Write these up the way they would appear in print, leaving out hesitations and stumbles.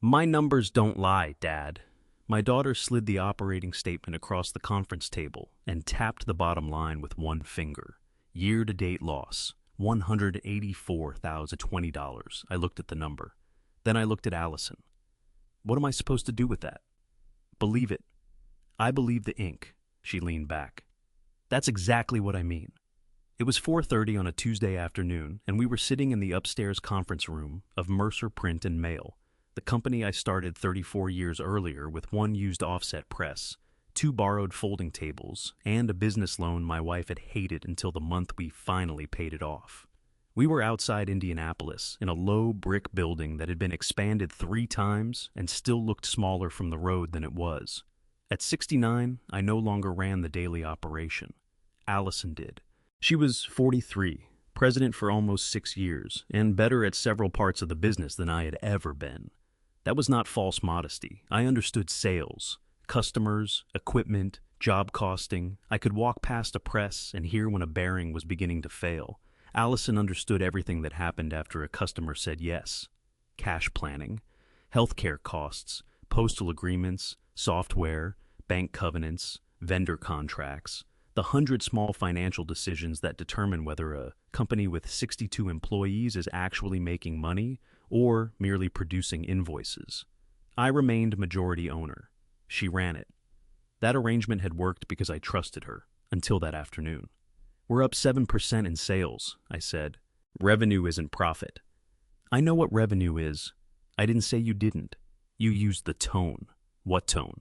My numbers don't lie, Dad. My daughter slid the operating statement across the conference table and tapped the bottom line with one finger. Year-to-date loss, $184,020. I looked at the number. Then I looked at Allison. What am I supposed to do with that? Believe it. I believe the ink. She leaned back. That's exactly what I mean. It was 4:30 on a Tuesday afternoon, and we were sitting in the upstairs conference room of Mercer Print and Mail, the company I started 34 years earlier with one used offset press, two borrowed folding tables, and a business loan my wife had hated until the month we finally paid it off. We were outside Indianapolis in a low brick building that had been expanded 3 times and still looked smaller from the road than it was. At 69, I no longer ran the daily operation. Allison did. She was 43, president for almost 6 years, and better at several parts of the business than I had ever been. That was not false modesty. I understood sales, customers, equipment, job costing. I could walk past a press and hear when a bearing was beginning to fail. Allison understood everything that happened after a customer said yes. Cash planning, healthcare costs, postal agreements, software, bank covenants, vendor contracts, the 100 small financial decisions that determine whether a company with 62 employees is actually making money or merely producing invoices. I remained majority owner. She ran it. That arrangement had worked because I trusted her, until that afternoon. We're up 7% in sales, I said. Revenue isn't profit. I know what revenue is. I didn't say you didn't. You used the tone. What tone?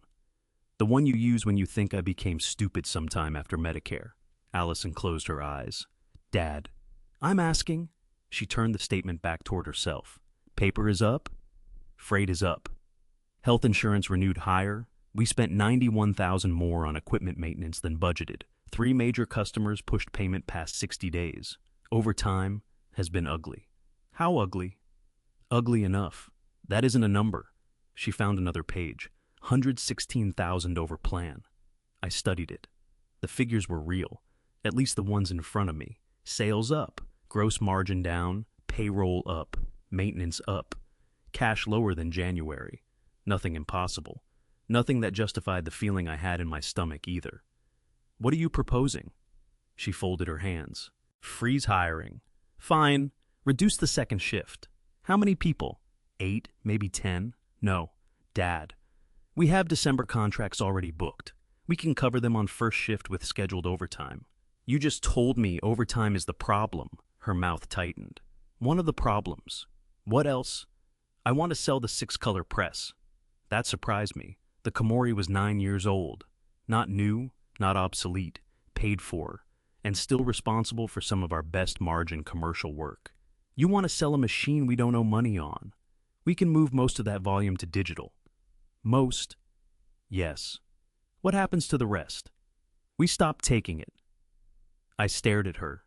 The one you use when you think I became stupid sometime after Medicare. Allison closed her eyes. Dad, I'm asking. She turned the statement back toward herself. Paper is up. Freight is up. Health insurance renewed higher. We spent $91,000 more on equipment maintenance than budgeted. 3 major customers pushed payment past 60 days. Overtime has been ugly. How ugly? Ugly enough. That isn't a number. She found another page. 116,000 over plan. I studied it. The figures were real, at least the ones in front of me. Sales up, gross margin down, payroll up, maintenance up, cash lower than January. Nothing impossible. Nothing that justified the feeling I had in my stomach either. What are you proposing? She folded her hands. Freeze hiring. Fine. Reduce the second shift. How many people? 8, maybe 10? No. Dad. We have December contracts already booked. We can cover them on first shift with scheduled overtime. You just told me overtime is the problem. Her mouth tightened. One of the problems. What else? I want to sell the 6-color press. That surprised me. The Komori was 9 years old. Not new, not obsolete, paid for, and still responsible for some of our best margin commercial work. You want to sell a machine we don't owe money on. We can move most of that volume to digital. Most? Yes. What happens to the rest? We stopped taking it. I stared at her.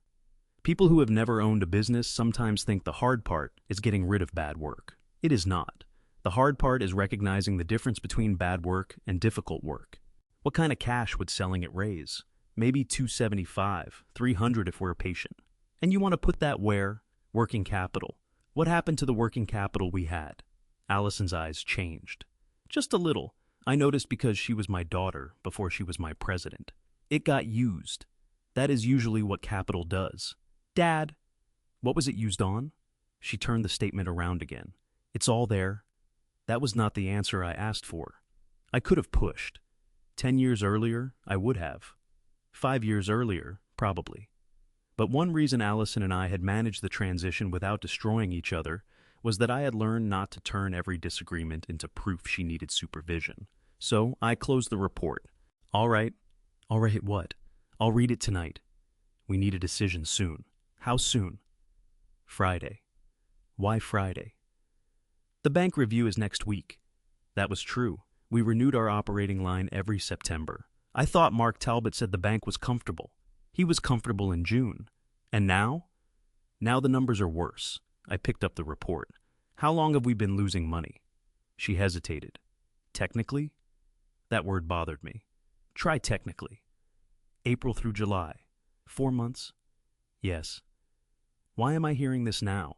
People who have never owned a business sometimes think the hard part is getting rid of bad work. It is not. The hard part is recognizing the difference between bad work and difficult work. What kind of cash would selling it raise? Maybe 275, 300 if we're patient. And you want to put that where? Working capital. What happened to the working capital we had? Allison's eyes changed. Just a little. I noticed because she was my daughter before she was my president. It got used. That is usually what capital does. Dad, what was it used on? She turned the statement around again. It's all there. That was not the answer I asked for. I could have pushed. 10 years earlier, I would have. 5 years earlier, probably. But one reason Allison and I had managed the transition without destroying each other was that I had learned not to turn every disagreement into proof she needed supervision. So I closed the report. All right. All right, what? I'll read it tonight. We need a decision soon. How soon? Friday. Why Friday? The bank review is next week. That was true. We renewed our operating line every September. I thought Mark Talbot said the bank was comfortable. He was comfortable in June. And now? Now the numbers are worse. I picked up the report. How long have we been losing money? She hesitated. Technically? That word bothered me. Try technically. April through July. 4 months? Yes. Why am I hearing this now?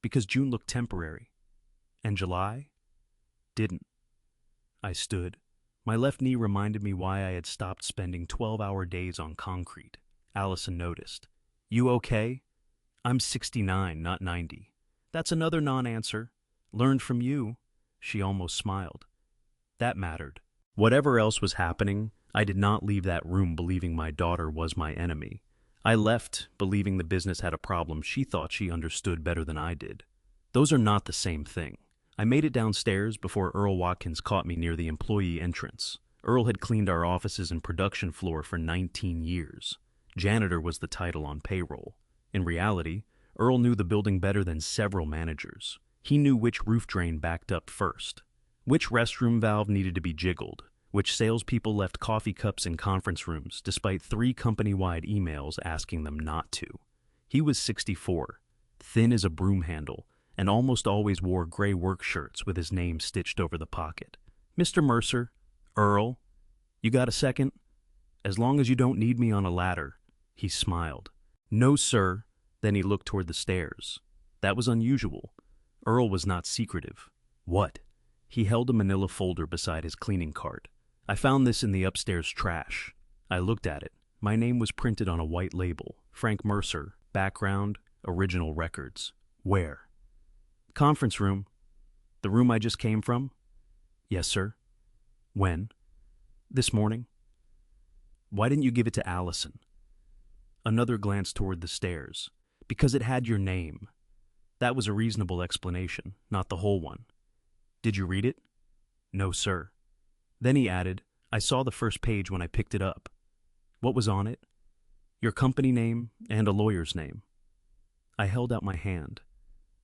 Because June looked temporary. And July? Didn't. I stood. My left knee reminded me why I had stopped spending 12-hour days on concrete. Allison noticed. You okay? I'm 69, not 90. That's another non-answer. Learned from you. She almost smiled. That mattered. Whatever else was happening, I did not leave that room believing my daughter was my enemy. I left believing the business had a problem she thought she understood better than I did. Those are not the same thing. I made it downstairs before Earl Watkins caught me near the employee entrance. Earl had cleaned our offices and production floor for 19 years. Janitor was the title on payroll. In reality, Earl knew the building better than several managers. He knew which roof drain backed up first, which restroom valve needed to be jiggled, which salespeople left coffee cups in conference rooms despite 3 company-wide emails asking them not to. He was 64, thin as a broom handle, and almost always wore gray work shirts with his name stitched over the pocket. Mr. Mercer, Earl, you got a second? As long as you don't need me on a ladder. He smiled. No, sir. Then he looked toward the stairs. That was unusual. Earl was not secretive. What? He held a manila folder beside his cleaning cart. I found this in the upstairs trash. I looked at it. My name was printed on a white label. Frank Mercer, background, original records. Where? Conference room. The room I just came from? Yes, sir. When? This morning. Why didn't you give it to Allison? Another glance toward the stairs. Because it had your name. That was a reasonable explanation, not the whole one. Did you read it? No, sir. Then he added, I saw the first page when I picked it up. What was on it? Your company name and a lawyer's name. I held out my hand.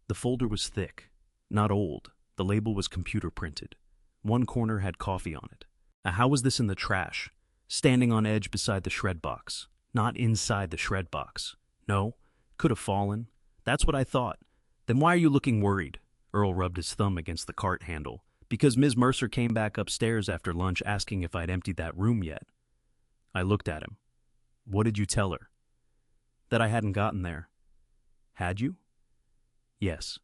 The folder was thick, not old. The label was computer printed. One corner had coffee on it. How was this in the trash? Standing on edge beside the shred box. Not inside the shred box. No, could have fallen. That's what I thought. Then why are you looking worried? Earl rubbed his thumb against the cart handle. Because Ms. Mercer came back upstairs after lunch asking if I'd emptied that room yet. I looked at him. What did you tell her? That I hadn't gotten there. Had you? Yes.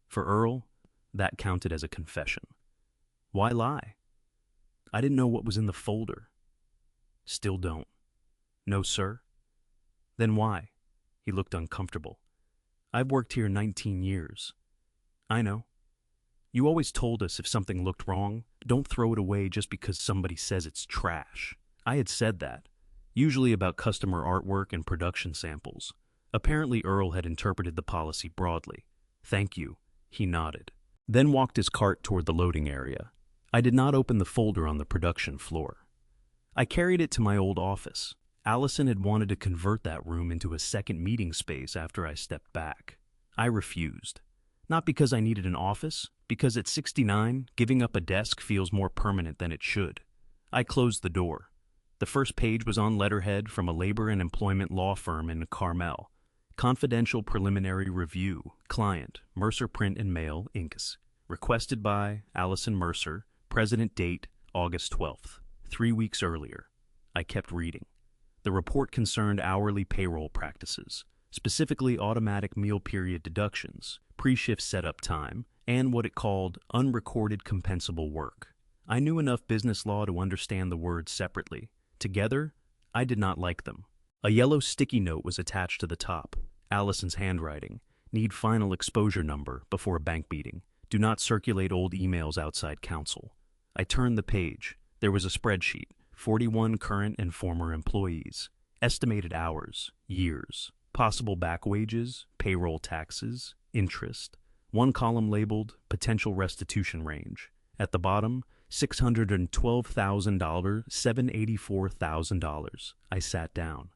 For Earl, that counted as a confession. Why lie? I didn't know what was in the folder. Still don't. No, sir. Then why? He looked uncomfortable. I've worked here 19 years. I know. You always told us if something looked wrong, don't throw it away just because somebody says it's trash. I had said that, usually about customer artwork and production samples. Apparently Earl had interpreted the policy broadly. Thank you, he nodded. Then walked his cart toward the loading area. I did not open the folder on the production floor. I carried it to my old office. Allison had wanted to convert that room into a second meeting space after I stepped back. I refused. Not because I needed an office, because at 69, giving up a desk feels more permanent than it should. I closed the door. The first page was on letterhead from a labor and employment law firm in Carmel. Confidential preliminary review. Client, Mercer Print and Mail, Inc. Requested by Allison Mercer. President date, August 12th. 3 weeks earlier. I kept reading. The report concerned hourly payroll practices, specifically automatic meal period deductions, pre-shift setup time, and what it called unrecorded compensable work. I knew enough business law to understand the words separately. Together, I did not like them. A yellow sticky note was attached to the top. Allison's handwriting. Need final exposure number before a bank meeting. Do not circulate old emails outside counsel. I turned the page. There was a spreadsheet. 41 current and former employees. Estimated hours, years. Possible back wages, payroll taxes, interest. One column labeled potential restitution range. At the bottom, $612,000, $784,000. I sat down.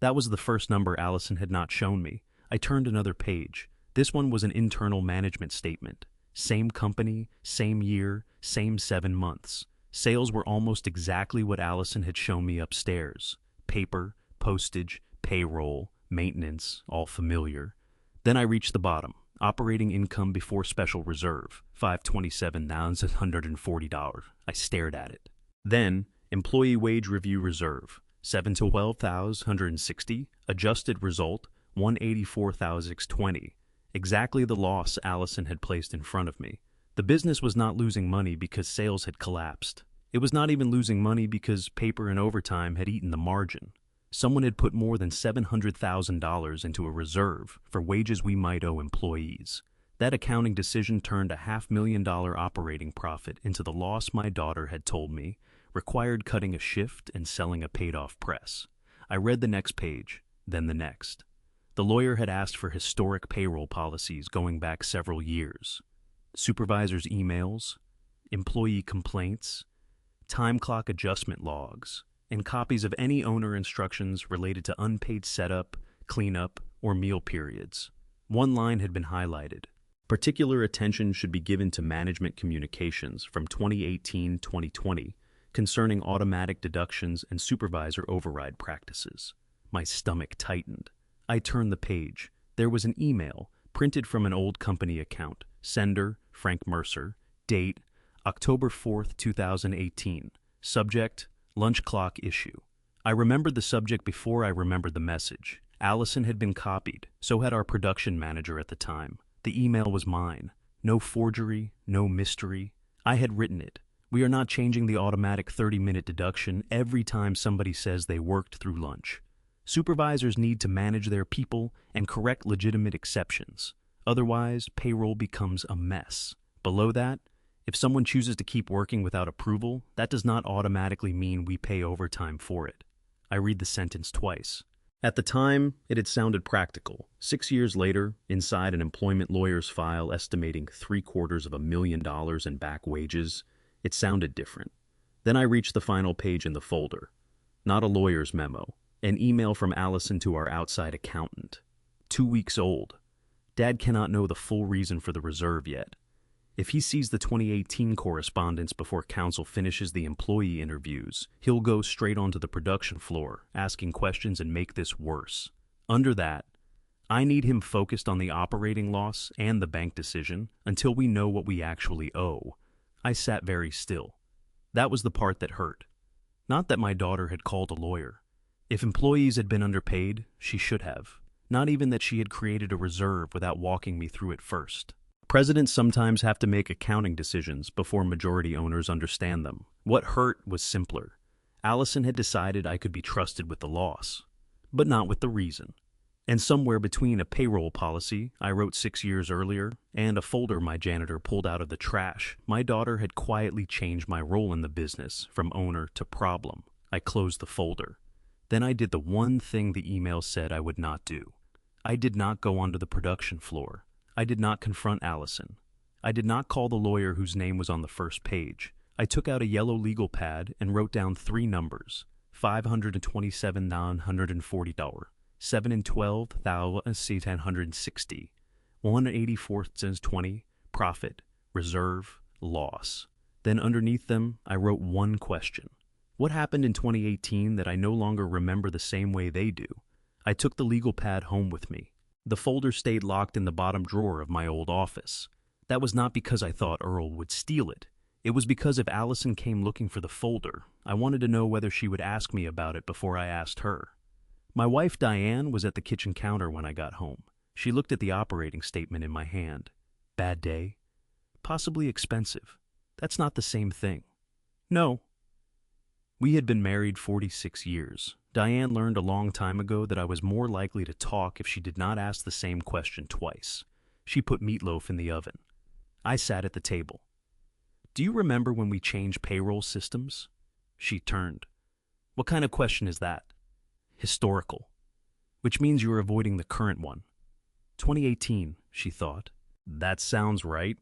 That was the first number Allison had not shown me. I turned another page. This one was an internal management statement. Same company, same year, same 7 months. Sales were almost exactly what Allison had shown me upstairs. Paper, postage, payroll, maintenance, all familiar. Then I reached the bottom. Operating income before special reserve, $527,140. I stared at it. Then, employee wage review reserve, $712,160. Adjusted result, $184,620. Exactly the loss Allison had placed in front of me. The business was not losing money because sales had collapsed. It was not even losing money because paper and overtime had eaten the margin. Someone had put more than $700,000 into a reserve for wages we might owe employees. That accounting decision turned a $500,000 operating profit into the loss my daughter had told me required cutting a shift and selling a paid-off press. I read the next page, then the next. The lawyer had asked for historic payroll policies going back several years. Supervisors' emails, employee complaints, time clock adjustment logs, and copies of any owner instructions related to unpaid setup, cleanup, or meal periods. One line had been highlighted. Particular attention should be given to management communications from 2018-2020 concerning automatic deductions and supervisor override practices. My stomach tightened. I turned the page. There was an email printed from an old company account. Sender, Frank Mercer. Date, October 4th, 2018. Subject, lunch clock issue. I remembered the subject before I remembered the message. Allison had been copied, so had our production manager at the time. The email was mine. No forgery, no mystery. I had written it. We are not changing the automatic 30-minute deduction every time somebody says they worked through lunch. Supervisors need to manage their people and correct legitimate exceptions. Otherwise, payroll becomes a mess. Below that, if someone chooses to keep working without approval, that does not automatically mean we pay overtime for it. I read the sentence twice. At the time, it had sounded practical. 6 years later, inside an employment lawyer's file estimating $750,000 in back wages, it sounded different. Then I reached the final page in the folder. Not a lawyer's memo. An email from Allison to our outside accountant. 2 weeks old. Dad cannot know the full reason for the reserve yet. If he sees the 2018 correspondence before counsel finishes the employee interviews, he'll go straight onto the production floor, asking questions and make this worse. Under that, I need him focused on the operating loss and the bank decision until we know what we actually owe. I sat very still. That was the part that hurt. Not that my daughter had called a lawyer. If employees had been underpaid, she should have. Not even that she had created a reserve without walking me through it first. Presidents sometimes have to make accounting decisions before majority owners understand them. What hurt was simpler. Allison had decided I could be trusted with the loss, but not with the reason. And somewhere between a payroll policy I wrote 6 years earlier and a folder my janitor pulled out of the trash, my daughter had quietly changed my role in the business from owner to problem. I closed the folder. Then I did the one thing the email said I would not do. I did not go onto the production floor. I did not confront Allison. I did not call the lawyer whose name was on the first page. I took out a yellow legal pad and wrote down 3 numbers: $527,940, 7 and 12,760, 184 profit, reserve, loss. Then underneath them, I wrote one question. What happened in 2018 that I no longer remember the same way they do? I took the legal pad home with me. The folder stayed locked in the bottom drawer of my old office. That was not because I thought Earl would steal it. It was because if Allison came looking for the folder, I wanted to know whether she would ask me about it before I asked her. My wife Diane was at the kitchen counter when I got home. She looked at the operating statement in my hand. Bad day? Possibly expensive. That's not the same thing. No. We had been married 46 years. Diane learned a long time ago that I was more likely to talk if she did not ask the same question twice. She put meatloaf in the oven. I sat at the table. Do you remember when we changed payroll systems? She turned. What kind of question is that? Historical. Which means you're avoiding the current one. 2018, she thought. That sounds right.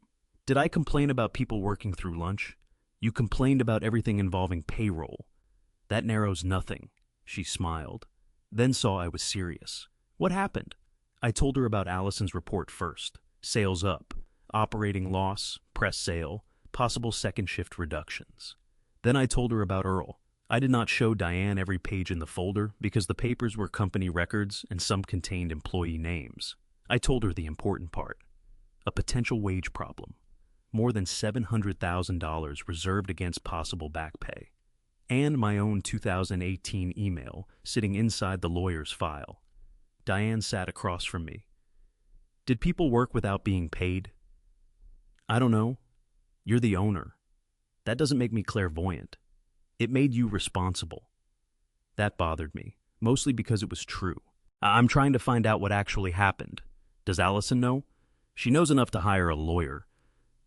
Did I complain about people working through lunch? You complained about everything involving payroll. That narrows nothing. She smiled, then saw I was serious. What happened? I told her about Allison's report first. Sales up, operating loss, press sale, possible second shift reductions. Then I told her about Earl. I did not show Diane every page in the folder because the papers were company records and some contained employee names. I told her the important part. A potential wage problem. More than $700,000 reserved against possible back pay. And my own 2018 email sitting inside the lawyer's file. Diane sat across from me. Did people work without being paid? I don't know. You're the owner. That doesn't make me clairvoyant. It made you responsible. That bothered me, mostly because it was true. I'm trying to find out what actually happened. Does Allison know? She knows enough to hire a lawyer.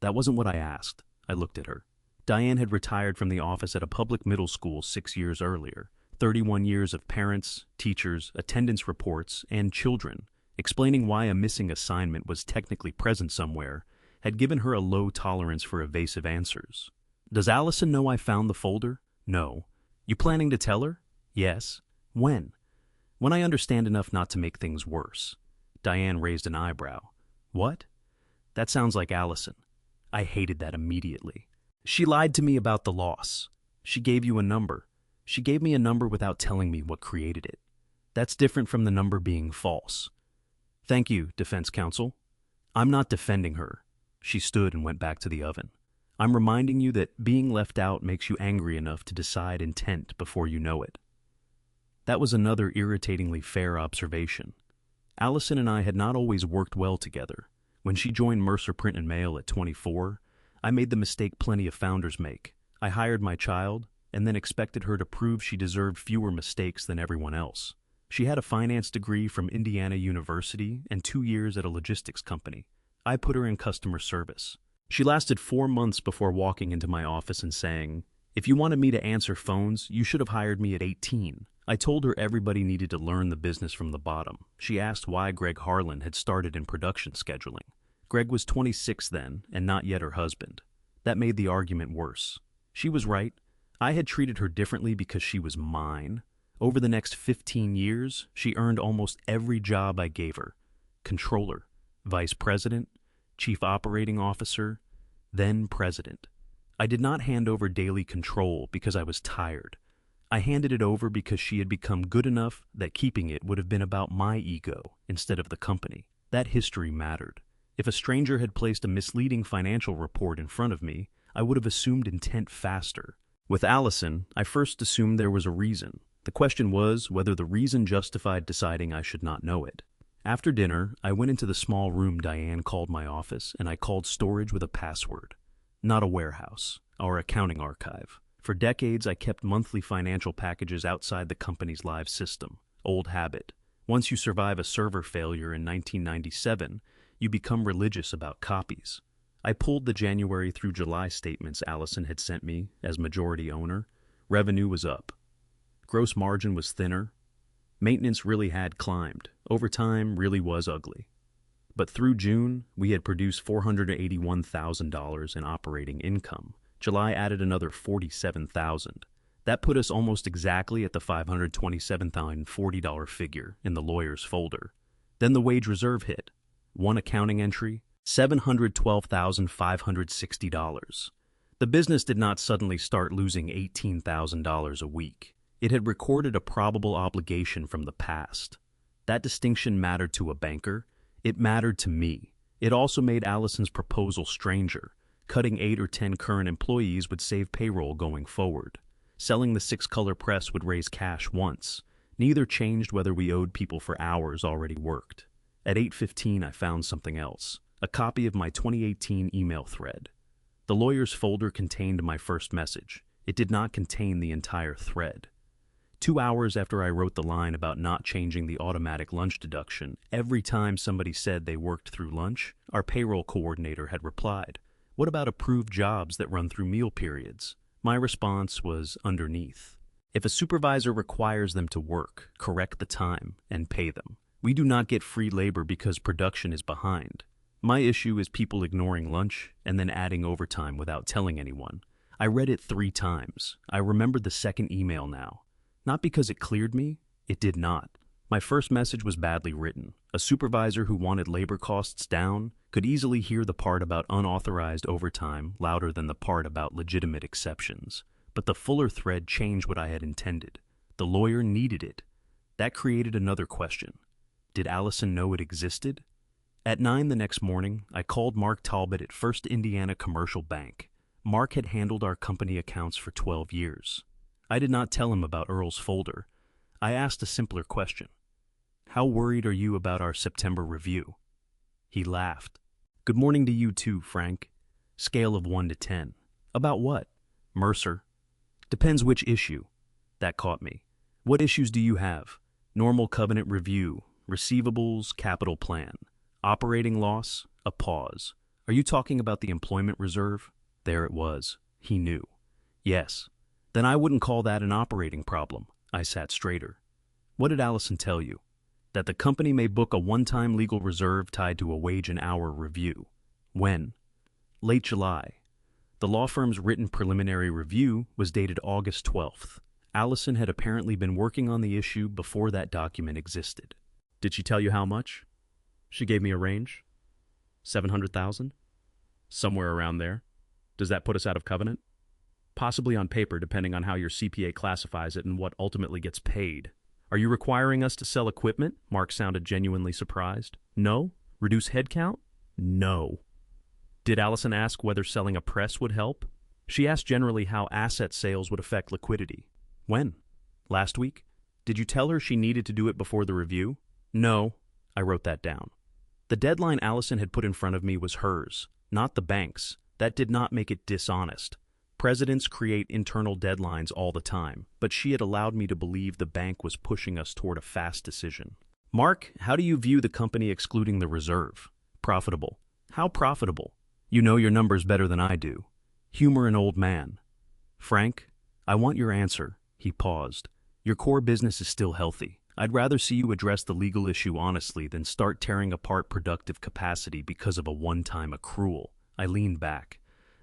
That wasn't what I asked. I looked at her. Diane had retired from the office at a public middle school 6 years earlier. 31 years of parents, teachers, attendance reports, and children, explaining why a missing assignment was technically present somewhere, had given her a low tolerance for evasive answers. Does Allison know I found the folder? No. You planning to tell her? Yes. When? When I understand enough not to make things worse. Diane raised an eyebrow. What? That sounds like Allison. I hated that immediately. She lied to me about the loss. She gave you a number. She gave me a number without telling me what created it. That's different from the number being false. Thank you, defense counsel. I'm not defending her. She stood and went back to the oven. I'm reminding you that being left out makes you angry enough to decide intent before you know it. That was another irritatingly fair observation. Allison and I had not always worked well together. When she joined Mercer Print and Mail at 24, I made the mistake plenty of founders make. I hired my child, and then expected her to prove she deserved fewer mistakes than everyone else. She had a finance degree from Indiana University and 2 years at a logistics company. I put her in customer service. She lasted 4 months before walking into my office and saying, "If you wanted me to answer phones, you should have hired me at 18. I told her everybody needed to learn the business from the bottom. She asked why Greg Harlan had started in production scheduling. Greg was 26 then, and not yet her husband. That made the argument worse. She was right. I had treated her differently because she was mine. Over the next 15 years, she earned almost every job I gave her. Controller, vice president, chief operating officer, then president. I did not hand over daily control because I was tired. I handed it over because she had become good enough that keeping it would have been about my ego instead of the company. That history mattered. If a stranger had placed a misleading financial report in front of me, I would have assumed intent faster. With Allison, I first assumed there was a reason. The question was whether the reason justified deciding I should not know it. After dinner, I went into the small room Diane called my office, and I called storage with a password. Not a warehouse, our accounting archive. For decades, I kept monthly financial packages outside the company's live system. Old habit. Once you survive a server failure in 1997, you become religious about copies. I pulled the January through July statements Allison had sent me as majority owner. Revenue was up. Gross margin was thinner. Maintenance really had climbed. Overtime really was ugly. But through June, we had produced $481,000 in operating income. July added another $47,000. That put us almost exactly at the $527,040 figure in the lawyer's folder. Then the wage reserve hit. One accounting entry, $712,560. The business did not suddenly start losing $18,000 a week. It had recorded a probable obligation from the past. That distinction mattered to a banker. It mattered to me. It also made Allison's proposal stranger. Cutting 8 or 10 current employees would save payroll going forward. Selling the 6-color press would raise cash once. Neither changed whether we owed people for hours already worked. At 8:15, I found something else. A copy of my 2018 email thread. The lawyer's folder contained my first message. It did not contain the entire thread. 2 hours after I wrote the line about not changing the automatic lunch deduction, every time somebody said they worked through lunch, our payroll coordinator had replied, "What about approved jobs that run through meal periods?" My response was underneath. If a supervisor requires them to work, correct the time and pay them. We do not get free labor because production is behind. My issue is people ignoring lunch and then adding overtime without telling anyone. I read it 3 times. I remembered the second email now. Not because it cleared me, it did not. My first message was badly written. A supervisor who wanted labor costs down could easily hear the part about unauthorized overtime louder than the part about legitimate exceptions. But the fuller thread changed what I had intended. The lawyer needed it. That created another question. Did Allison know it existed? At 9 the next morning, I called Mark Talbot at First Indiana Commercial Bank. Mark had handled our company accounts for 12 years. I did not tell him about Earl's folder. I asked a simpler question. How worried are you about our September review? He laughed. Good morning to you too, Frank. Scale of 1 to 10. About what? Mercer. Depends which issue. That caught me. What issues do you have? Normal covenant review, receivables, capital plan. Operating loss, a pause. Are you talking about the employment reserve? There it was. He knew. Yes. Then I wouldn't call that an operating problem. I sat straighter. What did Allison tell you? That the company may book a one-time legal reserve tied to a wage and hour review. When? Late July. The law firm's written preliminary review was dated August 12th. Allison had apparently been working on the issue before that document existed. Did she tell you how much? She gave me a range. 700,000? Somewhere around there. Does that put us out of covenant? Possibly on paper, depending on how your CPA classifies it and what ultimately gets paid. Are you requiring us to sell equipment? Mark sounded genuinely surprised. No? Reduce headcount? No. Did Allison ask whether selling a press would help? She asked generally how asset sales would affect liquidity. When? Last week? Did you tell her she needed to do it before the review? No. I wrote that down. The deadline Allison had put in front of me was hers, not the bank's. That did not make it dishonest. Presidents create internal deadlines all the time, but she had allowed me to believe the bank was pushing us toward a fast decision. Mark, how do you view the company excluding the reserve? Profitable. How profitable? You know your numbers better than I do. Humor an old man. Frank, I want your answer. He paused. Your core business is still healthy. I'd rather see you address the legal issue honestly than start tearing apart productive capacity because of a one-time accrual. I leaned back.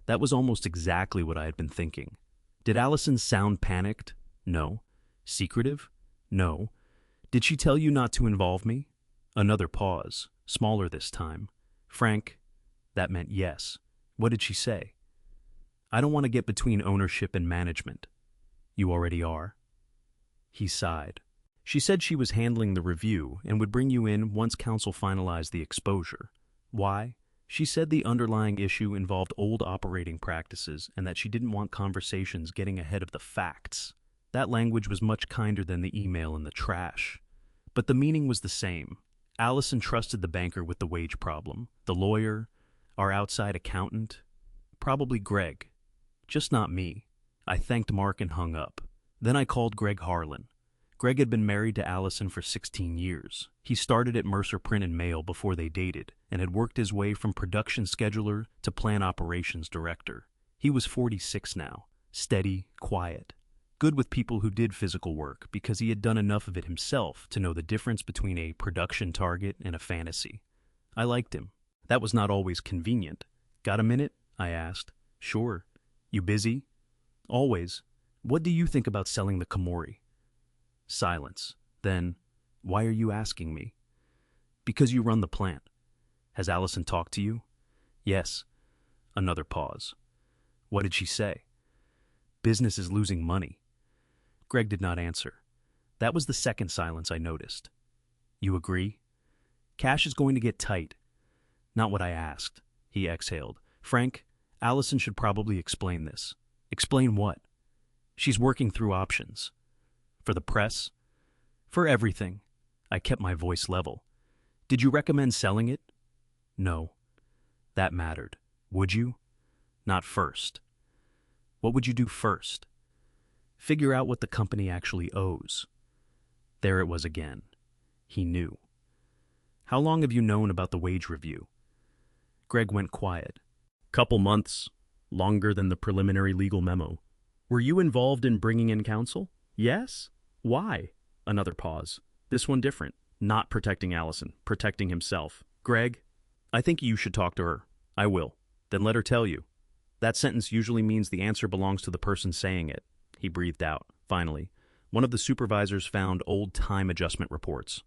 That was almost exactly what I had been thinking. Did Allison sound panicked? No. Secretive? No. Did she tell you not to involve me? Another pause, smaller this time. Frank, that meant yes. What did she say? I don't want to get between ownership and management. You already are. He sighed. She said she was handling the review and would bring you in once counsel finalized the exposure. Why? She said the underlying issue involved old operating practices and that she didn't want conversations getting ahead of the facts. That language was much kinder than the email in the trash. But the meaning was the same. Allison trusted the banker with the wage problem, the lawyer, our outside accountant, probably Greg. Just not me. I thanked Mark and hung up. Then I called Greg Harlan. Greg had been married to Allison for 16 years. He started at Mercer Print and Mail before they dated and had worked his way from production scheduler to plant operations director. He was 46 now, steady, quiet, good with people who did physical work because he had done enough of it himself to know the difference between a production target and a fantasy. I liked him. That was not always convenient. Got a minute? I asked. Sure. You busy? Always. What do you think about selling the Komori? Silence. Then, why are you asking me? Because you run the plant. Has Allison talked to you? Yes. Another pause. What did she say? Business is losing money. Greg did not answer. That was the second silence I noticed. You agree? Cash is going to get tight. Not what I asked. He exhaled. Frank, Allison should probably explain this. Explain what? She's working through options. For the press? For everything. I kept my voice level. Did you recommend selling it? No. That mattered. Would you? Not first. What would you do first? Figure out what the company actually owes. There it was again. He knew. How long have you known about the wage review? Greg went quiet. Couple months. Longer than the preliminary legal memo. Were you involved in bringing in counsel? Yes? Why? Another pause. This one different. Not protecting Allison, protecting himself. Greg, I think you should talk to her. I will. Then let her tell you. That sentence usually means the answer belongs to the person saying it. He breathed out. Finally, one of the supervisors found old time adjustment reports.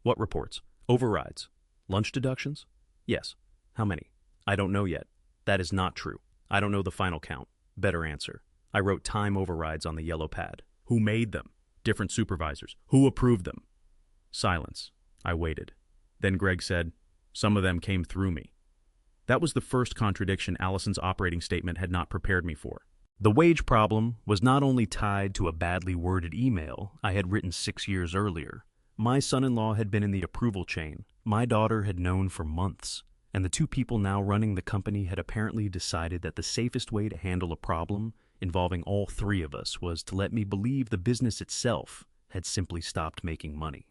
What reports? Overrides. Lunch deductions? Yes. How many? I don't know yet. That is not true. I don't know the final count. Better answer. I wrote time overrides on the yellow pad. Who made them? Different supervisors. Who approved them? Silence. I waited. Then Greg said, some of them came through me. That was the first contradiction Allison's operating statement had not prepared me for. The wage problem was not only tied to a badly worded email I had written 6 years earlier. My son-in-law had been in the approval chain. My daughter had known for months. and the two people now running the company had apparently decided that the safest way to handle a problem involving all three of us was to let me believe the business itself had simply stopped making money.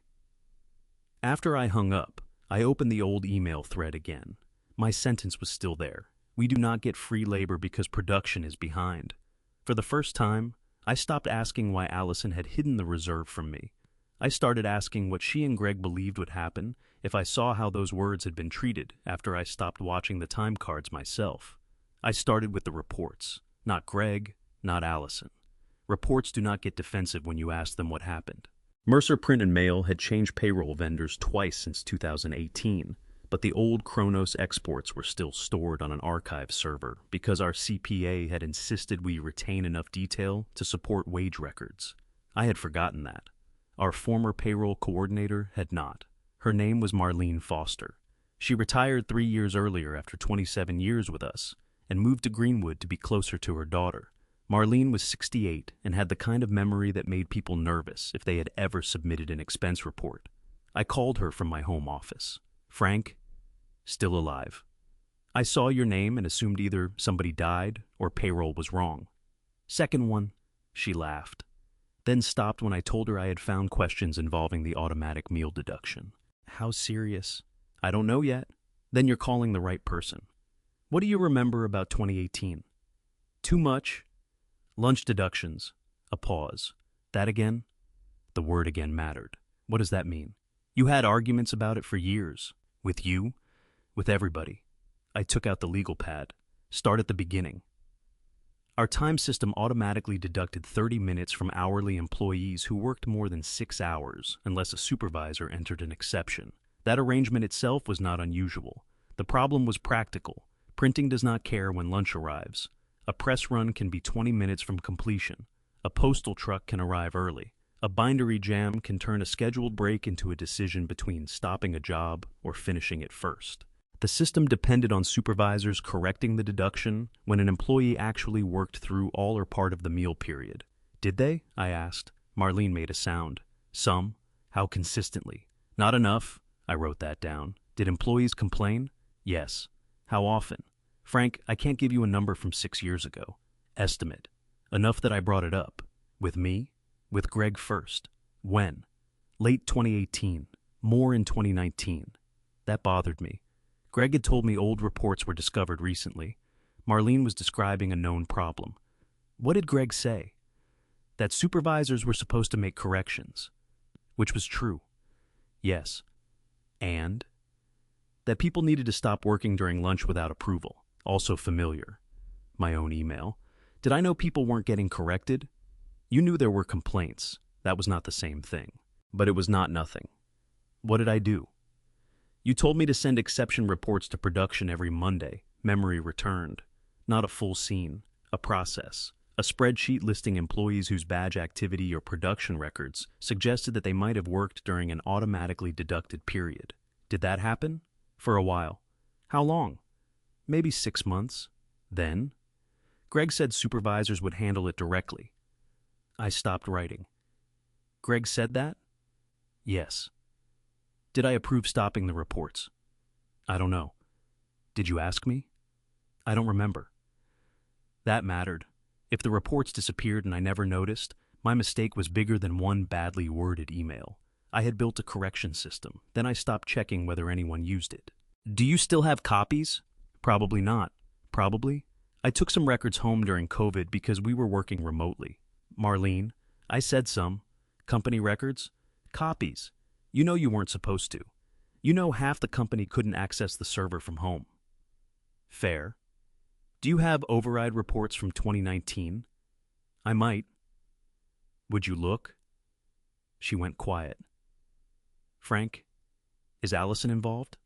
After I hung up, I opened the old email thread again. My sentence was still there. We do not get free labor because production is behind. For the first time, I stopped asking why Allison had hidden the reserve from me. I started asking what she and Greg believed would happen if I saw how those words had been treated after I stopped watching the time cards myself. I started with the reports. Not Greg, not Allison. Reports do not get defensive when you ask them what happened. Mercer Print and Mail had changed payroll vendors twice since 2018, but the old Kronos exports were still stored on an archive server because our CPA had insisted we retain enough detail to support wage records. I had forgotten that. Our former payroll coordinator had not. Her name was Marlene Foster. She retired 3 years earlier after 27 years with us and moved to Greenwood to be closer to her daughter. Marlene was 68 and had the kind of memory that made people nervous if they had ever submitted an expense report. I called her from my home office. Frank, still alive. I saw your name and assumed either somebody died or payroll was wrong. Second one, she laughed, then stopped when I told her I had found questions involving the automatic meal deduction. How serious? I don't know yet. Then you're calling the right person. What do you remember about 2018? Too much? Lunch deductions. A pause. That again? The word again mattered. What does that mean? You had arguments about it for years. With you? With everybody. I took out the legal pad. Start at the beginning. Our time system automatically deducted 30 minutes from hourly employees who worked more than 6 hours, unless a supervisor entered an exception. That arrangement itself was not unusual. The problem was practical. Printing does not care when lunch arrives. A press run can be 20 minutes from completion. A postal truck can arrive early. A bindery jam can turn a scheduled break into a decision between stopping a job or finishing it first. The system depended on supervisors correcting the deduction when an employee actually worked through all or part of the meal period. Did they? I asked. Marlene made a sound. Some. How consistently? Not enough. I wrote that down. Did employees complain? Yes. How often? Frank, I can't give you a number from 6 years ago. Estimate. Enough that I brought it up. With me? With Greg first. When? Late 2018. More in 2019. That bothered me. Greg had told me old reports were discovered recently. Marlene was describing a known problem. What did Greg say? That supervisors were supposed to make corrections. Which was true. Yes. And? That people needed to stop working during lunch without approval. Also familiar. My own email. Did I know people weren't getting corrected? You knew there were complaints. That was not the same thing. But it was not nothing. What did I do? You told me to send exception reports to production every Monday. Memory returned. Not a full scene. A process. A spreadsheet listing employees whose badge activity or production records suggested that they might have worked during an automatically deducted period. Did that happen? For a while. How long? Maybe 6 months. Then? Greg said supervisors would handle it directly. I stopped writing. Greg said that? Yes. Did I approve stopping the reports? I don't know. Did you ask me? I don't remember. That mattered. If the reports disappeared and I never noticed, my mistake was bigger than one badly worded email. I had built a correction system. Then I stopped checking whether anyone used it. Do you still have copies? Probably not. Probably? I took some records home during COVID because we were working remotely. Marlene, I said some. Company records? Copies. You know you weren't supposed to. You know half the company couldn't access the server from home. Fair. Do you have override reports from 2019? I might. Would you look? She went quiet. Frank, is Allison involved?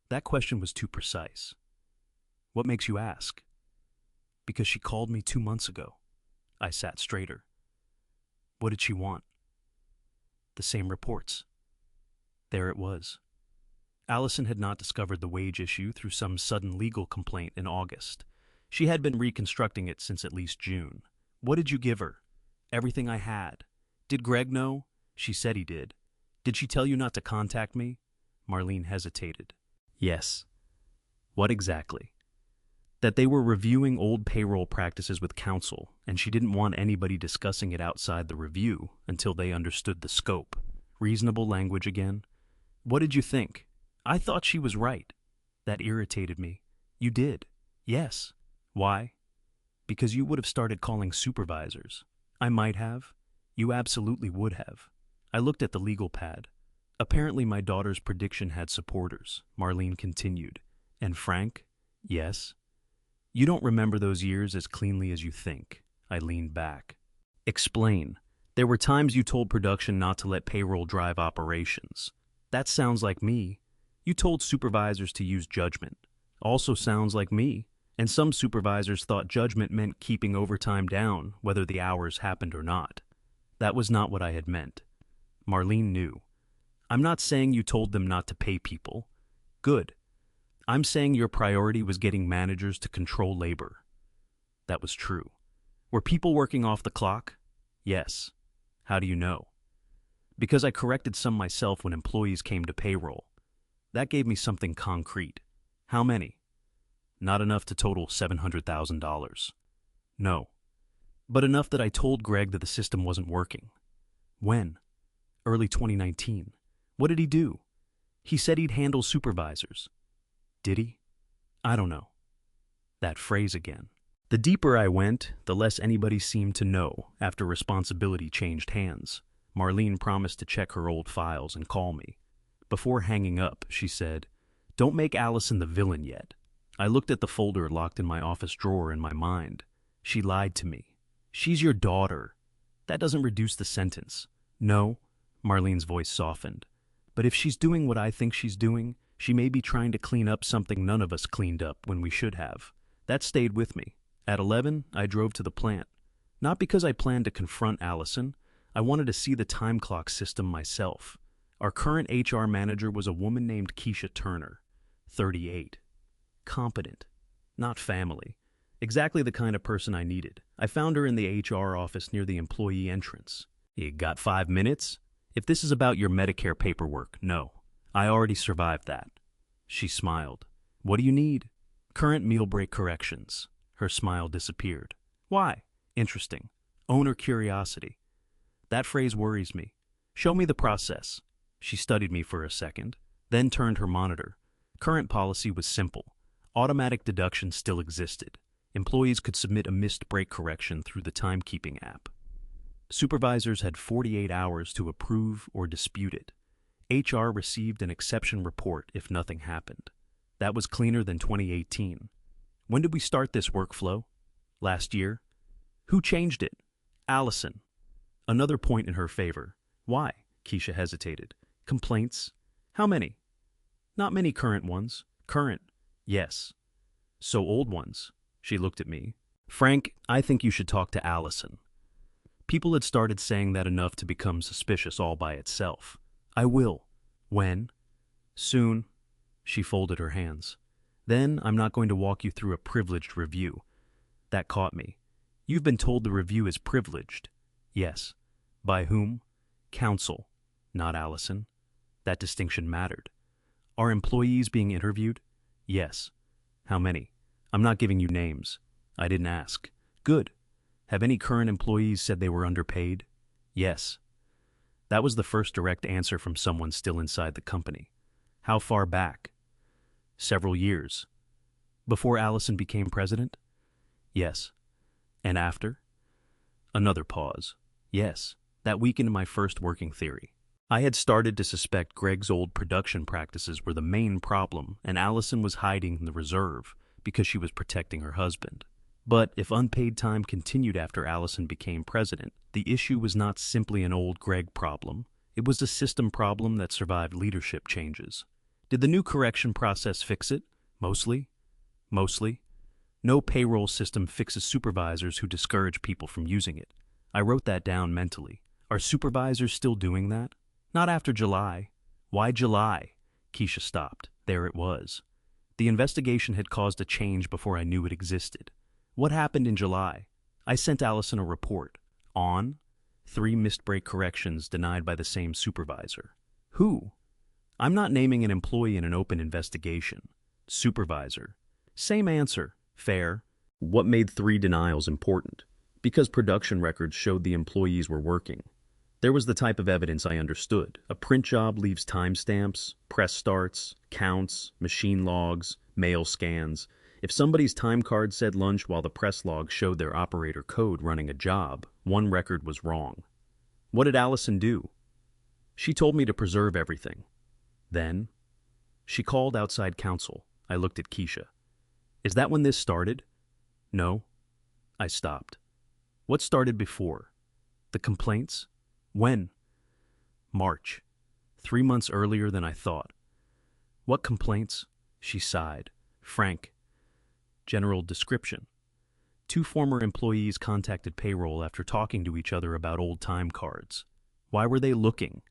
That question was too precise. What makes you ask? Because she called me 2 months ago. I sat straighter. What did she want? The same reports. There it was. Allison had not discovered the wage issue through some sudden legal complaint in August. She had been reconstructing it since at least June. What did you give her? Everything I had. Did Greg know? She said he did. Did she tell you not to contact me? Marlene hesitated. Yes. What exactly? That they were reviewing old payroll practices with counsel, and she didn't want anybody discussing it outside the review until they understood the scope. Reasonable language again? What did you think? I thought she was right. That irritated me. You did? Yes. Why? Because you would have started calling supervisors. I might have. You absolutely would have. I looked at the legal pad. Apparently my daughter's prediction had supporters, Marlene continued. And Frank? Yes. You don't remember those years as cleanly as you think. I leaned back. Explain. There were times you told production not to let payroll drive operations. That sounds like me. You told supervisors to use judgment. Also sounds like me. And some supervisors thought judgment meant keeping overtime down, whether the hours happened or not. That was not what I had meant. Marlene knew. I'm not saying you told them not to pay people. Good. I'm saying your priority was getting managers to control labor. That was true. Were people working off the clock? Yes. How do you know? Because I corrected some myself when employees came to payroll. That gave me something concrete. How many? Not enough to total $700,000. No. But enough that I told Greg that the system wasn't working. When? Early 2019. What did he do? He said he'd handle supervisors. Did he? I don't know. That phrase again. The deeper I went, the less anybody seemed to know after responsibility changed hands. Marlene promised to check her old files and call me. Before hanging up, she said, "Don't make Allison the villain yet." I looked at the folder locked in my office drawer in my mind. She lied to me. She's your daughter. That doesn't reduce the sentence. No, Marlene's voice softened. But if she's doing what I think she's doing, she may be trying to clean up something none of us cleaned up when we should have. That stayed with me. At 11, I drove to the plant. Not because I planned to confront Allison. I wanted to see the time clock system myself. Our current HR manager was a woman named Keisha Turner, 38. Competent. Not family. Exactly the kind of person I needed. I found her in the HR office near the employee entrance. You got 5 minutes? If this is about your Medicare paperwork, no. I already survived that. She smiled. What do you need? Current meal break corrections. Her smile disappeared. Why? Interesting. Owner curiosity. That phrase worries me. Show me the process. She studied me for a second, then turned her monitor. Current policy was simple. Automatic deduction still existed. Employees could submit a missed break correction through the timekeeping app. Supervisors had 48 hours to approve or dispute it. HR received an exception report if nothing happened. That was cleaner than 2018. When did we start this workflow? Last year? Who changed it? Allison. Another point in her favor. Why? Keisha hesitated. Complaints? How many? Not many current ones. Current? Yes. So old ones? She looked at me. Frank, I think you should talk to Allison. People had started saying that enough to become suspicious all by itself. I will. When? Soon. She folded her hands. Then I'm not going to walk you through a privileged review. That caught me. You've been told the review is privileged. Yes. By whom? Counsel. Not Allison. That distinction mattered. Are employees being interviewed? Yes. How many? I'm not giving you names. I didn't ask. Good. Have any current employees said they were underpaid? Yes. That was the first direct answer from someone still inside the company. How far back? Several years. Before Allison became president? Yes. And after? Another pause. Yes. That weakened my first working theory. I had started to suspect Greg's old production practices were the main problem, and Allison was hiding in the reserve because she was protecting her husband. But if unpaid time continued after Allison became president, the issue was not simply an old Greg problem. It was a system problem that survived leadership changes. Did the new correction process fix it? Mostly. Mostly. No payroll system fixes supervisors who discourage people from using it. I wrote that down mentally. Are supervisors still doing that? Not after July. Why July? Keisha stopped. There it was. The investigation had caused a change before I knew it existed. What happened in July? I sent Allison a report. On 3 missed break corrections denied by the same supervisor. Who? I'm not naming an employee in an open investigation. Supervisor. Same answer. Fair. What made 3 denials important? Because production records showed the employees were working. There was the type of evidence I understood. A print job leaves timestamps, press starts, counts, machine logs, mail scans. If somebody's time card said lunch while the press log showed their operator code running a job, one record was wrong. What did Allison do? She told me to preserve everything. Then, she called outside counsel. I looked at Keisha. Is that when this started? No. I stopped. What started before? The complaints? When? March. 3 months earlier than I thought. What complaints? She sighed. Frank. General description. 2 former employees contacted payroll after talking to each other about old time cards. Why were they looking?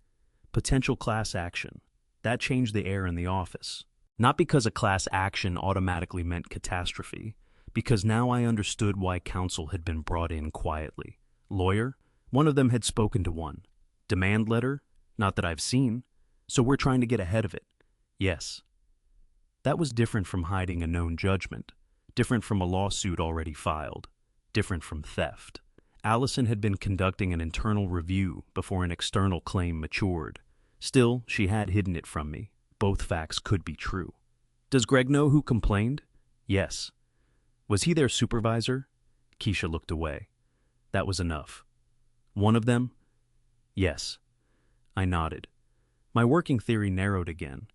Potential class action. That changed the air in the office. Not because a class action automatically meant catastrophe, because now I understood why counsel had been brought in quietly. Lawyer? One of them had spoken to one. Demand letter? Not that I've seen. So we're trying to get ahead of it. Yes. That was different from hiding a known judgment, different from a lawsuit already filed, different from theft. Allison had been conducting an internal review before an external claim matured. Still, she had hidden it from me. Both facts could be true. Does Greg know who complained? Yes. Was he their supervisor? Keisha looked away. That was enough. One of them? Yes. I nodded. My working theory narrowed again.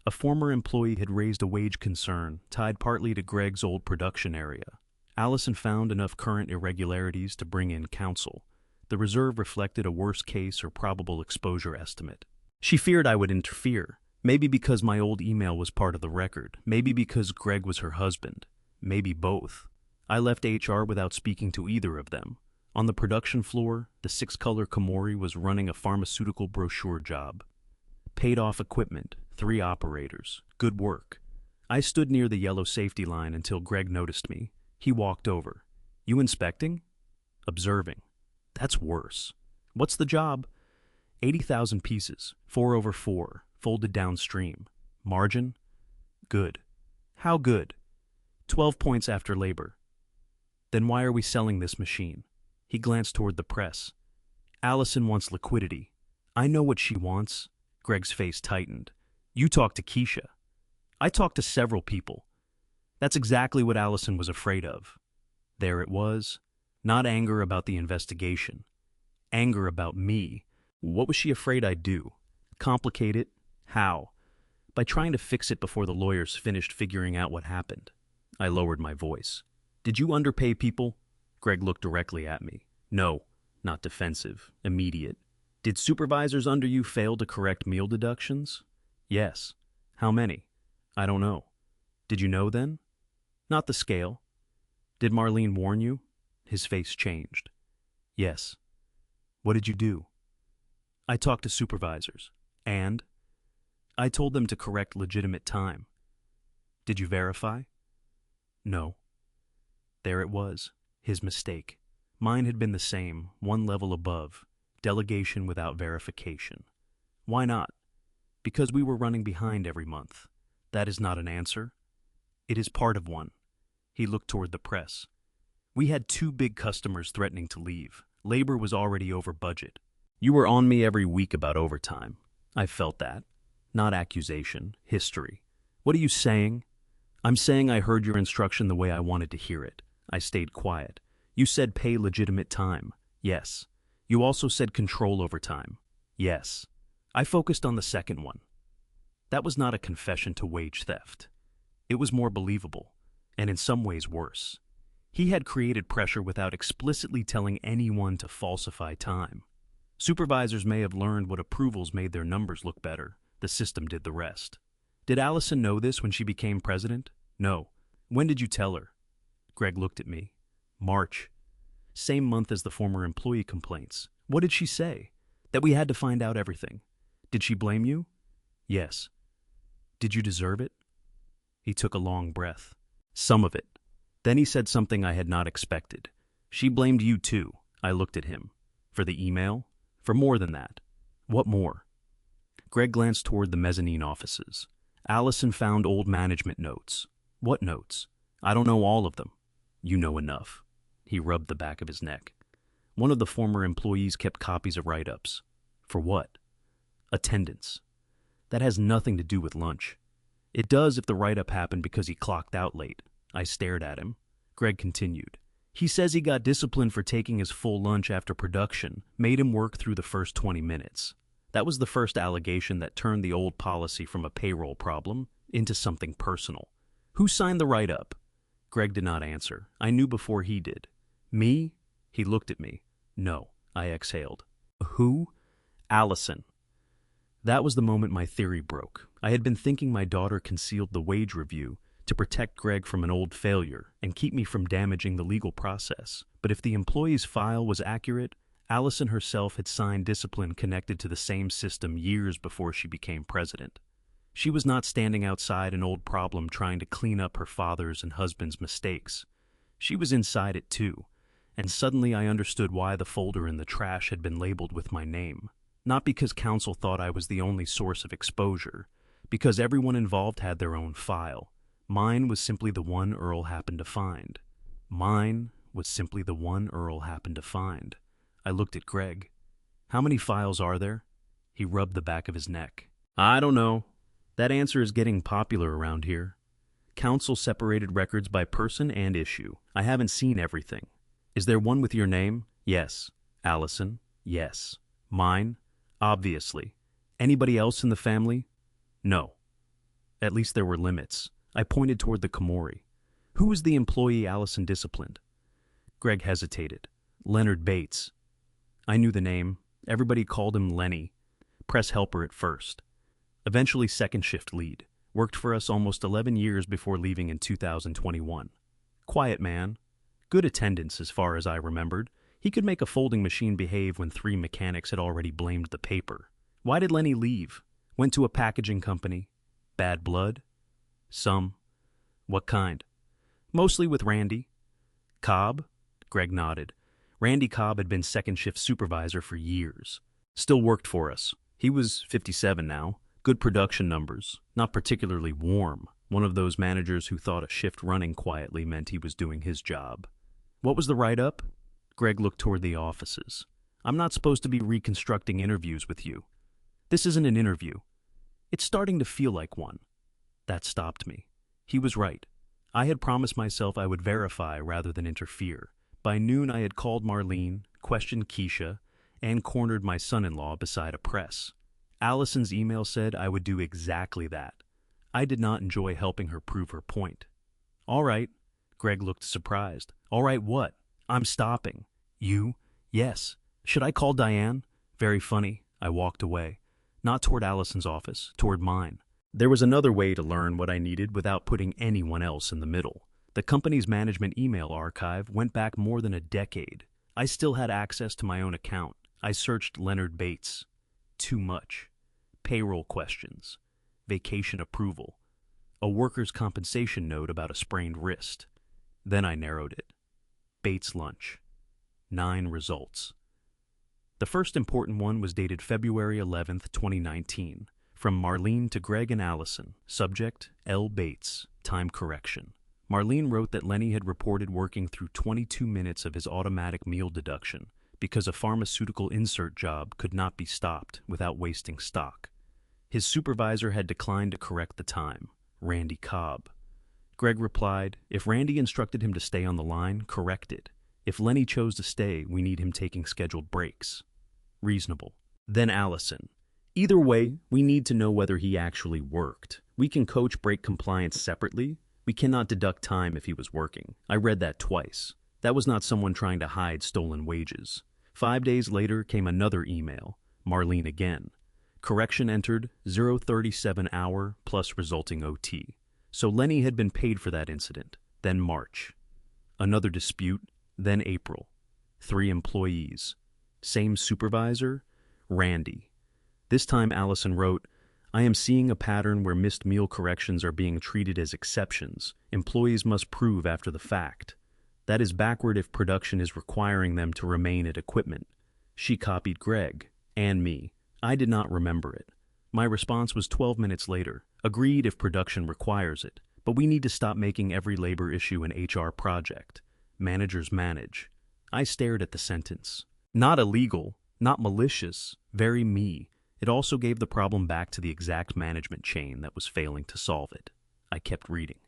A former employee had raised a wage concern, tied partly to Greg's old production area. Allison found enough current irregularities to bring in counsel. The reserve reflected a worst case or probable exposure estimate. She feared I would interfere, maybe because my old email was part of the record, maybe because Greg was her husband, maybe both. I left HR without speaking to either of them. On the production floor, the 6-color Komori was running a pharmaceutical brochure job. Paid off equipment, 3 operators, good work. I stood near the yellow safety line until Greg noticed me. He walked over. You inspecting? Observing. That's worse. What's the job? 80,000 pieces, 4/4, folded downstream. Margin? Good. How good? 12 points after labor. Then why are we selling this machine? He glanced toward the press. Allison wants liquidity. I know what she wants. Greg's face tightened. You talked to Keisha. I talked to several people. That's exactly what Allison was afraid of. There it was. Not anger about the investigation. Anger about me. What was she afraid I'd do? Complicate it? How? By trying to fix it before the lawyers finished figuring out what happened. I lowered my voice. Did you underpay people? Greg looked directly at me. No, not defensive, immediate. Did supervisors under you fail to correct meal deductions? Yes. How many? I don't know. Did you know then? Not the scale. Did Marlene warn you? His face changed. Yes. What did you do? I talked to supervisors. And? I told them to correct legitimate time. Did you verify? No. There it was. His mistake. Mine had been the same, one level above. Delegation without verification. Why not? Because we were running behind every month. That is not an answer. It is part of one. He looked toward the press. We had 2 big customers threatening to leave. Labor was already over budget. You were on me every week about overtime. I felt that. Not accusation, history. What are you saying? I'm saying I heard your instruction the way I wanted to hear it. I stayed quiet. You said pay legitimate time. Yes. You also said control over time. Yes. I focused on the second one. That was not a confession to wage theft. It was more believable, and in some ways worse. He had created pressure without explicitly telling anyone to falsify time. Supervisors may have learned what approvals made their numbers look better. The system did the rest. Did Allison know this when she became president? No. When did you tell her? Greg looked at me. March. Same month as the former employee complaints. What did she say? That we had to find out everything. Did she blame you? Yes. Did you deserve it? He took a long breath. Some of it. Then he said something I had not expected. She blamed you too. I looked at him. For the email? For more than that. What more? Greg glanced toward the mezzanine offices. Allison found old management notes. What notes? I don't know all of them. You know enough. He rubbed the back of his neck. One of the former employees kept copies of write-ups. For what? Attendance. That has nothing to do with lunch. It does if the write-up happened because he clocked out late. I stared at him. Greg continued. He says he got disciplined for taking his full lunch after production, made him work through the first 20 minutes. That was the first allegation that turned the old policy from a payroll problem into something personal. Who signed the write-up? Greg did not answer. I knew before he did. Me? He looked at me. No, I exhaled. Who? Allison. That was the moment my theory broke. I had been thinking my daughter concealed the wage review to protect Greg from an old failure and keep me from damaging the legal process. But if the employee's file was accurate, Allison herself had signed discipline connected to the same system years before she became president. She was not standing outside an old problem trying to clean up her father's and husband's mistakes. She was inside it too, and suddenly I understood why the folder in the trash had been labeled with my name. Not because counsel thought I was the only source of exposure, because everyone involved had their own file. Mine was simply the one Earl happened to find. Mine was simply the one Earl happened to find. I looked at Greg. How many files are there? He rubbed the back of his neck. I don't know. That answer is getting popular around here. Counsel separated records by person and issue. I haven't seen everything. Is there one with your name? Yes. Allison? Yes. Mine? Obviously. Anybody else in the family? No. At least there were limits. I pointed toward the Komori. Who was the employee Allison disciplined? Greg hesitated. Leonard Bates. I knew the name. Everybody called him Lenny. Press helper at first. Eventually second shift lead. Worked for us almost 11 years before leaving in 2021. Quiet man. Good attendance as far as I remembered. He could make a folding machine behave when 3 mechanics had already blamed the paper. Why did Lenny leave? Went to a packaging company. Bad blood? Some. What kind? Mostly with Randy. Cobb? Greg nodded. Randy Cobb had been second shift supervisor for years. Still worked for us. He was 57 now. Good production numbers. Not particularly warm. One of those managers who thought a shift running quietly meant he was doing his job. What was the write-up? Greg looked toward the offices. I'm not supposed to be reconstructing interviews with you. This isn't an interview. It's starting to feel like one. That stopped me. He was right. I had promised myself I would verify rather than interfere. By noon I had called Marlene, questioned Keisha, and cornered my son-in-law beside a press. Allison's email said I would do exactly that. I did not enjoy helping her prove her point. All right. Greg looked surprised. All right what? I'm stopping. You? Yes. Should I call Diane? Very funny. I walked away. Not toward Allison's office, toward mine. There was another way to learn what I needed without putting anyone else in the middle. The company's management email archive went back more than a decade. I still had access to my own account. I searched Leonard Bates. Too much. Payroll questions. Vacation approval. A workers' compensation note about a sprained wrist. Then I narrowed it. Bates lunch. 9 results. The first important one was dated February 11th, 2019. From Marlene to Greg and Allison. Subject, L. Bates. Time correction. Marlene wrote that Lenny had reported working through 22 minutes of his automatic meal deduction because a pharmaceutical insert job could not be stopped without wasting stock. His supervisor had declined to correct the time, Randy Cobb. Greg replied, if Randy instructed him to stay on the line, correct it. If Lenny chose to stay, we need him taking scheduled breaks. Reasonable. Then Allison. Either way, we need to know whether he actually worked. We can coach break compliance separately. We cannot deduct time if he was working. I read that twice. That was not someone trying to hide stolen wages. 5 days later came another email. Marlene again. Correction entered 0:37 hour plus resulting OT. So Lenny had been paid for that incident. Then March. Another dispute. Then April. 3 employees. Same supervisor. Randy. This time Allison wrote, I am seeing a pattern where missed meal corrections are being treated as exceptions. Employees must prove after the fact. That is backward if production is requiring them to remain at equipment. She copied Greg and me. I did not remember it. My response was 12 minutes later. Agreed if production requires it, but we need to stop making every labor issue an HR project. Managers manage. I stared at the sentence. Not illegal, not malicious, very me. It also gave the problem back to the exact management chain that was failing to solve it. I kept reading.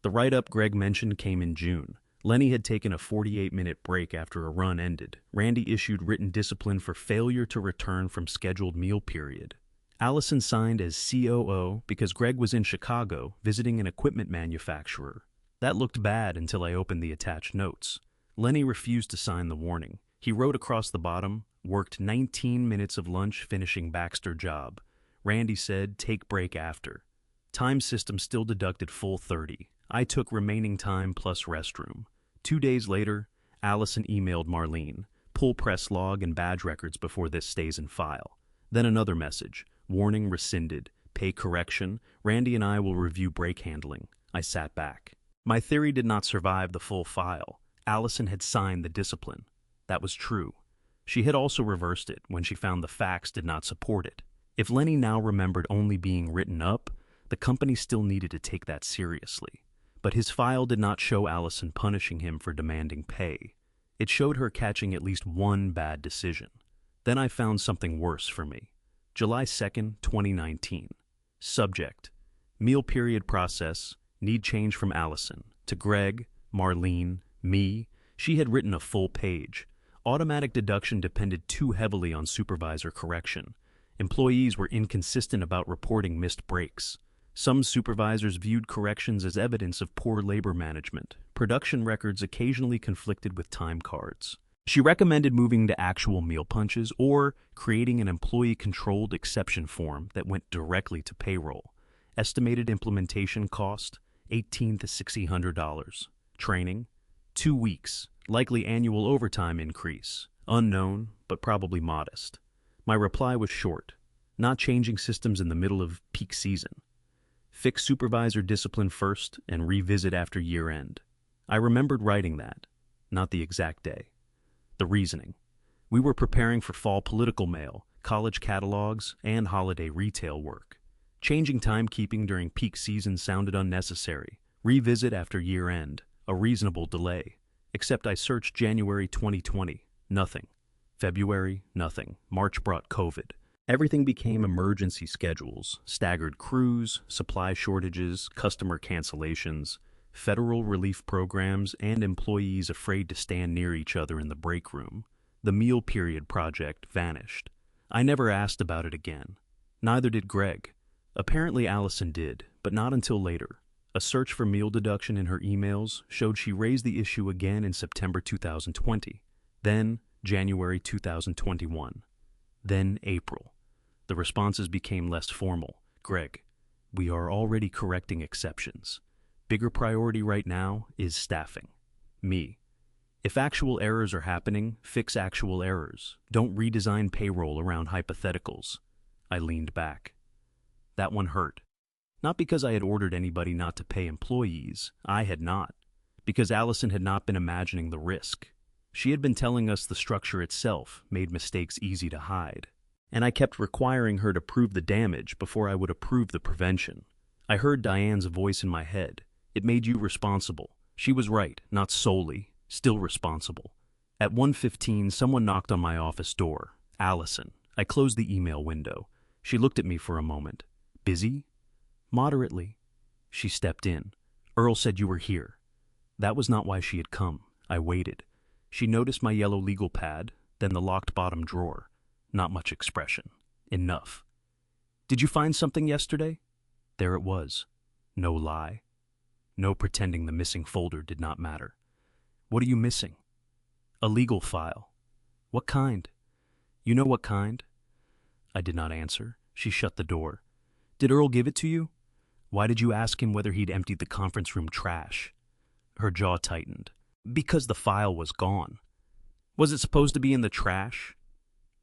The write-up Greg mentioned came in June. Lenny had taken a 48-minute break after a run ended. Randy issued written discipline for failure to return from scheduled meal period. Allison signed as COO because Greg was in Chicago visiting an equipment manufacturer. That looked bad until I opened the attached notes. Lenny refused to sign the warning. He wrote across the bottom, worked 19 minutes of lunch finishing Baxter job. Randy said, take break after. Time system still deducted full 30. I took remaining time plus restroom. 2 days later, Allison emailed Marlene, pull press log and badge records before this stays in file. Then another message, warning rescinded, pay correction, Randy and I will review break handling. I sat back. My theory did not survive the full file. Allison had signed the discipline. That was true. She had also reversed it when she found the facts did not support it. If Lenny now remembered only being written up, the company still needed to take that seriously. But his file did not show Allison punishing him for demanding pay. It showed her catching at least one bad decision. Then I found something worse for me. July 2nd, 2019. Subject: meal period process, need change from Allison. To Greg, Marlene, me, she had written a full page. Automatic deduction depended too heavily on supervisor correction. Employees were inconsistent about reporting missed breaks. Some supervisors viewed corrections as evidence of poor labor management. Production records occasionally conflicted with time cards. She recommended moving to actual meal punches or creating an employee-controlled exception form that went directly to payroll. Estimated implementation cost, $1,800 to $1,600. Training, 2 weeks. Likely annual overtime increase. Unknown, but probably modest. My reply was short. Not changing systems in the middle of peak season. Fix supervisor discipline first and revisit after year end. I remembered writing that, not the exact day. The reasoning. We were preparing for fall political mail, college catalogs, and holiday retail work. Changing timekeeping during peak season sounded unnecessary. Revisit after year end, a reasonable delay. Except I searched January 2020, nothing. February, nothing. March brought COVID. Everything became emergency schedules, staggered crews, supply shortages, customer cancellations, federal relief programs, and employees afraid to stand near each other in the break room. The meal period project vanished. I never asked about it again. Neither did Greg. Apparently Allison did, but not until later. A search for meal deduction in her emails showed she raised the issue again in September 2020, then January 2021, then April. The responses became less formal. Greg, we are already correcting exceptions. Bigger priority right now is staffing. Me, if actual errors are happening, fix actual errors. Don't redesign payroll around hypotheticals. I leaned back. That one hurt. Not because I had ordered anybody not to pay employees. I had not. Because Allison had not been imagining the risk. She had been telling us the structure itself made mistakes easy to hide. And I kept requiring her to prove the damage before I would approve the prevention. I heard Diane's voice in my head. It made you responsible. She was right, not solely, still responsible. At 1:15, someone knocked on my office door. Allison. I closed the email window. She looked at me for a moment. Busy? Moderately. She stepped in. Earl said you were here. That was not why she had come. I waited. She noticed my yellow legal pad, then the locked bottom drawer. Not much expression. Enough. Did you find something yesterday? There it was. No lie. No pretending the missing folder did not matter. What are you missing? A legal file. What kind? You know what kind? I did not answer. She shut the door. Did Earl give it to you? Why did you ask him whether he'd emptied the conference room trash? Her jaw tightened. Because the file was gone. Was it supposed to be in the trash?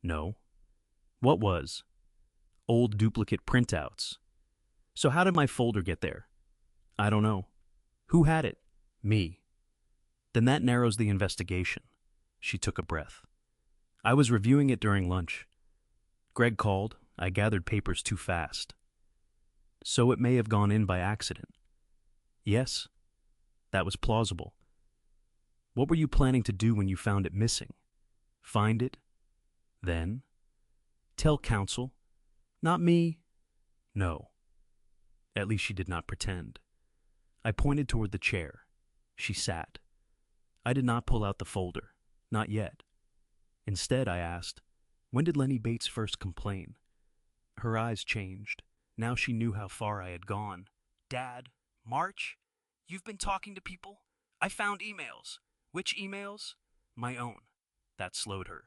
No. What was? Old duplicate printouts. So how did my folder get there? I don't know. Who had it? Me. Then that narrows the investigation. She took a breath. I was reviewing it during lunch. Greg called, I gathered papers too fast. So it may have gone in by accident. Yes, that was plausible. What were you planning to do when you found it missing? Find it? Then? Tell counsel? Not me? No. At least she did not pretend. I pointed toward the chair. She sat. I did not pull out the folder. Not yet. Instead, I asked, when did Lenny Bates first complain? Her eyes changed. Now she knew how far I had gone. Dad, March? You've been talking to people? I found emails. Which emails? My own. That slowed her.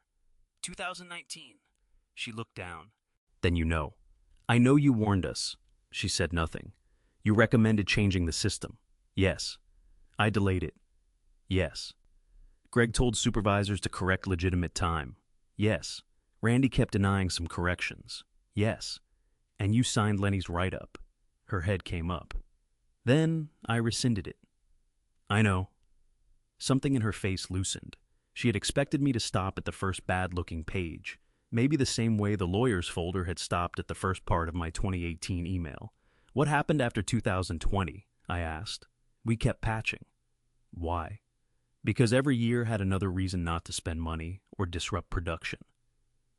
2019. She looked down. Then you know. I know you warned us. She said nothing. You recommended changing the system. Yes. I delayed it. Yes. Greg told supervisors to correct legitimate time. Yes. Randy kept denying some corrections. Yes. And you signed Lenny's write-up. Her head came up. Then I rescinded it. I know. Something in her face loosened. She had expected me to stop at the first bad-looking page, maybe the same way the lawyer's folder had stopped at the first part of my 2018 email. What happened after 2020? I asked. We kept patching. Why? Because every year had another reason not to spend money or disrupt production.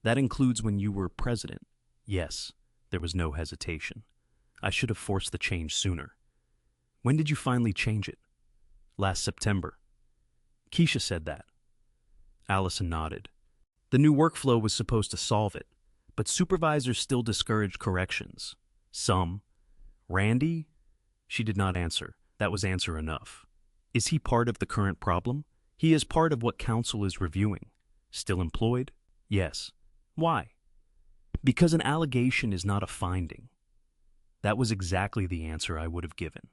That includes when you were president. Yes, there was no hesitation. I should have forced the change sooner. When did you finally change it? Last September. Keisha said that. Allison nodded. The new workflow was supposed to solve it, but supervisors still discouraged corrections. Some. Randy? She did not answer. That was answer enough. Is he part of the current problem? He is part of what counsel is reviewing. Still employed? Yes. Why? Because an allegation is not a finding. That was exactly the answer I would have given.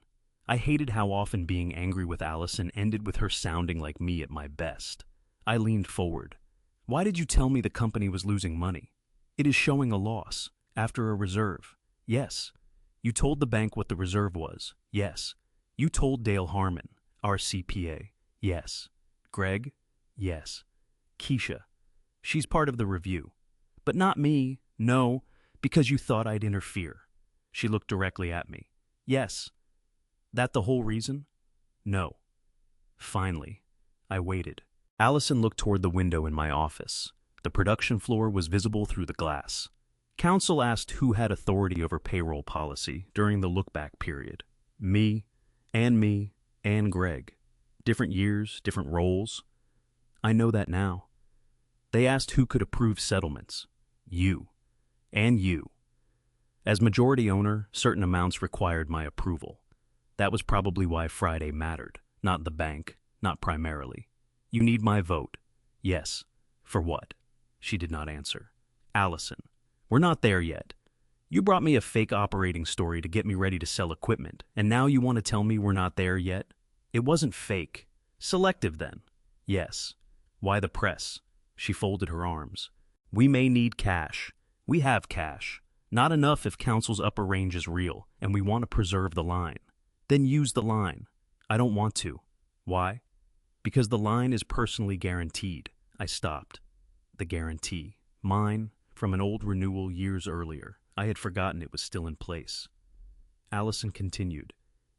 I hated how often being angry with Allison ended with her sounding like me at my best. I leaned forward. Why did you tell me the company was losing money? It is showing a loss, after a reserve. Yes. You told the bank what the reserve was. Yes. You told Dale Harmon, our CPA. Yes. Greg? Yes. Keisha. She's part of the review. But not me. No, because you thought I'd interfere. She looked directly at me. Yes. That the whole reason? No. Finally, I waited. Allison looked toward the window in my office. The production floor was visible through the glass. Counsel asked who had authority over payroll policy during the look-back period. Me, and Greg. Different years, different roles. I know that now. They asked who could approve settlements. You. And you. As majority owner, certain amounts required my approval. That was probably why Friday mattered. Not the bank, not primarily. You need my vote. Yes. For what? She did not answer. Allison, we're not there yet. You brought me a fake operating story to get me ready to sell equipment, and now you want to tell me we're not there yet? It wasn't fake. Selective, then. Yes. Why the press? She folded her arms. We may need cash. We have cash. Not enough if counsel's upper range is real, and we want to preserve the line. Then use the line. I don't want to. Why? Because the line is personally guaranteed. I stopped. The guarantee. Mine, from an old renewal years earlier. I had forgotten it was still in place. Allison continued.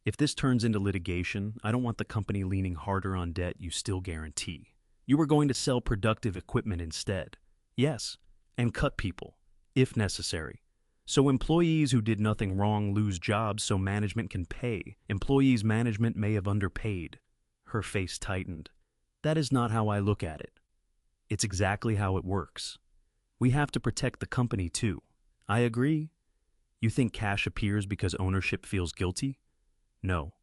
If this turns into litigation, I don't want the company leaning harder on debt you still guarantee. You were going to sell productive equipment instead. Yes, and cut people, if necessary. So employees who did nothing wrong lose jobs so management can pay. Employees management may have underpaid. Her face tightened. That is not how I look at it. It's exactly how it works. We have to protect the company too. I agree. You think cash appears because ownership feels guilty? No.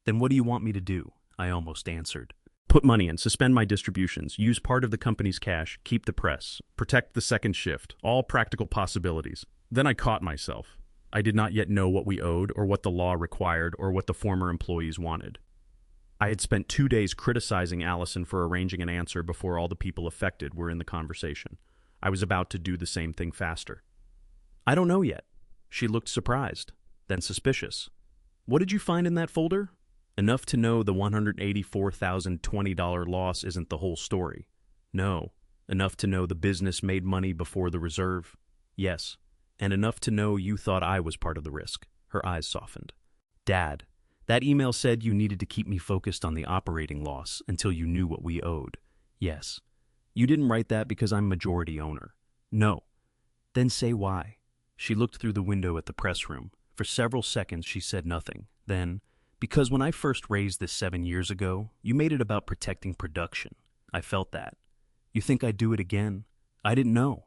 Then what do you want me to do? I almost answered. Put money in, suspend my distributions, use part of the company's cash, keep the press, protect the second shift, all practical possibilities. Then I caught myself. I did not yet know what we owed or what the law required or what the former employees wanted. I had spent 2 days criticizing Allison for arranging an answer before all the people affected were in the conversation. I was about to do the same thing faster. I don't know yet. She looked surprised, then suspicious. What did you find in that folder? Enough to know the $184,020 loss isn't the whole story. No. Enough to know the business made money before the reserve? Yes. and enough to know you thought I was part of the risk. Her eyes softened. Dad, that email said you needed to keep me focused on the operating loss until you knew what we owed. Yes. You didn't write that because I'm majority owner. No. Then say why. She looked through the window at the press room. For several seconds she said nothing. Then, because when I first raised this 7 years ago, you made it about protecting production. I felt that. You think I'd do it again? I didn't know.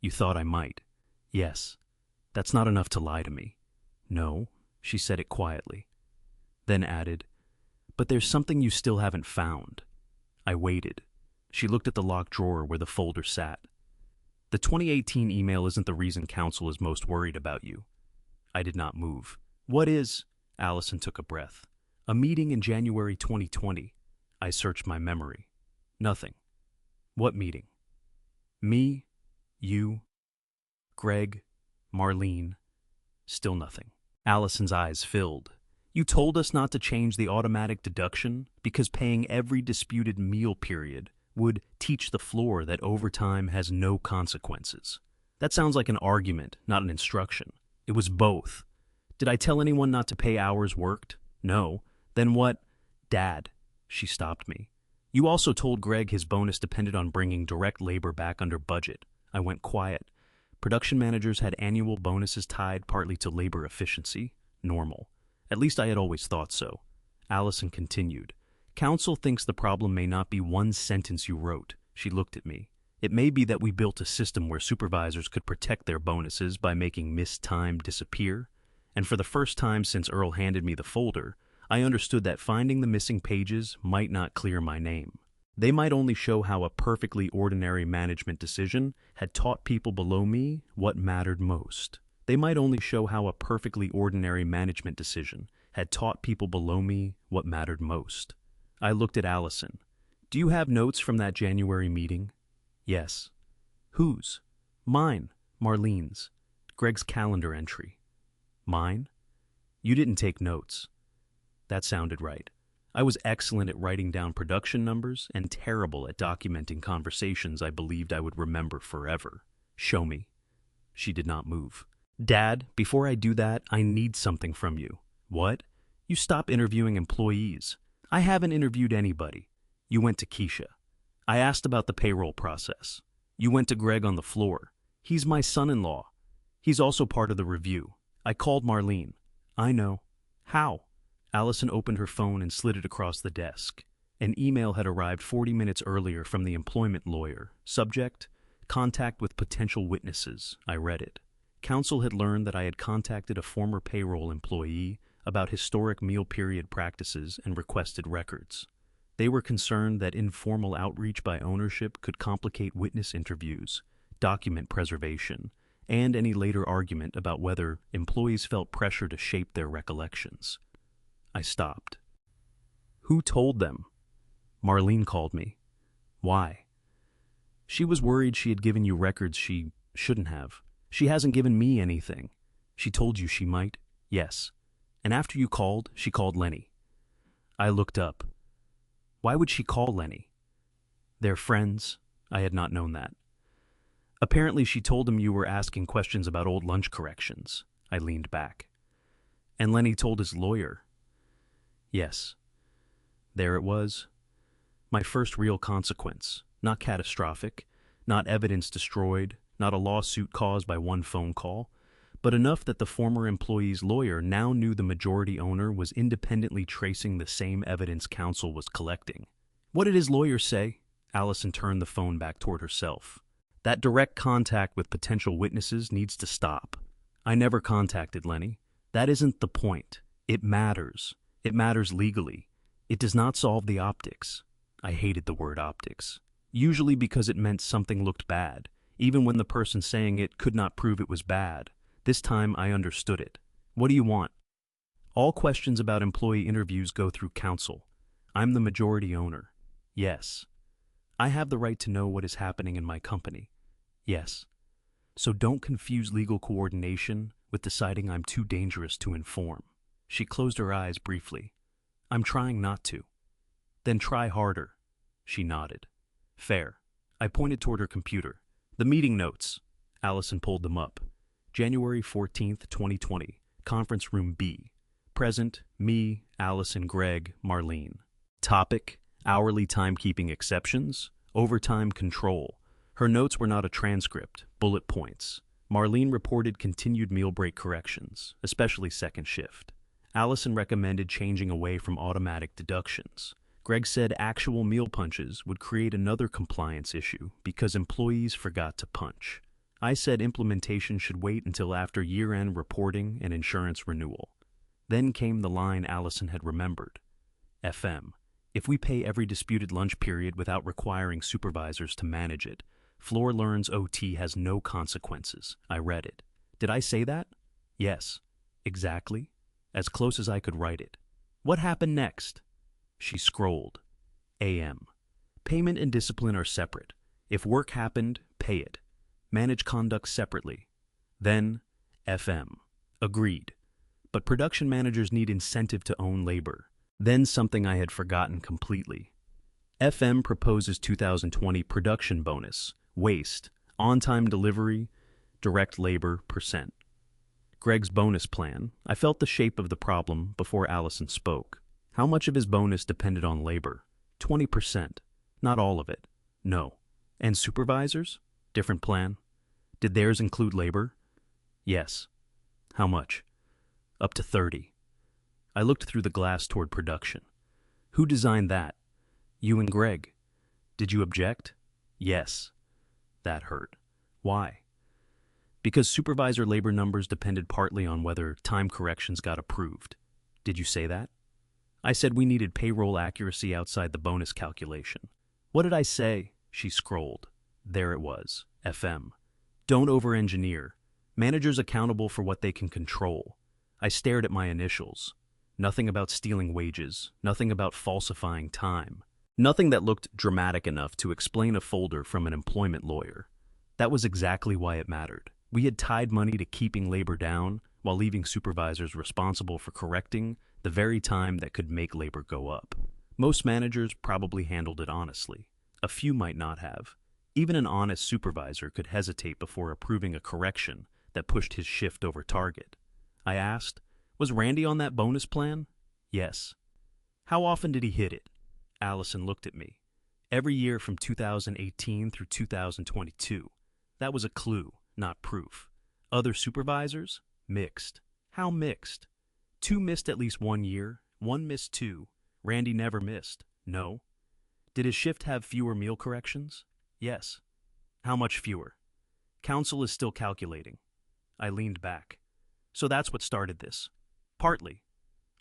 You thought I might. Yes. That's not enough to lie to me. No, she said it quietly. Then added, but there's something you still haven't found. I waited. She looked at the locked drawer where the folder sat. The 2018 email isn't the reason counsel is most worried about you. I did not move. What is? Allison took a breath. A meeting in January 2020. I searched my memory. Nothing. What meeting? Me, you, Greg, Marlene. Still nothing. Allison's eyes filled. You told us not to change the automatic deduction because paying every disputed meal period would teach the floor that overtime has no consequences. That sounds like an argument, not an instruction. It was both. Did I tell anyone not to pay hours worked? No. Then what? Dad. She stopped me. You also told Greg his bonus depended on bringing direct labor back under budget. I went quiet. Production managers had annual bonuses tied partly to labor efficiency. Normal. At least I had always thought so. Allison continued. Counsel thinks the problem may not be one sentence you wrote. She looked at me. It may be that we built a system where supervisors could protect their bonuses by making missed time disappear. And for the first time since Earl handed me the folder, I understood that finding the missing pages might not clear my name. They might only show how a perfectly ordinary management decision had taught people below me what mattered most. They might only show how a perfectly ordinary management decision had taught people below me what mattered most. I looked at Allison. Do you have notes from that January meeting? Yes. Whose? Mine. Marlene's. Greg's calendar entry. Mine? You didn't take notes. That sounded right. I was excellent at writing down production numbers and terrible at documenting conversations I believed I would remember forever. Show me. She did not move. Dad, before I do that, I need something from you. What? You stop interviewing employees. I haven't interviewed anybody. You went to Keisha. I asked about the payroll process. You went to Greg on the floor. He's my son-in-law. He's also part of the review. I called Marlene. I know. How? Allison opened her phone and slid it across the desk. An email had arrived 40 minutes earlier from the employment lawyer. Subject, contact with potential witnesses. I read it. Counsel had learned that I had contacted a former payroll employee about historic meal period practices and requested records. They were concerned that informal outreach by ownership could complicate witness interviews, document preservation, and any later argument about whether employees felt pressure to shape their recollections. I stopped. Who told them? Marlene called me. Why? She was worried she had given you records she shouldn't have. She hasn't given me anything. She told you she might? Yes. And after you called, she called Lenny. I looked up. Why would she call Lenny? They're friends. I had not known that. Apparently she told him you were asking questions about old lunch corrections. I leaned back. And Lenny told his lawyer. Yes. There it was. My first real consequence. Not catastrophic, not evidence destroyed, not a lawsuit caused by one phone call, but enough that the former employee's lawyer now knew the majority owner was independently tracing the same evidence counsel was collecting. What did his lawyer say? Allison turned the phone back toward herself. That direct contact with potential witnesses needs to stop. I never contacted Lenny. That isn't the point. It matters. It matters legally. It does not solve the optics. I hated the word optics. Usually because it meant something looked bad, even when the person saying it could not prove it was bad. This time I understood it. What do you want? All questions about employee interviews go through counsel. I'm the majority owner. Yes. I have the right to know what is happening in my company. Yes. So don't confuse legal coordination with deciding I'm too dangerous to inform. She closed her eyes briefly. I'm trying not to. Then try harder. She nodded. Fair. I pointed toward her computer. The meeting notes. Allison pulled them up. January 14th, 2020. Conference Room B. Present, me, Allison, Greg, Marlene. Topic: hourly timekeeping exceptions, overtime control. Her notes were not a transcript, bullet points. Marlene reported continued meal break corrections, especially second shift. Allison recommended changing away from automatic deductions. Greg said actual meal punches would create another compliance issue because employees forgot to punch. I said implementation should wait until after year-end reporting and insurance renewal. Then came the line Allison had remembered. FM. If we pay every disputed lunch period without requiring supervisors to manage it, Floor learns OT has no consequences. I read it. Did I say that? Yes. Exactly. As close as I could write it. What happened next? She scrolled. AM. Payment and discipline are separate. If work happened, pay it. Manage conduct separately. Then, FM. Agreed. But production managers need incentive to own labor. Then something I had forgotten completely. FM proposes 2020 production bonus, waste, on-time delivery, direct labor %. Greg's bonus plan. I felt the shape of the problem before Allison spoke. How much of his bonus depended on labor? 20%. Not all of it. No. And supervisors? Different plan. Did theirs include labor? Yes. How much? Up to 30. I looked through the glass toward production. Who designed that? You and Greg. Did you object? Yes. That hurt. Why? Because supervisor labor numbers depended partly on whether time corrections got approved. Did you say that? I said we needed payroll accuracy outside the bonus calculation. What did I say? She scrolled. There it was. FM. Don't over-engineer. Managers accountable for what they can control. I stared at my initials. Nothing about stealing wages. Nothing about falsifying time. Nothing that looked dramatic enough to explain a folder from an employment lawyer. That was exactly why it mattered. We had tied money to keeping labor down while leaving supervisors responsible for correcting the very time that could make labor go up. Most managers probably handled it honestly. A few might not have. Even an honest supervisor could hesitate before approving a correction that pushed his shift over target. I asked, was Randy on that bonus plan? Yes. How often did he hit it? Allison looked at me. Every year from 2018 through 2022. That was a clue, not proof. Other supervisors? Mixed. How mixed? 2 missed at least 1 year. 1 missed 2. Randy never missed. No. Did his shift have fewer meal corrections? Yes. How much fewer? Council is still calculating. I leaned back. So that's what started this. Partly.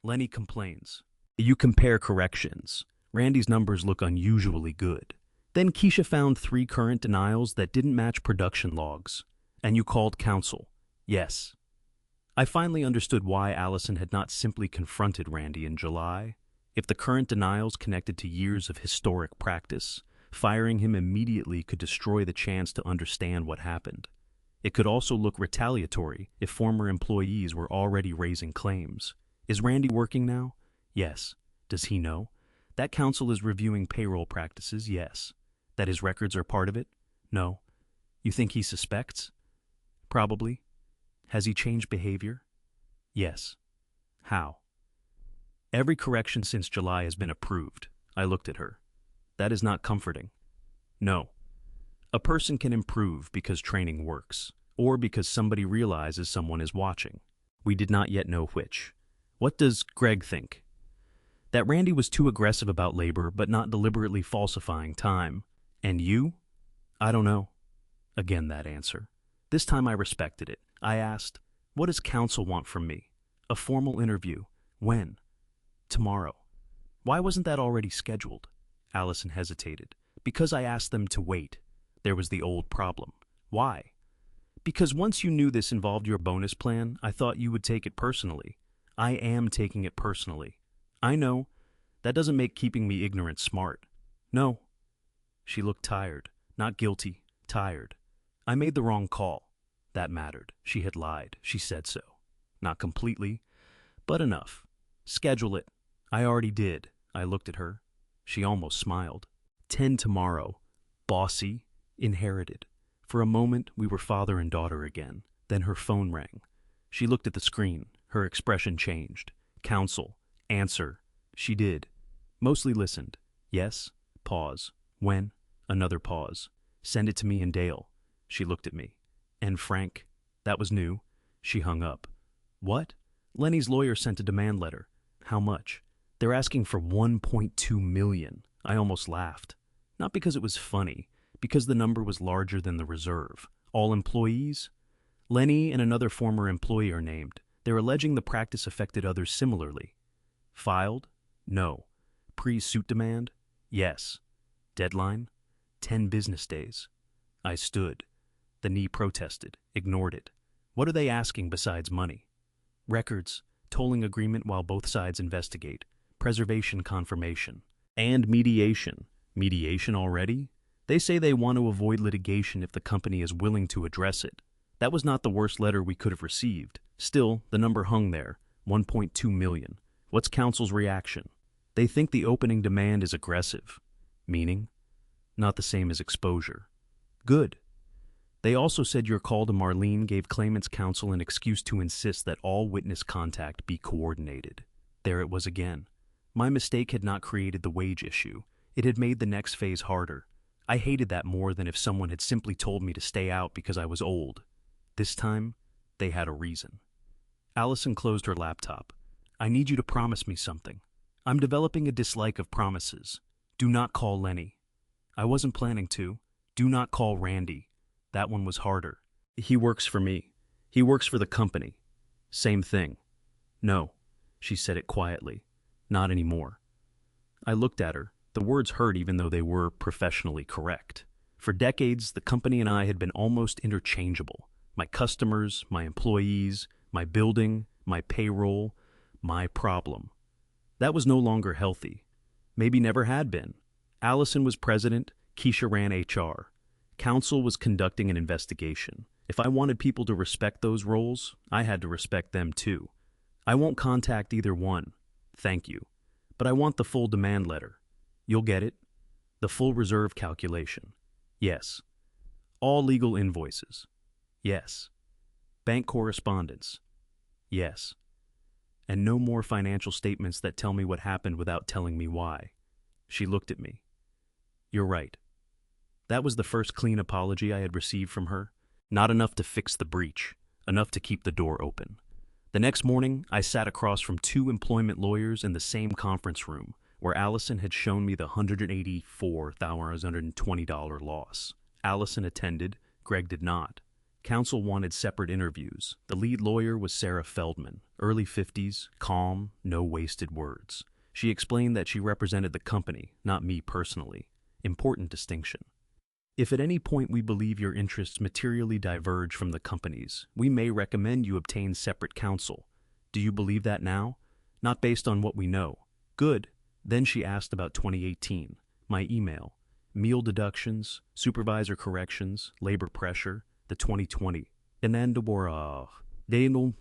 Lenny complains. You compare corrections. Randy's numbers look unusually good. Then Keisha found 3 current denials that didn't match production logs. And you called council. Yes. I finally understood why Allison had not simply confronted Randy in July. If the current denials connected to years of historic practice, firing him immediately could destroy the chance to understand what happened. It could also look retaliatory if former employees were already raising claims. Is Randy working now? Yes. Does he know? That council is reviewing payroll practices, yes. That his records are part of it? No. You think he suspects? Probably. Has he changed behavior? Yes. How? Every correction since July has been approved. I looked at her. That is not comforting. No. A person can improve because training works, or because somebody realizes someone is watching. We did not yet know which. What does Greg think? That Randy was too aggressive about labor, but not deliberately falsifying time. And you? I don't know. Again, that answer. This time I respected it. I asked, what does council want from me? A formal interview. When? Tomorrow. Why wasn't that already scheduled? Allison hesitated. Because I asked them to wait. There was the old problem. Why? Because once you knew this involved your bonus plan, I thought you would take it personally. I am taking it personally. I know. That doesn't make keeping me ignorant smart. No. She looked tired. Not guilty. Tired. I made the wrong call. That mattered. She had lied. She said so. Not completely, but enough. Schedule it. I already did. I looked at her. She almost smiled. 10 tomorrow. Bossy. Inherited. For a moment, we were father and daughter again. Then her phone rang. She looked at the screen. Her expression changed. Counsel. Answer. She did. Mostly listened. Yes. Pause. When? Another pause. Send it to me and Dale. She looked at me. And Frank? That was new. She hung up. What? Lenny's lawyer sent a demand letter. How much? They're asking for $1.2 million. I almost laughed. Not because it was funny, because the number was larger than the reserve. All employees? Lenny and another former employee are named. They're alleging the practice affected others similarly. Filed? No. Pre-suit demand? Yes. Deadline? 10 business days. I stood. The knee protested, ignored it. What are they asking besides money? Records, tolling agreement while both sides investigate, preservation confirmation, and mediation. Mediation already? They say they want to avoid litigation if the company is willing to address it. That was not the worst letter we could have received. Still, the number hung there, 1.2 million. What's counsel's reaction? They think the opening demand is aggressive. Meaning? Not the same as exposure. Good. They also said your call to Marlene gave claimant's counsel an excuse to insist that all witness contact be coordinated. There it was again. My mistake had not created the wage issue. It had made the next phase harder. I hated that more than if someone had simply told me to stay out because I was old. This time, they had a reason. Allison closed her laptop. I need you to promise me something. I'm developing a dislike of promises. Do not call Lenny. I wasn't planning to. Do not call Randy. That one was harder. He works for me. He works for the company. Same thing. No, she said it quietly. Not anymore. I looked at her. The words hurt even though they were professionally correct. For decades, the company and I had been almost interchangeable. My customers, my employees, my building, my payroll, my problem. That was no longer healthy. Maybe never had been. Allison was president, Keisha ran HR. Counsel was conducting an investigation. If I wanted people to respect those roles, I had to respect them too. I won't contact either one. Thank you. But I want the full demand letter. You'll get it. The full reserve calculation. Yes. All legal invoices. Yes. Bank correspondence. Yes. And no more financial statements that tell me what happened without telling me why. She looked at me. You're right. That was the first clean apology I had received from her. Not enough to fix the breach, enough to keep the door open. The next morning, I sat across from two employment lawyers in the same conference room, where Allison had shown me the $184,120 loss. Allison attended, Greg did not. Counsel wanted separate interviews. The lead lawyer was Sarah Feldman, early 50s, calm, no wasted words. She explained that she represented the company, not me personally. Important distinction. If at any point we believe your interests materially diverge from the company's, we may recommend you obtain separate counsel. Do you believe that now? Not based on what we know. Good. Then she asked about 2018. My email. Meal deductions, supervisor corrections, labor pressure, the 2020. And then Daniel.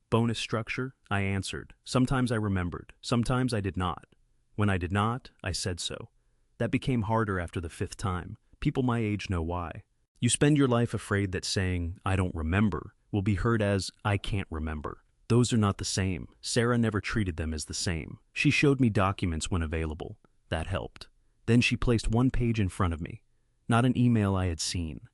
Bonus structure? I answered. Sometimes I remembered. Sometimes I did not. When I did not, I said so. That became harder after the 5th time. People my age know why. You spend your life afraid that saying, I don't remember, will be heard as, I can't remember. Those are not the same. Sarah never treated them as the same. She showed me documents when available. That helped. Then she placed one page in front of me. Not an email I had seen.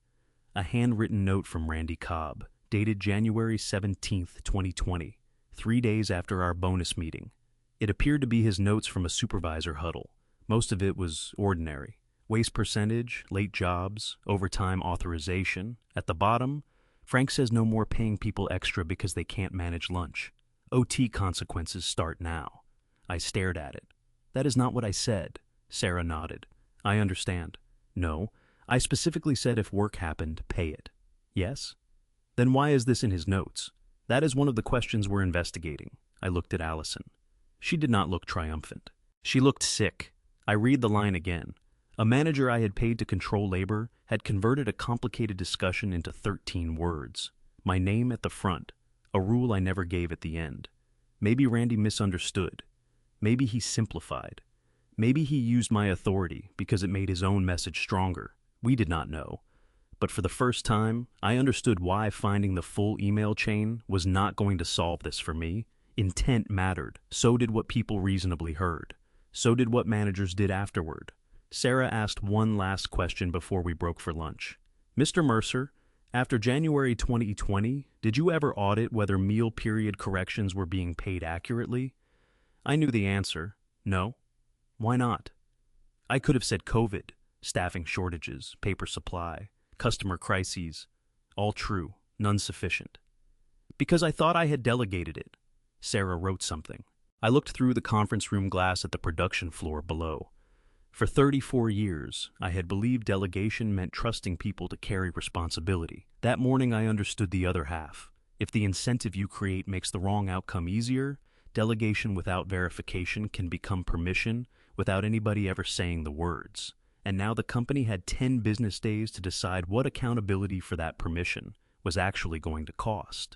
A handwritten note from Randy Cobb, dated January 17th, 2020, 3 days after our bonus meeting. It appeared to be his notes from a supervisor huddle. Most of it was ordinary. Waste percentage, late jobs, overtime authorization. At the bottom, Frank says no more paying people extra because they can't manage lunch. OT consequences start now. I stared at it. That is not what I said. Sarah nodded. I understand. No, I specifically said if work happened, pay it. Yes? Then why is this in his notes? That is one of the questions we're investigating. I looked at Allison. She did not look triumphant. She looked sick. I read the line again. A manager I had paid to control labor had converted a complicated discussion into 13 words. My name at the front, a rule I never gave at the end. Maybe Randy misunderstood. Maybe he simplified. Maybe he used my authority because it made his own message stronger. We did not know. But for the first time, I understood why finding the full email chain was not going to solve this for me. Intent mattered. So did what people reasonably heard. So did what managers did afterward. Sarah asked one last question before we broke for lunch. Mr. Mercer, after January 2020, did you ever audit whether meal period corrections were being paid accurately? I knew the answer. No. Why not? I could have said COVID, staffing shortages, paper supply, customer crises. All true, none sufficient. Because I thought I had delegated it. Sarah wrote something. I looked through the conference room glass at the production floor below. For 34 years, I had believed delegation meant trusting people to carry responsibility. That morning I understood the other half. If the incentive you create makes the wrong outcome easier, delegation without verification can become permission without anybody ever saying the words. And now the company had 10 business days to decide what accountability for that permission was actually going to cost.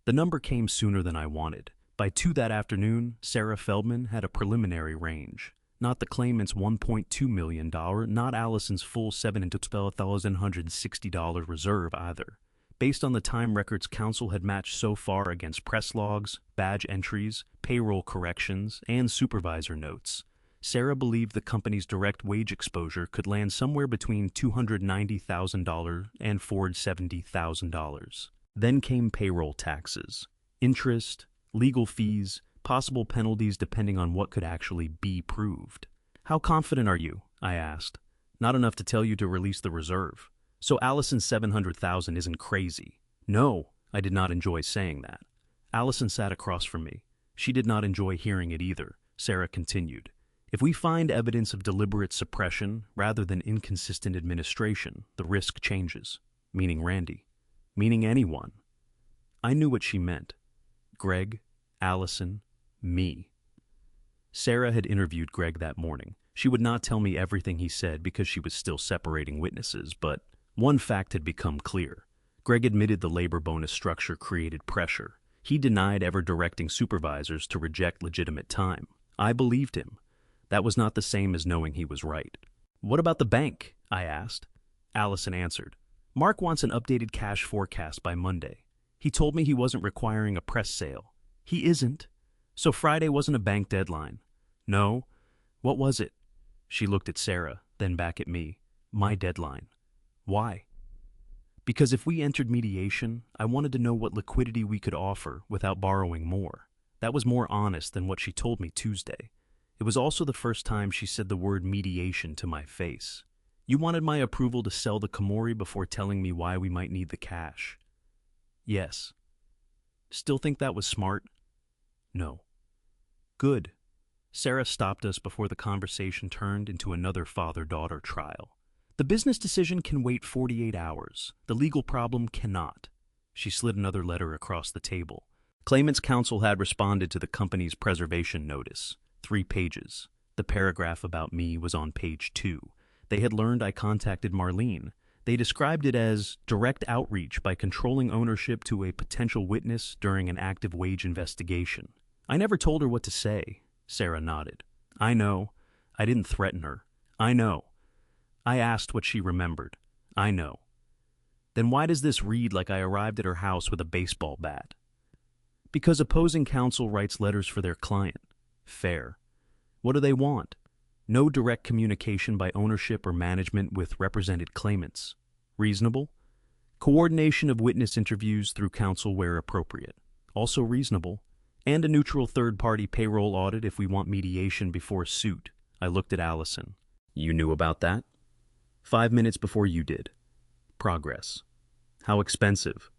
The number came sooner than I wanted. By 2 that afternoon, Sarah Feldman had a preliminary range. Not the claimant's $1.2 million, not Allison's full $712,160 reserve either. Based on the time records counsel had matched so far against press logs, badge entries, payroll corrections, and supervisor notes, Sarah believed the company's direct wage exposure could land somewhere between $290,000 and $470,000. Then came payroll taxes, interest, legal fees, possible penalties depending on what could actually be proved. How confident are you? I asked. Not enough to tell you to release the reserve. So Allison's $700,000 isn't crazy. No, I did not enjoy saying that. Allison sat across from me. She did not enjoy hearing it either. Sarah continued. If we find evidence of deliberate suppression rather than inconsistent administration, the risk changes. Meaning Randy. Meaning anyone. I knew what she meant. Greg, Allison, me. Sarah had interviewed Greg that morning. She would not tell me everything he said because she was still separating witnesses, but one fact had become clear. Greg admitted the labor bonus structure created pressure. He denied ever directing supervisors to reject legitimate time. I believed him. That was not the same as knowing he was right. What about the bank? I asked. Allison answered. Mark wants an updated cash forecast by Monday. He told me he wasn't requiring a press sale. He isn't. So Friday wasn't a bank deadline. No. What was it? She looked at Sarah, then back at me. My deadline. Why? Because if we entered mediation, I wanted to know what liquidity we could offer without borrowing more. That was more honest than what she told me Tuesday. It was also the first time she said the word mediation to my face. You wanted my approval to sell the Komori before telling me why we might need the cash. Yes. Still think that was smart? No. Good. Sarah stopped us before the conversation turned into another father-daughter trial. The business decision can wait 48 hours. The legal problem cannot. She slid another letter across the table. Claimant's counsel had responded to the company's preservation notice. 3 pages. The paragraph about me was on page 2. They had learned I contacted Marlene. They described it as direct outreach by controlling ownership to a potential witness during an active wage investigation. I never told her what to say. Sarah nodded. I know. I didn't threaten her. I know. I asked what she remembered. I know. Then why does this read like I arrived at her house with a baseball bat? Because opposing counsel writes letters for their client. Fair. What do they want? No direct communication by ownership or management with represented claimants. Reasonable? Coordination of witness interviews through counsel where appropriate. Also reasonable. And a neutral third-party payroll audit if we want mediation before suit. I looked at Allison. You knew about that? 5 minutes before you did. Progress. How expensive?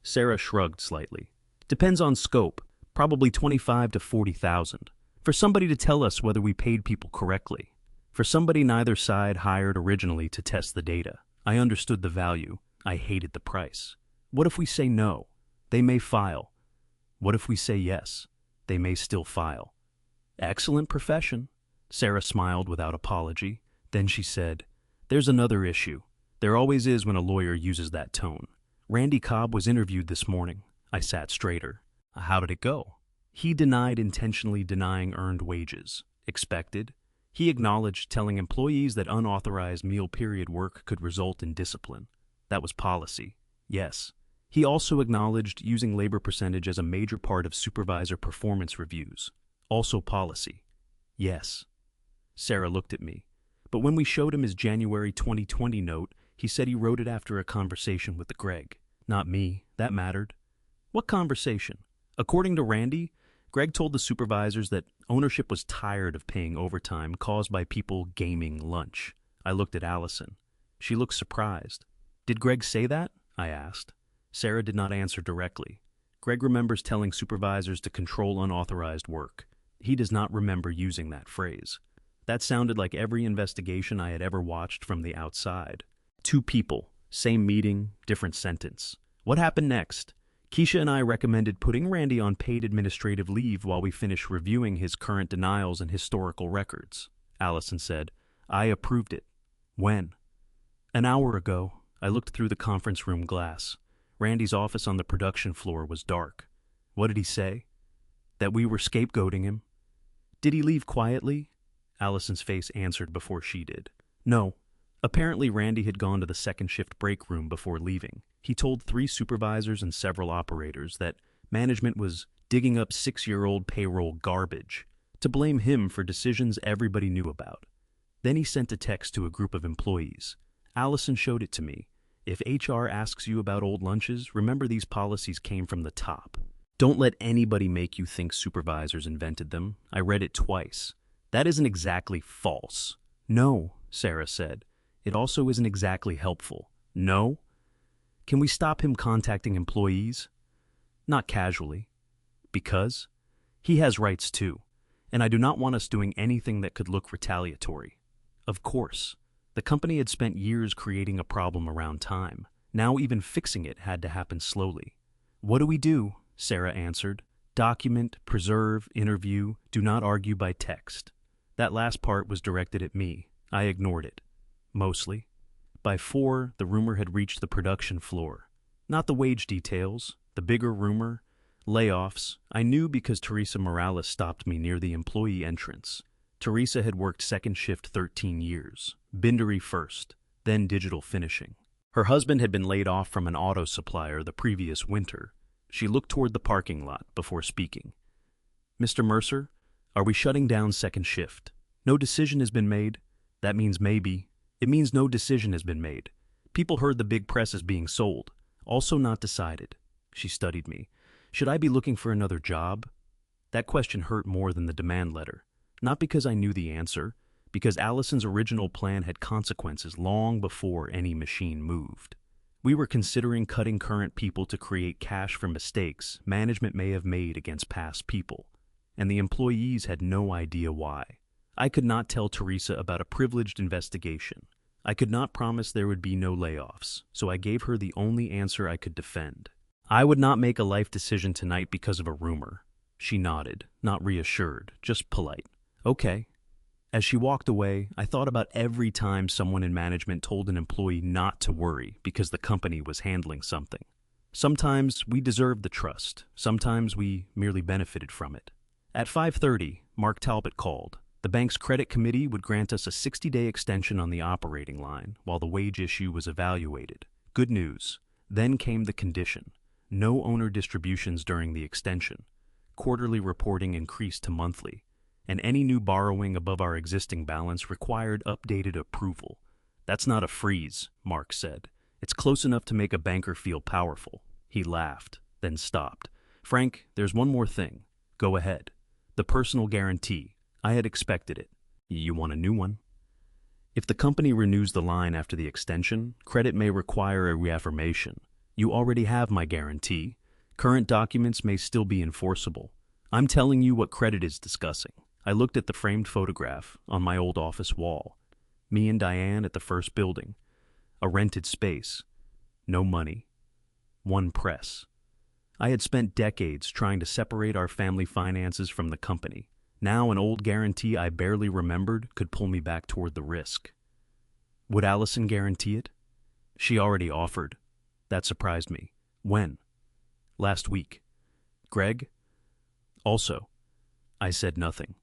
Sarah shrugged slightly. Depends on scope. Probably 25 to 40,000. For somebody to tell us whether we paid people correctly. For somebody neither side hired originally to test the data. I understood the value. I hated the price. What if we say no? They may file. What if we say yes? They may still file. Excellent profession. Sarah smiled without apology. Then she said, There's another issue. There always is when a lawyer uses that tone. Randy Cobb was interviewed this morning. I sat straighter. How did it go? He denied intentionally denying earned wages. Expected. He acknowledged telling employees that unauthorized meal period work could result in discipline. That was policy. Yes. He also acknowledged using labor percentage as a major part of supervisor performance reviews. Also policy. Yes. Sarah looked at me. But when we showed him his January 2020 note, he said he wrote it after a conversation with Greg. Not me. That mattered. What conversation? According to Randy, Greg told the supervisors that ownership was tired of paying overtime caused by people gaming lunch. I looked at Allison. She looked surprised. Did Greg say that? I asked. Sarah did not answer directly. Greg remembers telling supervisors to control unauthorized work. He does not remember using that phrase. That sounded like every investigation I had ever watched from the outside. Two people, same meeting, different sentence. What happened next? Keisha and I recommended putting Randy on paid administrative leave while we finish reviewing his current denials and historical records. Allison said, I approved it. When? An hour ago. I looked through the conference room glass. Randy's office on the production floor was dark. What did he say? That we were scapegoating him. Did he leave quietly? Allison's face answered before she did. No. Apparently Randy had gone to the second shift break room before leaving. He told 3 supervisors and several operators that management was digging up 6-year-old payroll garbage to blame him for decisions everybody knew about. Then he sent a text to a group of employees. Allison showed it to me. If HR asks you about old lunches, remember these policies came from the top. Don't let anybody make you think supervisors invented them. I read it twice. That isn't exactly false. No, Sarah said. It also isn't exactly helpful. No? Can we stop him contacting employees? Not casually. Because? He has rights too, and I do not want us doing anything that could look retaliatory. Of course. The company had spent years creating a problem around time. Now even fixing it had to happen slowly. What do we do? Sarah answered. Document, preserve, interview, do not argue by text. That last part was directed at me. I ignored it. Mostly. By 4, the rumor had reached the production floor. Not the wage details, the bigger rumor, layoffs. I knew because Teresa Morales stopped me near the employee entrance. Teresa had worked second shift 13 years, bindery first, then digital finishing. Her husband had been laid off from an auto supplier the previous winter. She looked toward the parking lot before speaking. Mr. Mercer, are we shutting down second shift? No decision has been made. That means maybe. It means no decision has been made. People heard the big press is being sold. Also not decided. She studied me. Should I be looking for another job? That question hurt more than the demand letter. Not because I knew the answer, because Allison's original plan had consequences long before any machine moved. We were considering cutting current people to create cash for mistakes management may have made against past people, and the employees had no idea why. I could not tell Teresa about a privileged investigation. I could not promise there would be no layoffs, so I gave her the only answer I could defend. I would not make a life decision tonight because of a rumor. She nodded, not reassured, just polite. Okay. As she walked away, I thought about every time someone in management told an employee not to worry because the company was handling something. Sometimes we deserved the trust. Sometimes we merely benefited from it. At 5:30, Mark Talbot called. The bank's credit committee would grant us a 60-day extension on the operating line while the wage issue was evaluated. Good news. Then came the condition. No owner distributions during the extension. Quarterly reporting increased to monthly. And any new borrowing above our existing balance required updated approval. That's not a freeze, Mark said. It's close enough to make a banker feel powerful. He laughed, then stopped. Frank, there's one more thing. Go ahead. The personal guarantee. I had expected it. You want a new one? If the company renews the line after the extension, credit may require a reaffirmation. You already have my guarantee. Current documents may still be enforceable. I'm telling you what credit is discussing. I looked at the framed photograph on my old office wall. Me and Diane at the first building. A rented space. No money. One press. I had spent decades trying to separate our family finances from the company. Now an old guarantee I barely remembered could pull me back toward the risk. Would Allison guarantee it? She already offered. That surprised me. When? Last week. Greg? Also. I said nothing.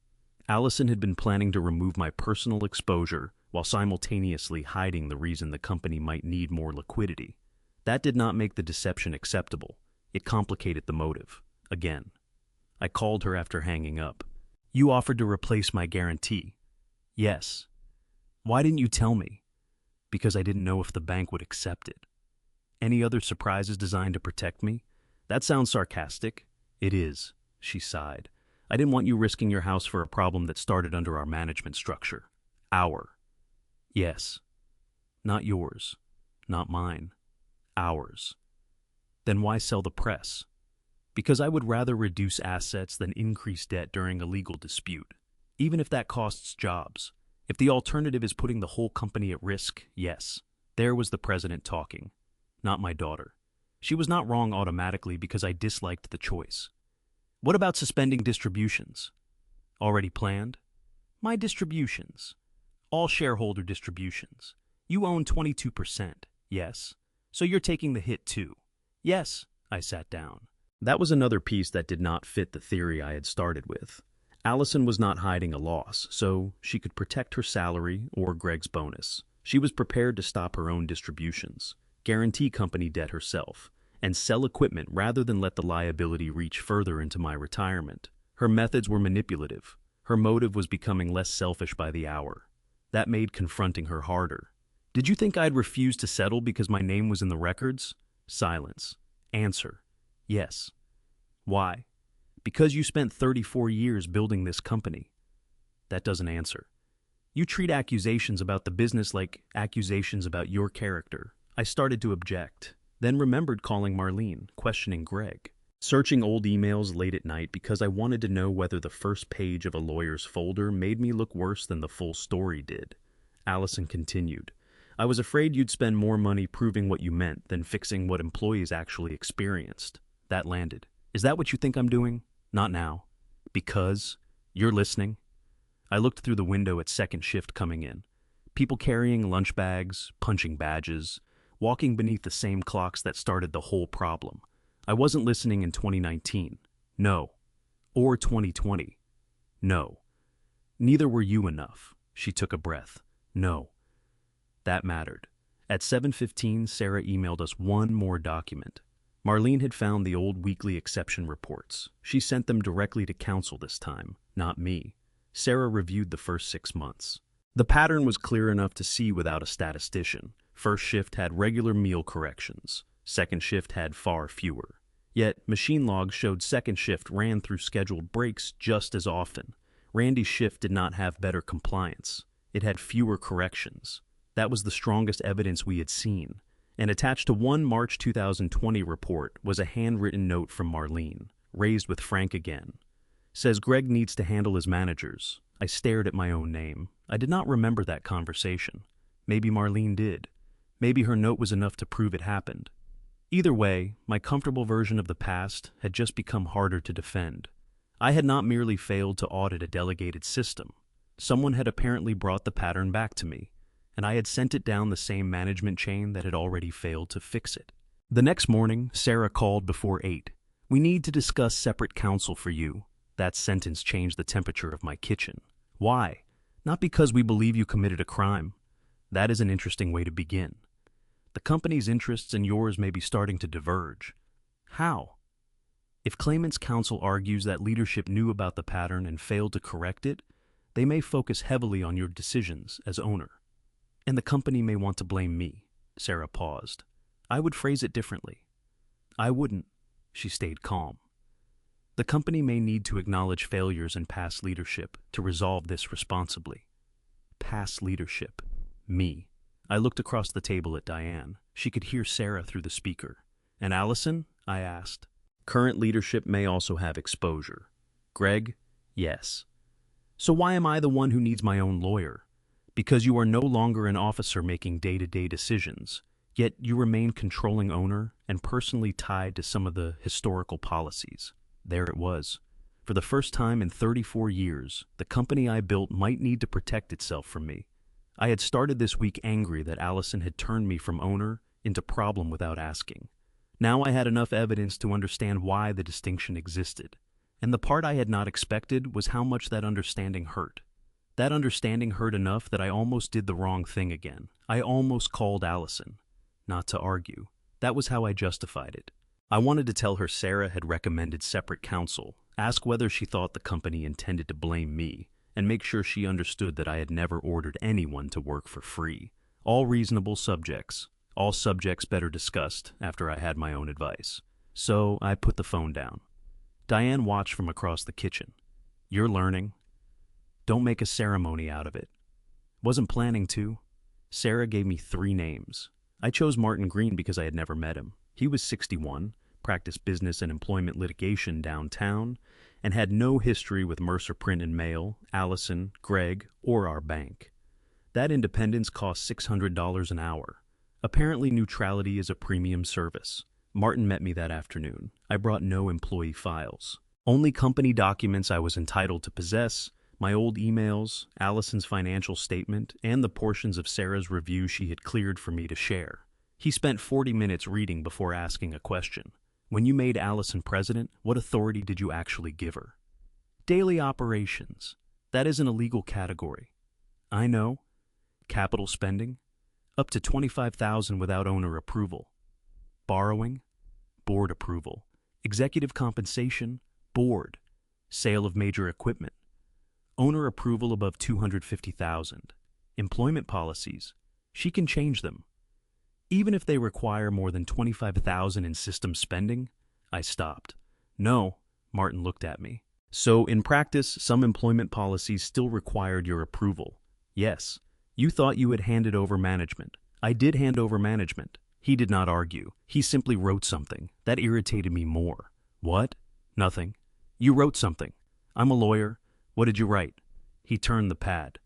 Allison had been planning to remove my personal exposure while simultaneously hiding the reason the company might need more liquidity. That did not make the deception acceptable. It complicated the motive. Again. I called her after hanging up. You offered to replace my guarantee. Yes. Why didn't you tell me? Because I didn't know if the bank would accept it. Any other surprises designed to protect me? That sounds sarcastic. It is, she sighed. I didn't want you risking your house for a problem that started under our management structure. Our. Yes. Not yours. Not mine. Ours. Then why sell the press? Because I would rather reduce assets than increase debt during a legal dispute, even if that costs jobs. If the alternative is putting the whole company at risk, yes. There was the president talking, not my daughter. She was not wrong automatically because I disliked the choice. What about suspending distributions? Already planned? My distributions. All shareholder distributions. You own 22%, yes? So you're taking the hit too. Yes, I sat down. That was another piece that did not fit the theory I had started with. Allison was not hiding a loss, so she could protect her salary or Greg's bonus. She was prepared to stop her own distributions, guarantee company debt herself, and sell equipment rather than let the liability reach further into my retirement. Her methods were manipulative. Her motive was becoming less selfish by the hour. That made confronting her harder. Did you think I'd refuse to settle because my name was in the records? Silence. Answer. Yes. Why? Because you spent 34 years building this company. That doesn't answer. You treat accusations about the business like accusations about your character. I started to object, then remembered calling Marlene, questioning Greg. Searching old emails late at night because I wanted to know whether the first page of a lawyer's folder made me look worse than the full story did. Allison continued. I was afraid you'd spend more money proving what you meant than fixing what employees actually experienced. That landed. Is that what you think I'm doing? Not now. Because you're listening. I looked through the window at second shift coming in. People carrying lunch bags, punching badges, walking beneath the same clocks that started the whole problem. I wasn't listening in 2019. No. Or 2020. No. Neither were you enough. She took a breath. No. That mattered. At 7:15, Sarah emailed us one more document. Marlene had found the old weekly exception reports. She sent them directly to counsel this time, not me. Sarah reviewed the first 6 months. The pattern was clear enough to see without a statistician. First shift had regular meal corrections. Second shift had far fewer. Yet, machine logs showed second shift ran through scheduled breaks just as often. Randy's shift did not have better compliance. It had fewer corrections. That was the strongest evidence we had seen. And attached to one March 2020 report was a handwritten note from Marlene, raised with Frank again. Says Greg needs to handle his managers. I stared at my own name. I did not remember that conversation. Maybe Marlene did. Maybe her note was enough to prove it happened. Either way, my comfortable version of the past had just become harder to defend. I had not merely failed to audit a delegated system. Someone had apparently brought the pattern back to me, and I had sent it down the same management chain that had already failed to fix it. The next morning, Sarah called before 8. We need to discuss separate counsel for you. That sentence changed the temperature of my kitchen. Why? Not because we believe you committed a crime. That is an interesting way to begin. The company's interests and yours may be starting to diverge. How? If claimant's counsel argues that leadership knew about the pattern and failed to correct it, they may focus heavily on your decisions as owner. And the company may want to blame me. Sarah paused. I would phrase it differently. I wouldn't. She stayed calm. The company may need to acknowledge failures in past leadership to resolve this responsibly. Past leadership. Me. I looked across the table at Diane. She could hear Sarah through the speaker. And Allison? I asked. Current leadership may also have exposure. Greg? Yes. So why am I the one who needs my own lawyer? Because you are no longer an officer making day-to-day decisions, yet you remain controlling owner and personally tied to some of the historical policies. There it was. For the first time in 34 years, the company I built might need to protect itself from me. I had started this week angry that Allison had turned me from owner into problem without asking. Now I had enough evidence to understand why the distinction existed. And the part I had not expected was how much that understanding hurt. That understanding hurt enough that I almost did the wrong thing again. I almost called Allison. Not to argue. That was how I justified it. I wanted to tell her Sarah had recommended separate counsel, ask whether she thought the company intended to blame me, and make sure she understood that I had never ordered anyone to work for free. All reasonable subjects. All subjects better discussed after I had my own advice. So I put the phone down. Diane watched from across the kitchen. You're learning. Don't make a ceremony out of it. Wasn't planning to. Sarah gave me 3 names. I chose Martin Green because I had never met him. He was 61, practiced business and employment litigation downtown, and had no history with Mercer Print and Mail, Allison, Greg, or our bank. That independence cost $600 an hour. Apparently neutrality is a premium service. Martin met me that afternoon. I brought no employee files. Only company documents I was entitled to possess, my old emails, Allison's financial statement, and the portions of Sarah's review she had cleared for me to share. He spent 40 minutes reading before asking a question. When you made Allison president, what authority did you actually give her? Daily operations. That isn't a legal category. I know. Capital spending. Up to $25,000 without owner approval. Borrowing. Board approval. Executive compensation. Board. Sale of major equipment. Owner approval above $250,000. Employment policies. She can change them. Even if they require more than $25,000 in system spending. I stopped. No, Martin looked at me. So, in practice, some employment policies still required your approval. Yes. You thought you had handed over management. I did hand over management. He did not argue. He simply wrote something. That irritated me more. What? Nothing. You wrote something. I'm a lawyer. What did you write? He turned the pad.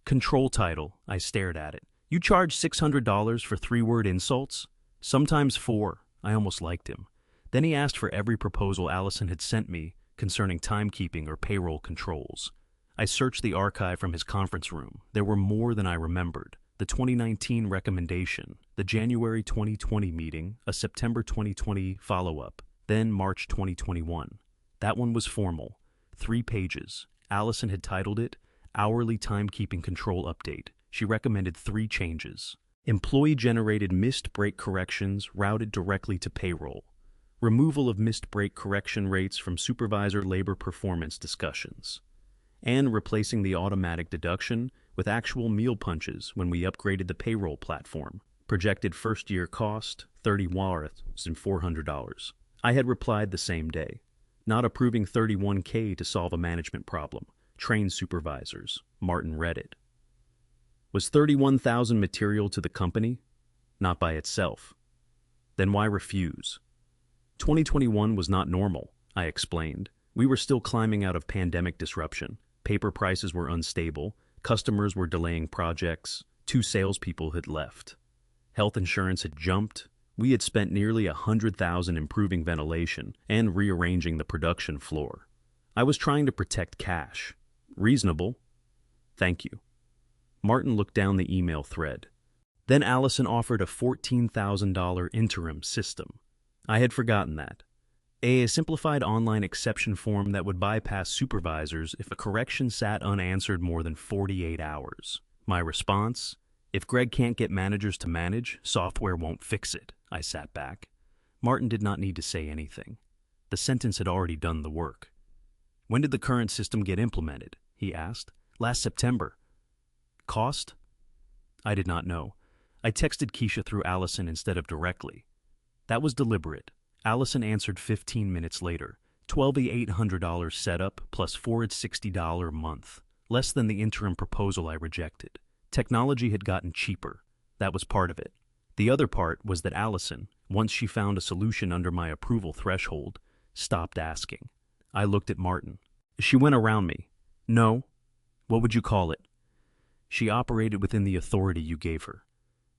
Control title. I stared at it. You charge $600 for 3-word insults? Sometimes 4. I almost liked him. Then he asked for every proposal Allison had sent me concerning timekeeping or payroll controls. I searched the archive from his conference room. There were more than I remembered. The 2019 recommendation, the January 2020 meeting, a September 2020 follow-up, then March 2021. That one was formal. 3 pages. Allison had titled it, Hourly Timekeeping Control Update. She recommended 3 changes. Employee-generated missed break corrections routed directly to payroll. Removal of missed break correction rates from supervisor labor performance discussions. And replacing the automatic deduction with actual meal punches when we upgraded the payroll platform. Projected first-year cost, $31,400. I had replied the same day. Not approving $31K to solve a management problem. Train supervisors. Martin read it. Was $31,000 material to the company? Not by itself. Then why refuse? 2021 was not normal, I explained. We were still climbing out of pandemic disruption. Paper prices were unstable. Customers were delaying projects. 2 salespeople had left. Health insurance had jumped. We had spent nearly $100,000 improving ventilation and rearranging the production floor. I was trying to protect cash. Reasonable. Thank you. Martin looked down the email thread. Then Allison offered a $14,000 interim system. I had forgotten that. A simplified online exception form that would bypass supervisors if a correction sat unanswered more than 48 hours. My response? If Greg can't get managers to manage, software won't fix it. I sat back. Martin did not need to say anything. The sentence had already done the work. When did the current system get implemented? He asked. Last September. Cost? I did not know. I texted Keisha through Allison instead of directly. That was deliberate. Allison answered 15 minutes later. $12,800 setup plus $460 a month. Less than the interim proposal I rejected. Technology had gotten cheaper. That was part of it. The other part was that Allison, once she found a solution under my approval threshold, stopped asking. I looked at Martin. She went around me. No. What would you call it? She operated within the authority you gave her.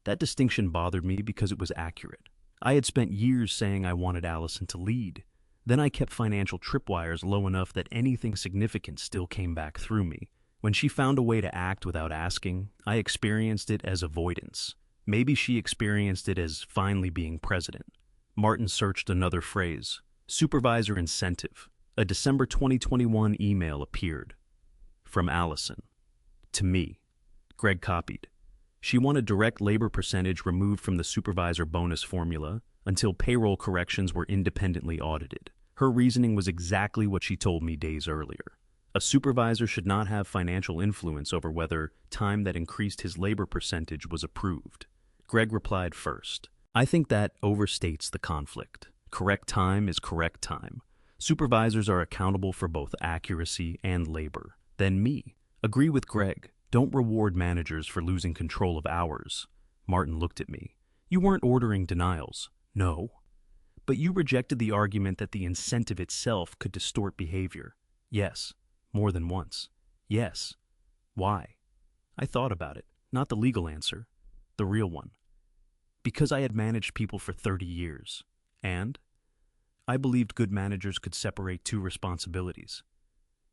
That distinction bothered me because it was accurate. I had spent years saying I wanted Allison to lead. Then I kept financial tripwires low enough that anything significant still came back through me. When she found a way to act without asking, I experienced it as avoidance. Maybe she experienced it as finally being president. Martin searched another phrase. Supervisor incentive. A December 2021 email appeared. From Allison. To me. Greg copied. She wanted direct labor percentage removed from the supervisor bonus formula until payroll corrections were independently audited. Her reasoning was exactly what she told me days earlier. A supervisor should not have financial influence over whether time that increased his labor percentage was approved. Greg replied first. I think that overstates the conflict. Correct time is correct time. Supervisors are accountable for both accuracy and labor. Then me. Agree with Greg. Don't reward managers for losing control of hours. Martin looked at me. You weren't ordering denials. No. But you rejected the argument that the incentive itself could distort behavior. Yes. More than once. Yes. Why? I thought about it. Not the legal answer. The real one. Because I had managed people for 30 years. And I believed good managers could separate two responsibilities.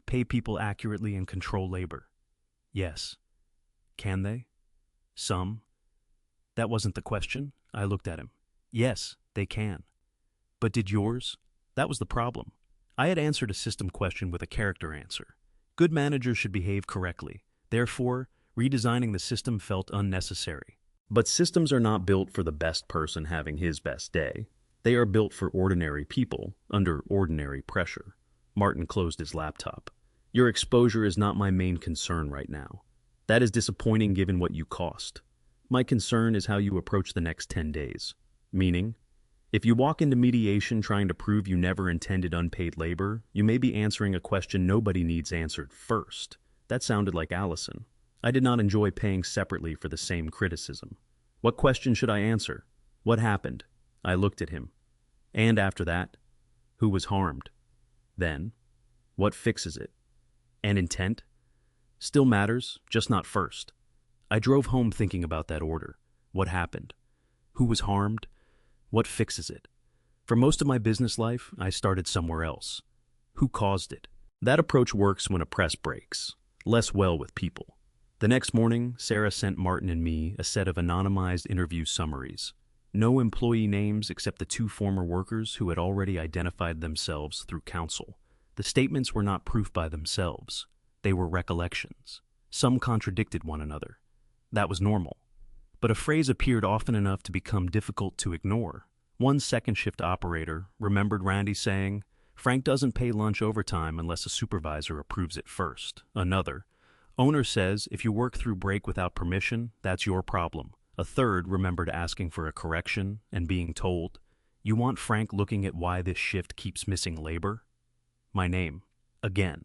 Pay people accurately and control labor. Yes. Can they? Some. That wasn't the question. I looked at him. Yes, they can. But did yours? That was the problem. I had answered a system question with a character answer. Good managers should behave correctly. Therefore, redesigning the system felt unnecessary. But systems are not built for the best person having his best day. They are built for ordinary people under ordinary pressure. Martin closed his laptop. Your exposure is not my main concern right now. That is disappointing given what you cost. My concern is how you approach the next 10 days. Meaning, if you walk into mediation trying to prove you never intended unpaid labor, you may be answering a question nobody needs answered first. That sounded like Allison. I did not enjoy paying separately for the same criticism. What question should I answer? What happened? I looked at him. And after that, who was harmed? Then, what fixes it? And intent? Still matters, just not first. I drove home thinking about that order. What happened? Who was harmed? What fixes it? For most of my business life, I started somewhere else. Who caused it? That approach works when a press breaks, less well with people. The next morning, Sarah sent Martin and me a set of anonymized interview summaries. No employee names except the two former workers who had already identified themselves through counsel. The statements were not proof by themselves. They were recollections. Some contradicted one another. That was normal. But a phrase appeared often enough to become difficult to ignore. One second-shift operator remembered Randy saying, "Frank doesn't pay lunch overtime unless a supervisor approves it first." Another, "Owner says if you work through break without permission, that's your problem." A third remembered asking for a correction and being told, "You want Frank looking at why this shift keeps missing labor?" My name. Again.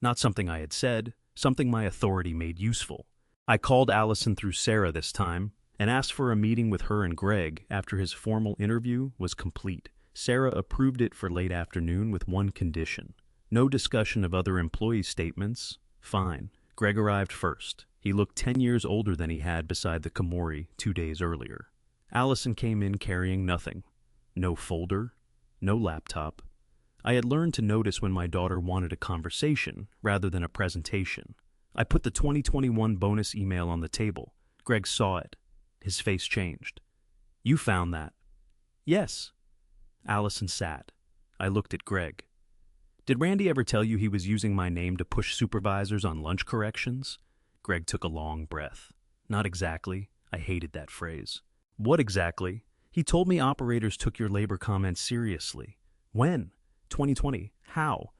Not something I had said, something my authority made useful. I called Allison through Sarah this time and asked for a meeting with her and Greg after his formal interview was complete. Sarah approved it for late afternoon with one condition. No discussion of other employee statements. Fine. Greg arrived first. He looked 10 years older than he had beside the Komori 2 days earlier. Allison came in carrying nothing. No folder, no laptop. I had learned to notice when my daughter wanted a conversation rather than a presentation. I put the 2021 bonus email on the table. Greg saw it. His face changed. "You found that?" "Yes." Allison sat. I looked at Greg. "Did Randy ever tell you he was using my name to push supervisors on lunch corrections?" Greg took a long breath. "Not exactly." I hated that phrase. "What exactly?" "He told me operators took your labor comments seriously." "When?" 2020. "How?"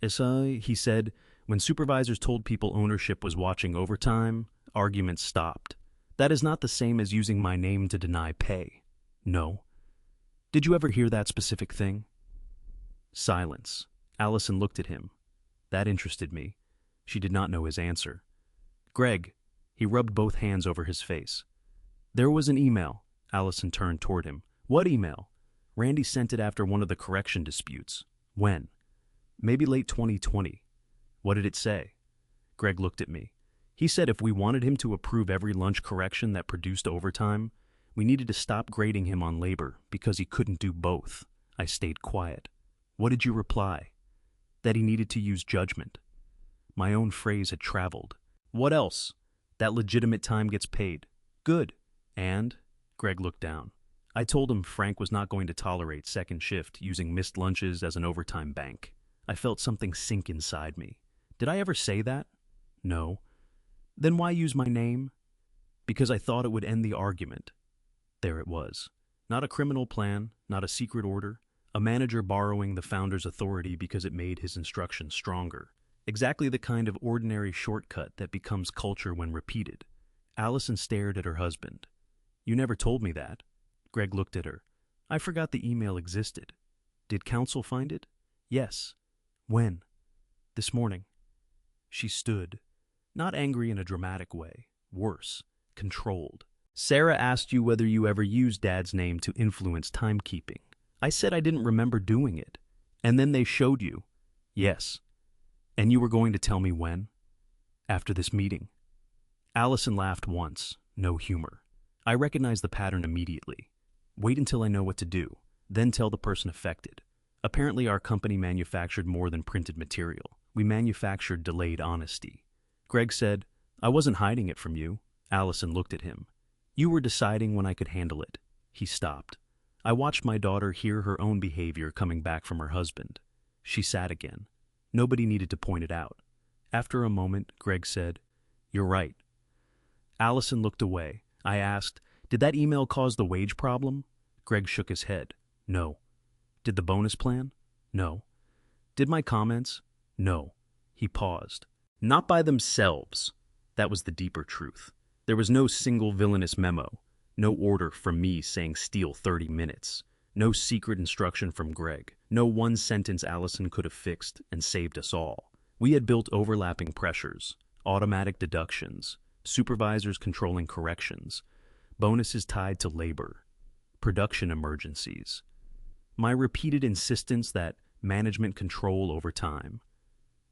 He said, when supervisors told people ownership was watching overtime, arguments stopped. That is not the same as using my name to deny pay. No. Did you ever hear that specific thing? Silence. Allison looked at him. That interested me. She did not know his answer. "Greg." He rubbed both hands over his face. "There was an email." Allison turned toward him. "What email?" "Randy sent it after one of the correction disputes." "When?" "Maybe late 2020. "What did it say?" Greg looked at me. "He said if we wanted him to approve every lunch correction that produced overtime, we needed to stop grading him on labor because he couldn't do both." I stayed quiet. "What did you reply?" "That he needed to use judgment." My own phrase had traveled. "What else?" "That legitimate time gets paid." "Good." "And?" Greg looked down. I told him Frank was not going to tolerate second shift using missed lunches as an overtime bank. I felt something sink inside me. Did I ever say that? No. Then why use my name? Because I thought it would end the argument. There it was. Not a criminal plan, not a secret order, a manager borrowing the founder's authority because it made his instructions stronger. Exactly the kind of ordinary shortcut that becomes culture when repeated. Allison stared at her husband. You never told me that. Greg looked at her. I forgot the email existed. Did counsel find it? Yes. When? This morning. She stood, not angry in a dramatic way, worse, controlled. Sarah asked you whether you ever used Dad's name to influence timekeeping. I said I didn't remember doing it. And then they showed you. Yes. And you were going to tell me when? After this meeting. Allison laughed once, no humor. I recognized the pattern immediately. Wait until I know what to do, then tell the person affected. Apparently our company manufactured more than printed material. We manufactured delayed honesty. Greg said, I wasn't hiding it from you. Allison looked at him. You were deciding when I could handle it. He stopped. I watched my daughter hear her own behavior coming back from her husband. She sat again. Nobody needed to point it out. After a moment, Greg said, You're right. Allison looked away. I asked, Did that email cause the wage problem? Greg shook his head. No. Did the bonus plan? No. Did my comments? No. He paused. Not by themselves. That was the deeper truth. There was no single villainous memo. No order from me saying steal 30 minutes. No secret instruction from Greg. No one sentence Allison could have fixed and saved us all. We had built overlapping pressures, automatic deductions, supervisors controlling corrections, bonuses tied to labor, production emergencies. My repeated insistence that management control over time.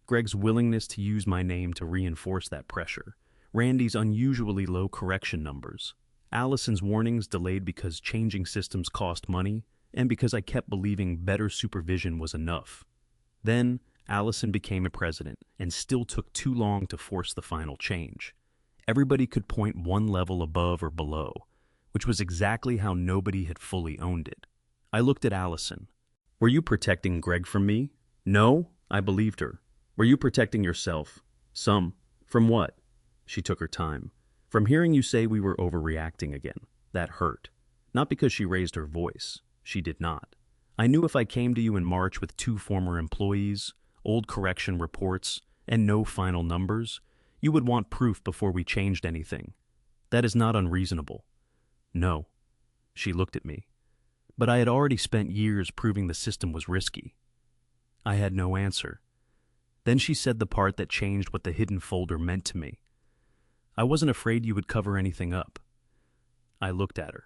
Greg's willingness to use my name to reinforce that pressure. Randy's unusually low correction numbers. Allison's warnings delayed because changing systems cost money and because I kept believing better supervision was enough. Then, Allison became a president and still took too long to force the final change. Everybody could point one level above or below, which was exactly how nobody had fully owned it. I looked at Allison. Were you protecting Greg from me? No, I believed her. Were you protecting yourself? Some. From what? She took her time. From hearing you say we were overreacting again. That hurt. Not because she raised her voice. She did not. I knew if I came to you in March with 2 former employees, old correction reports, and no final numbers, you would want proof before we changed anything. That is not unreasonable. No. She looked at me. But I had already spent years proving the system was risky. I had no answer. Then she said the part that changed what the hidden folder meant to me. I wasn't afraid you would cover anything up. I looked at her.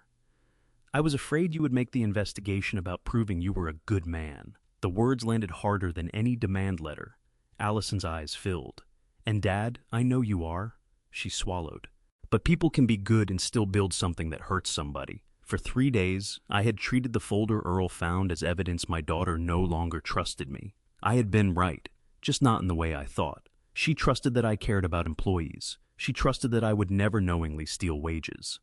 I was afraid you would make the investigation about proving you were a good man. The words landed harder than any demand letter. Allison's eyes filled. And Dad, I know you are. She swallowed. But people can be good and still build something that hurts somebody. For 3 days, I had treated the folder Earl found as evidence my daughter no longer trusted me. I had been right, just not in the way I thought. She trusted that I cared about employees. She trusted that I would never knowingly steal wages.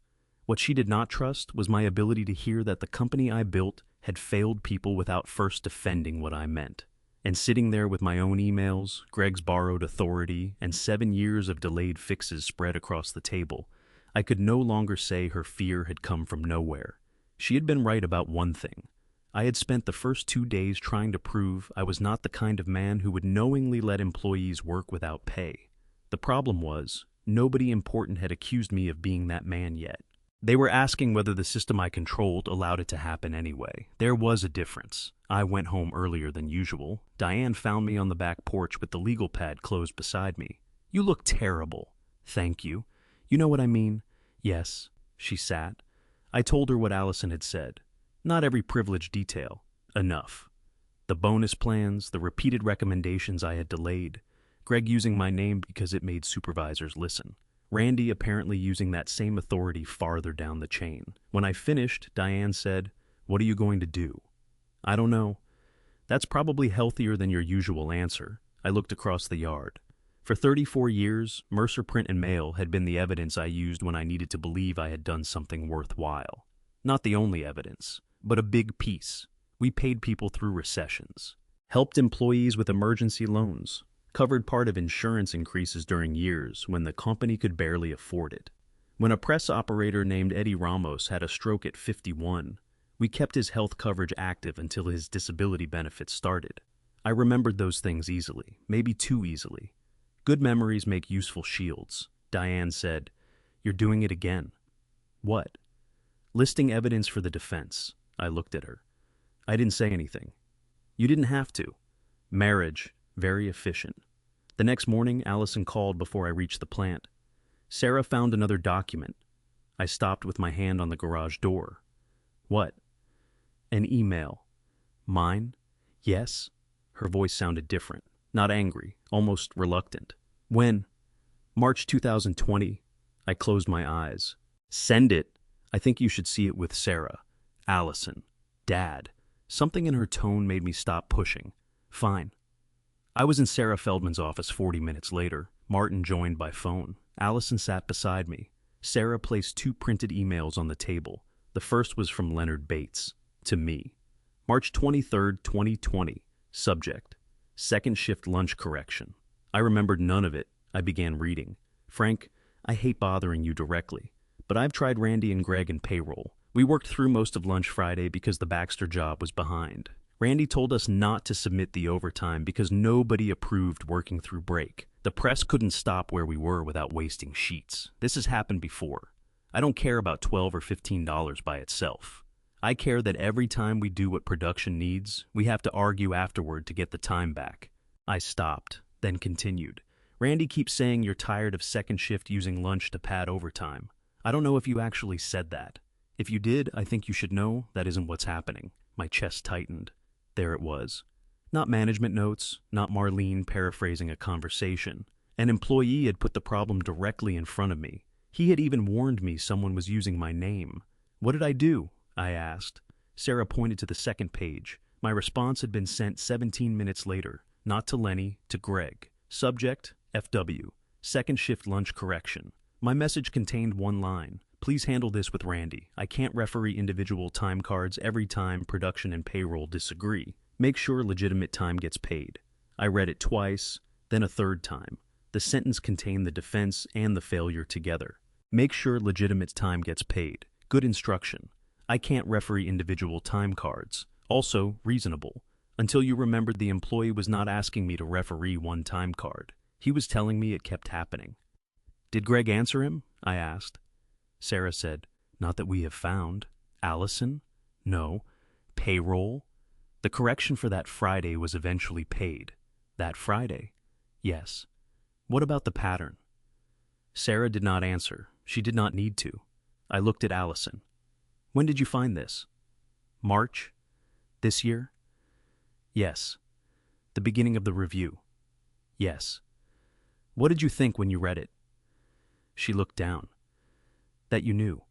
What she did not trust was my ability to hear that the company I built had failed people without first defending what I meant. And sitting there with my own emails, Greg's borrowed authority, and 7 years of delayed fixes spread across the table, I could no longer say her fear had come from nowhere. She had been right about one thing. I had spent the first 2 days trying to prove I was not the kind of man who would knowingly let employees work without pay. The problem was, nobody important had accused me of being that man yet. They were asking whether the system I controlled allowed it to happen anyway. There was a difference. I went home earlier than usual. Diane found me on the back porch with the legal pad closed beside me. You look terrible. Thank you. You know what I mean? Yes. She sat. I told her what Allison had said. Not every privileged detail. Enough. The bonus plans, the repeated recommendations I had delayed. Greg using my name because it made supervisors listen. Randy apparently using that same authority farther down the chain. When I finished, Diane said, "What are you going to do?" I don't know. That's probably healthier than your usual answer. I looked across the yard. For 34 years, Mercer Print and Mail had been the evidence I used when I needed to believe I had done something worthwhile. Not the only evidence, but a big piece. We paid people through recessions, helped employees with emergency loans, covered part of insurance increases during years when the company could barely afford it. When a press operator named Eddie Ramos had a stroke at 51, we kept his health coverage active until his disability benefits started. I remembered those things easily, maybe too easily. Good memories make useful shields. Diane said, "You're doing it again." "What?" "Listing evidence for the defense." I looked at her. I didn't say anything. "You didn't have to." Marriage, very efficient. The next morning, Allison called before I reached the plant. Sarah found another document. I stopped with my hand on the garage door. "What?" "An email." "Mine?" "Yes." Her voice sounded different, not angry, almost reluctant. "When?" "March 2020. I closed my eyes. "Send it. I think you should see it with Sarah." "Allison." "Dad." Something in her tone made me stop pushing. "Fine." I was in Sarah Feldman's office 40 minutes later. Martin joined by phone. Allison sat beside me. Sarah placed 2 printed emails on the table. The first was from Leonard Bates, to me. March 23, 2020. Subject: second shift lunch correction. I remembered none of it. I began reading. "Frank, I hate bothering you directly, but I've tried Randy and Greg in payroll. We worked through most of lunch Friday because the Baxter job was behind. Randy told us not to submit the overtime because nobody approved working through break. The press couldn't stop where we were without wasting sheets. This has happened before. I don't care about $12 or $15 by itself. I care that every time we do what production needs, we have to argue afterward to get the time back." I stopped, then continued. "Randy keeps saying you're tired of second shift using lunch to pad overtime. I don't know if you actually said that. If you did, I think you should know that isn't what's happening." My chest tightened. There it was. Not management notes, not Marlene paraphrasing a conversation. An employee had put the problem directly in front of me. He had even warned me someone was using my name. "What did I do?" I asked. Sarah pointed to the second page. My response had been sent 17 minutes later, not to Lenny, to Greg. Subject: FW. Second shift lunch correction. My message contained one line. "Please handle this with Randy. I can't referee individual time cards every time production and payroll disagree. Make sure legitimate time gets paid." I read it twice, then a third time. The sentence contained the defense and the failure together. Make sure legitimate time gets paid. Good instruction. I can't referee individual time cards. Also, reasonable. Until you remembered the employee was not asking me to referee one time card. He was telling me it kept happening. "Did Greg answer him?" I asked. Sarah said, "Not that we have found." "Allison?" "No." "Payroll?" "The correction for that Friday was eventually paid." "That Friday?" "Yes." "What about the pattern?" Sarah did not answer. She did not need to. I looked at Allison. "When did you find this?" "March. This year?" "Yes." "The beginning of the review?" "Yes." "What did you think when you read it?" She looked down. "That you knew."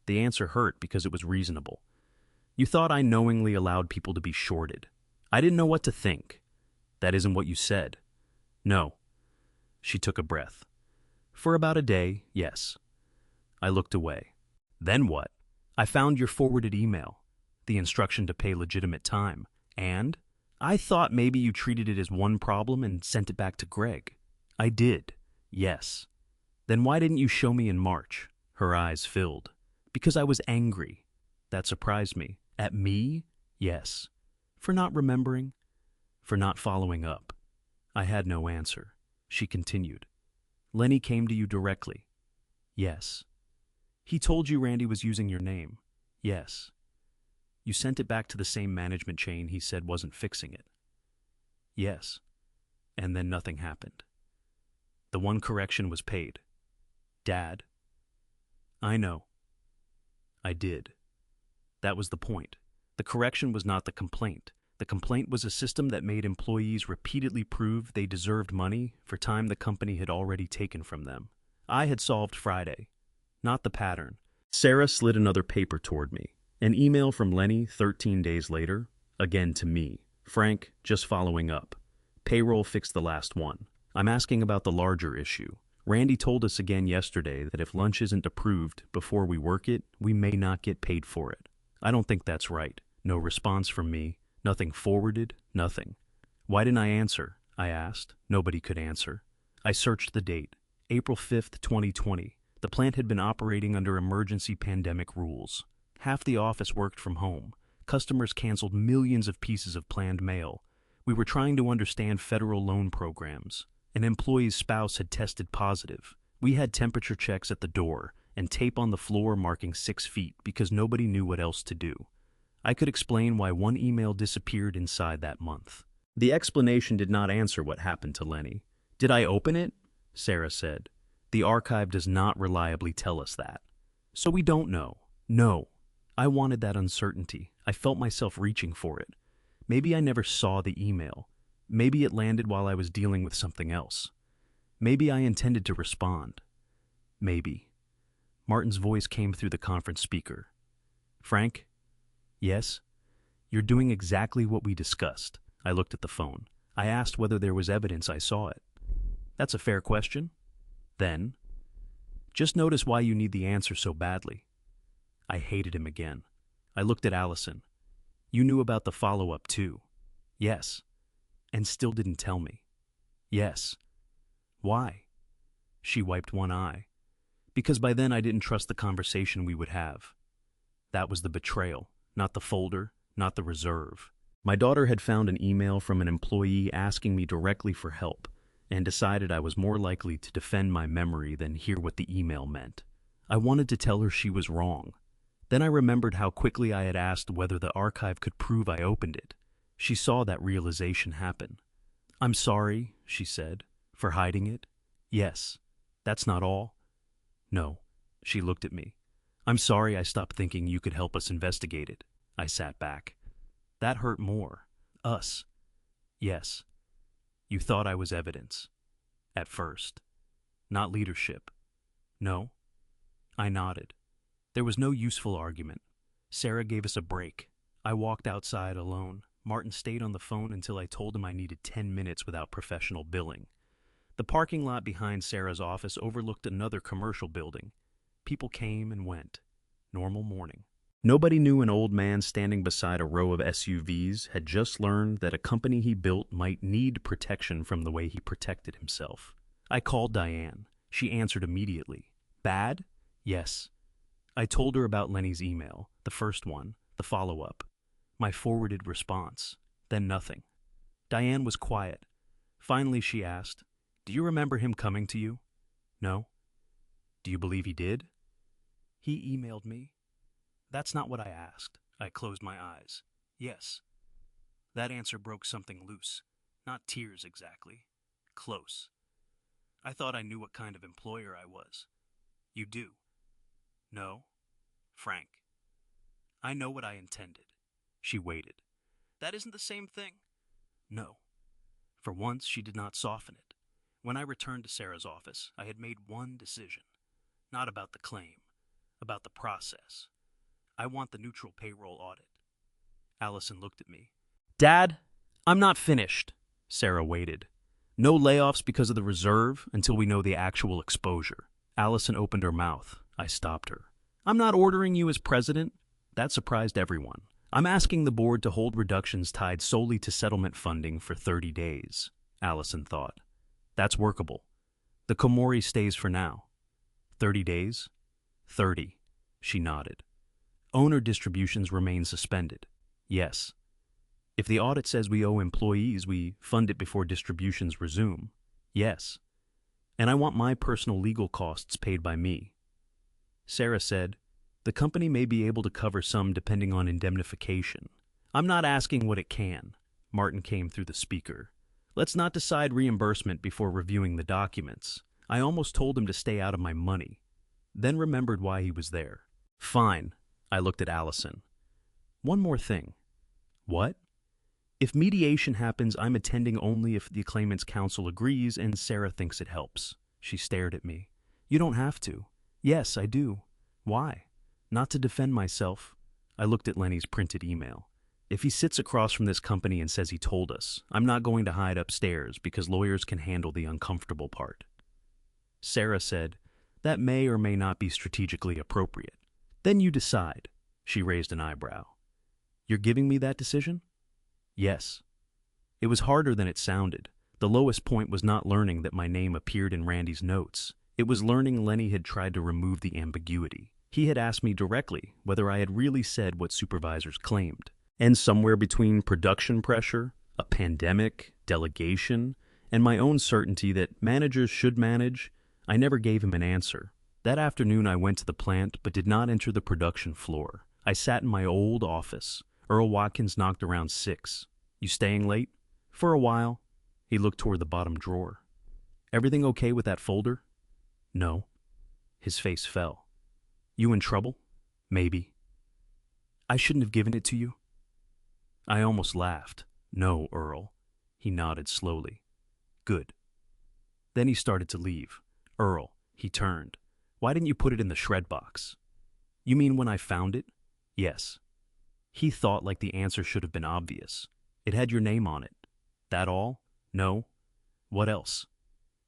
The answer hurt because it was reasonable. "You thought I knowingly allowed people to be shorted. I didn't know what to think." "That isn't what you said." "No." She took a breath. "For about a day, yes." I looked away. "Then what?" "I found your forwarded email, the instruction to pay legitimate time, and I thought maybe you treated it as one problem and sent it back to Greg." "I did, yes." "Then why didn't you show me in March?" Her eyes filled. "Because I was angry." That surprised me. "At me?" "Yes." "For not remembering?" "For not following up." I had no answer. She continued. "Lenny came to you directly?" "Yes." "He told you Randy was using your name?" "Yes." "You sent it back to the same management chain he said wasn't fixing it?" "Yes." And then nothing happened. The one correction was paid. "Dad." "I know." I did. That was the point. The correction was not the complaint. The complaint was a system that made employees repeatedly prove they deserved money for time the company had already taken from them. I had solved Friday, not the pattern. Sarah slid another paper toward me. An email from Lenny 13 days later, again to me. "Frank, just following up. Payroll fixed the last one. I'm asking about the larger issue. Randy told us again yesterday that if lunch isn't approved before we work it, we may not get paid for it. I don't think that's right. No response from me. Nothing forwarded, nothing. Why didn't I answer? I asked. Nobody could answer. I searched the date. April 5th, 2020. The plant had been operating under emergency pandemic rules. Half the office worked from home. Customers canceled millions of pieces of planned mail. We were trying to understand federal loan programs. An employee's spouse had tested positive. We had temperature checks at the door and tape on the floor marking 6 feet because nobody knew what else to do. I could explain why one email disappeared inside that month. The explanation did not answer what happened to Lenny. Did I open it? Sarah said. The archive does not reliably tell us that. So we don't know. No. I wanted that uncertainty. I felt myself reaching for it. Maybe I never saw the email. Maybe it landed while I was dealing with something else. Maybe I intended to respond. Maybe. Martin's voice came through the conference speaker. Frank? Yes? You're doing exactly what we discussed. I looked at the phone. I asked whether there was evidence I saw it. That's a fair question. Then, just notice why you need the answer so badly. I hated him again. I looked at Allison. You knew about the follow-up too. Yes. And still didn't tell me. Yes. Why? She wiped one eye. Because by then I didn't trust the conversation we would have. That was the betrayal, not the folder, not the reserve. My daughter had found an email from an employee asking me directly for help, and decided I was more likely to defend my memory than hear what the email meant. I wanted to tell her she was wrong. Then I remembered how quickly I had asked whether the archive could prove I opened it. She saw that realization happen. I'm sorry, she said, for hiding it. Yes. That's not all? No. She looked at me. I'm sorry I stopped thinking you could help us investigate it. I sat back. That hurt more. Us. Yes. You thought I was evidence. At first. Not leadership. No. I nodded. There was no useful argument. Sarah gave us a break. I walked outside alone. Martin stayed on the phone until I told him I needed 10 minutes without professional billing. The parking lot behind Sarah's office overlooked another commercial building. People came and went. Normal morning. Nobody knew an old man standing beside a row of SUVs had just learned that a company he built might need protection from the way he protected himself. I called Diane. She answered immediately. Bad? Yes. I told her about Lenny's email, the first one, the follow-up. My forwarded response. Then nothing. Diane was quiet. Finally she asked, Do you remember him coming to you? No. Do you believe he did? He emailed me. That's not what I asked. I closed my eyes. Yes. That answer broke something loose. Not tears exactly. Close. I thought I knew what kind of employer I was. You do. No. Frank. I know what I intended. She waited. That isn't the same thing. No. For once, she did not soften it. When I returned to Sarah's office, I had made one decision. Not about the claim. About the process. I want the neutral payroll audit. Allison looked at me. Dad, I'm not finished. Sarah waited. No layoffs because of the reserve until we know the actual exposure. Allison opened her mouth. I stopped her. I'm not ordering you as president. That surprised everyone. I'm asking the board to hold reductions tied solely to settlement funding for 30 days. Allison thought. That's workable. The Komori stays for now. 30 days? 30. She nodded. Owner distributions remain suspended. Yes. If the audit says we owe employees, we fund it before distributions resume. Yes. And I want my personal legal costs paid by me. Sarah said, the company may be able to cover some depending on indemnification. I'm not asking what it can. Martin came through the speaker. Let's not decide reimbursement before reviewing the documents. I almost told him to stay out of my money. Then remembered why he was there. Fine. I looked at Allison. One more thing. What? If mediation happens, I'm attending only if the claimant's counsel agrees and Sarah thinks it helps. She stared at me. You don't have to. Yes, I do. Why? Not to defend myself. I looked at Lenny's printed email. If he sits across from this company and says he told us, I'm not going to hide upstairs because lawyers can handle the uncomfortable part. Sarah said, that may or may not be strategically appropriate. Then you decide. She raised an eyebrow. You're giving me that decision? Yes. It was harder than it sounded. The lowest point was not learning that my name appeared in Randy's notes. It was learning Lenny had tried to remove the ambiguity. He had asked me directly whether I had really said what supervisors claimed. And somewhere between production pressure, a pandemic, delegation, and my own certainty that managers should manage, I never gave him an answer. That afternoon I went to the plant but did not enter the production floor. I sat in my old office. Earl Watkins knocked around 6. "You staying late?" "For a while." He looked toward the bottom drawer. "Everything okay with that folder?" "No." His face fell. "You in trouble?" "Maybe." "I shouldn't have given it to you." I almost laughed. "No, Earl." He nodded slowly. "Good." Then he started to leave. "Earl," he turned. "Why didn't you put it in the shred box?" "You mean when I found it?" "Yes." He thought like the answer should have been obvious. "It had your name on it." "That all?" "No." "What else?"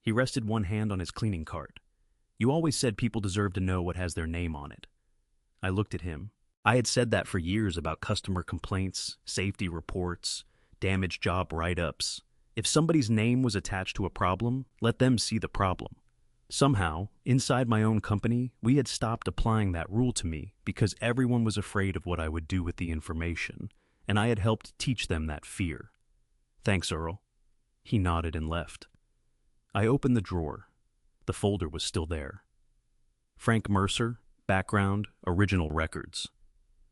He rested one hand on his cleaning cart. "You always said people deserve to know what has their name on it." I looked at him. I had said that for years about customer complaints, safety reports, damaged job write-ups. If somebody's name was attached to a problem, let them see the problem. Somehow, inside my own company, we had stopped applying that rule to me because everyone was afraid of what I would do with the information, and I had helped teach them that fear. "Thanks, Earl." He nodded and left. I opened the drawer. The folder was still there. Frank Mercer, background, original records.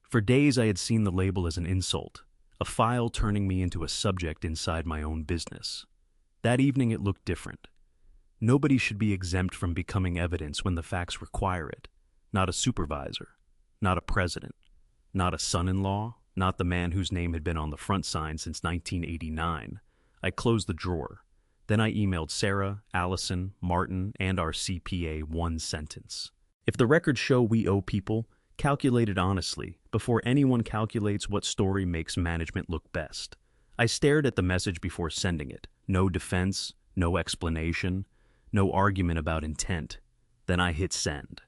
For days I had seen the label as an insult, a file turning me into a subject inside my own business. That evening it looked different. Nobody should be exempt from becoming evidence when the facts require it. Not a supervisor, not a president, not a son-in-law, not the man whose name had been on the front sign since 1989. I closed the drawer. Then I emailed Sarah, Allison, Martin, and our CPA one sentence. If the records show we owe people, calculate it honestly, before anyone calculates what story makes management look best. I stared at the message before sending it. No defense, no explanation, no argument about intent. Then I hit send.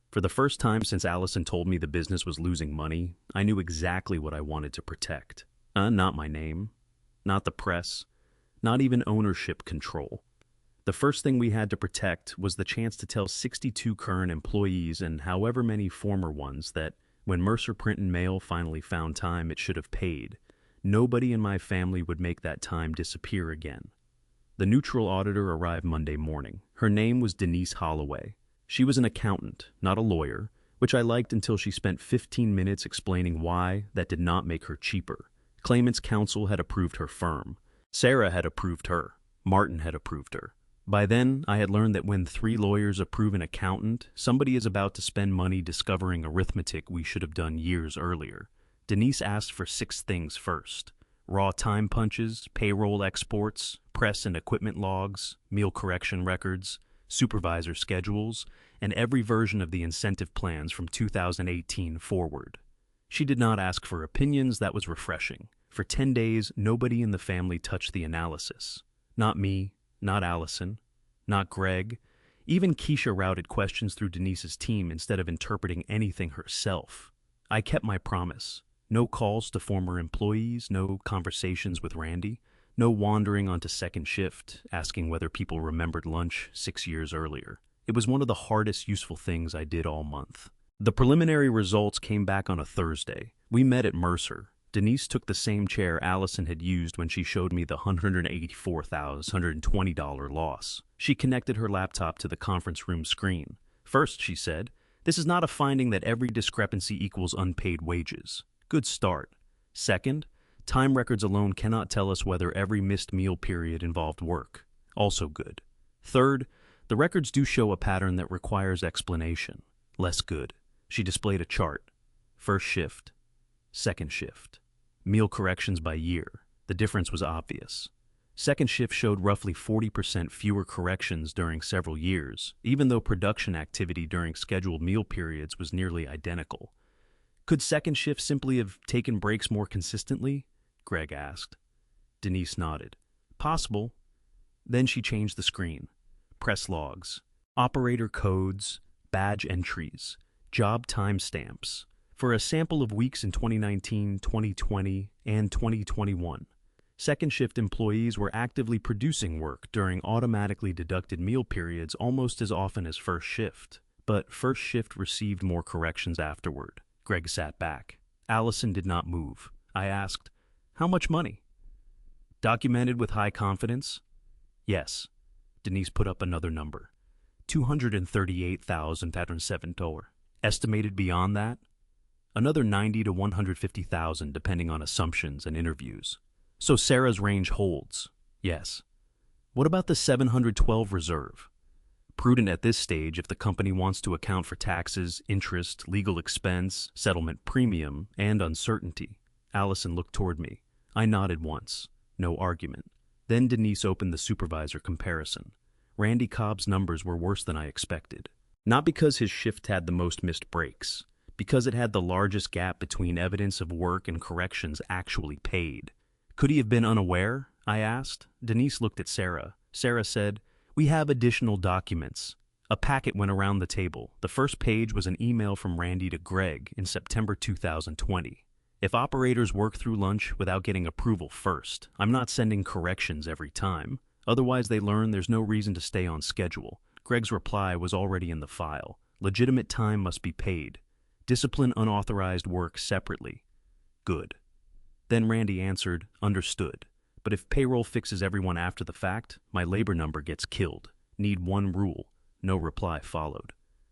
For the first time since Allison told me the business was losing money, I knew exactly what I wanted to protect. Not my name, not the press, not even ownership control. The first thing we had to protect was the chance to tell 62 current employees and however many former ones that when Mercer Print and Mail finally found time it should have paid, nobody in my family would make that time disappear again. The neutral auditor arrived Monday morning. Her name was Denise Holloway. She was an accountant, not a lawyer, which I liked until she spent 15 minutes explaining why that did not make her cheaper. Claimant's counsel had approved her firm. Sarah had approved her. Martin had approved her. By then, I had learned that when 3 lawyers approve an accountant, somebody is about to spend money discovering arithmetic we should have done years earlier. Denise asked for 6 things first: raw time punches, payroll exports, press and equipment logs, meal correction records, supervisor schedules, and every version of the incentive plans from 2018 forward. She did not ask for opinions. That was refreshing. For 10 days, nobody in the family touched the analysis. Not me, not Allison, not Greg. Even Keisha routed questions through Denise's team instead of interpreting anything herself. I kept my promise. No calls to former employees, no conversations with Randy, no wandering onto second shift, asking whether people remembered lunch 6 years earlier. It was one of the hardest useful things I did all month. The preliminary results came back on a Thursday. We met at Mercer. Denise took the same chair Allison had used when she showed me the $184,120 loss. She connected her laptop to the conference room screen. First, she said, "This is not a finding that every discrepancy equals unpaid wages. Good start. Second, time records alone cannot tell us whether every missed meal period involved work. Also good. Third, the records do show a pattern that requires explanation. Less good." She displayed a chart. First shift, second shift. Meal corrections by year. The difference was obvious. Second shift showed roughly 40% fewer corrections during several years, even though production activity during scheduled meal periods was nearly identical. Could second shift simply have taken breaks more consistently? Greg asked. Denise nodded. Possible. Then she changed the screen. Press logs, operator codes, badge entries, job timestamps, for a sample of weeks in 2019, 2020, and 2021. Second shift employees were actively producing work during automatically deducted meal periods almost as often as first shift. But first shift received more corrections afterward. Greg sat back. Allison did not move. I asked, "How much money?" "Documented with high confidence?" "Yes." Denise put up another number. $238,507. Estimated beyond that? Another $90,000 to $150,000 depending on assumptions and interviews. So Sarah's range holds? Yes. What about the 712 reserve? Prudent at this stage if the company wants to account for taxes, interest, legal expense, settlement premium, and uncertainty. Allison looked toward me. I nodded once. No argument. Then Denise opened the supervisor comparison. Randy Cobb's numbers were worse than I expected. Not because his shift had the most missed breaks, because it had the largest gap between evidence of work and corrections actually paid. Could he have been unaware? I asked. Denise looked at Sarah. Sarah said, "We have additional documents." A packet went around the table. The first page was an email from Randy to Greg in September 2020. "If operators work through lunch without getting approval first, I'm not sending corrections every time. Otherwise they learn there's no reason to stay on schedule." Greg's reply was already in the file. "Legitimate time must be paid. Discipline unauthorized work separately." Good. Then Randy answered, "Understood. But if payroll fixes everyone after the fact, my labor number gets killed. Need one rule." No reply followed.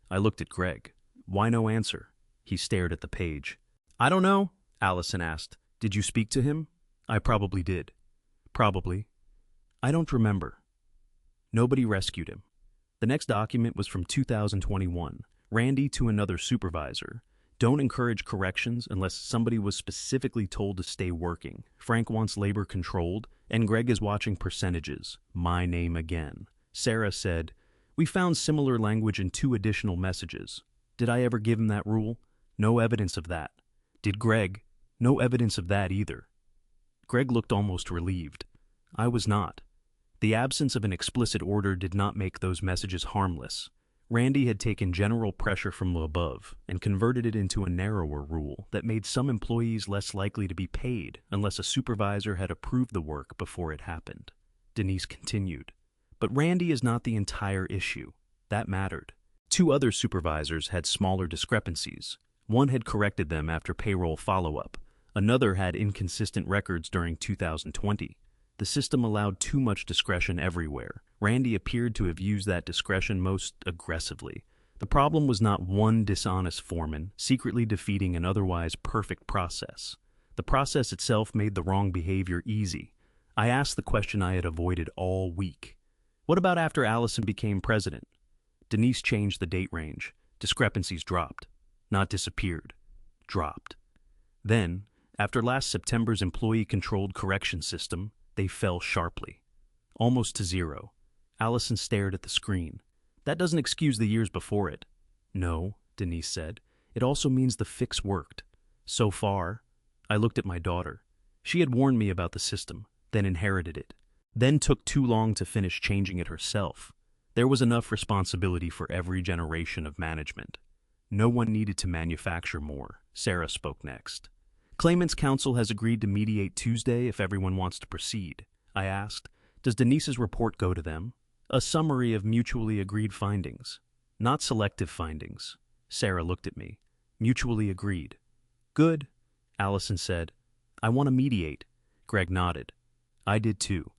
I looked at Greg. "Why no answer?" He stared at the page. "I don't know," Allison asked. "Did you speak to him?" "I probably did." "Probably." "I don't remember." Nobody rescued him. The next document was from 2021. Randy to another supervisor. "Don't encourage corrections unless somebody was specifically told to stay working. Frank wants labor controlled, and Greg is watching percentages. My name again." Sarah said, "We found similar language in 2 additional messages. Did I ever give him that rule? No evidence of that. Did Greg? No evidence of that either." Greg looked almost relieved. I was not. The absence of an explicit order did not make those messages harmless. Randy had taken general pressure from above and converted it into a narrower rule that made some employees less likely to be paid unless a supervisor had approved the work before it happened. Denise continued, "But Randy is not the entire issue. That mattered. 2 other supervisors had smaller discrepancies. One had corrected them after payroll follow-up. Another had inconsistent records during 2020. The system allowed too much discretion everywhere. Randy appeared to have used that discretion most aggressively. The problem was not one dishonest foreman secretly defeating an otherwise perfect process. The process itself made the wrong behavior easy. I asked the question I had avoided all week. What about after Allison became president? Denise changed the date range. Discrepancies dropped. Not disappeared. Dropped. Then, after last September's employee-controlled correction system, they fell sharply. Almost to 0. Allison stared at the screen. "That doesn't excuse the years before it." "No," Denise said. "It also means the fix worked. So far." I looked at my daughter. She had warned me about the system, then inherited it. Then took too long to finish changing it herself. There was enough responsibility for every generation of management. No one needed to manufacture more. Sarah spoke next. "Claimant's counsel has agreed to mediate Tuesday if everyone wants to proceed." I asked, "Does Denise's report go to them?" "A summary of mutually agreed findings." "Not selective findings." Sarah looked at me. "Mutually agreed." "Good," Allison said. "I want to mediate." Greg nodded. I did too.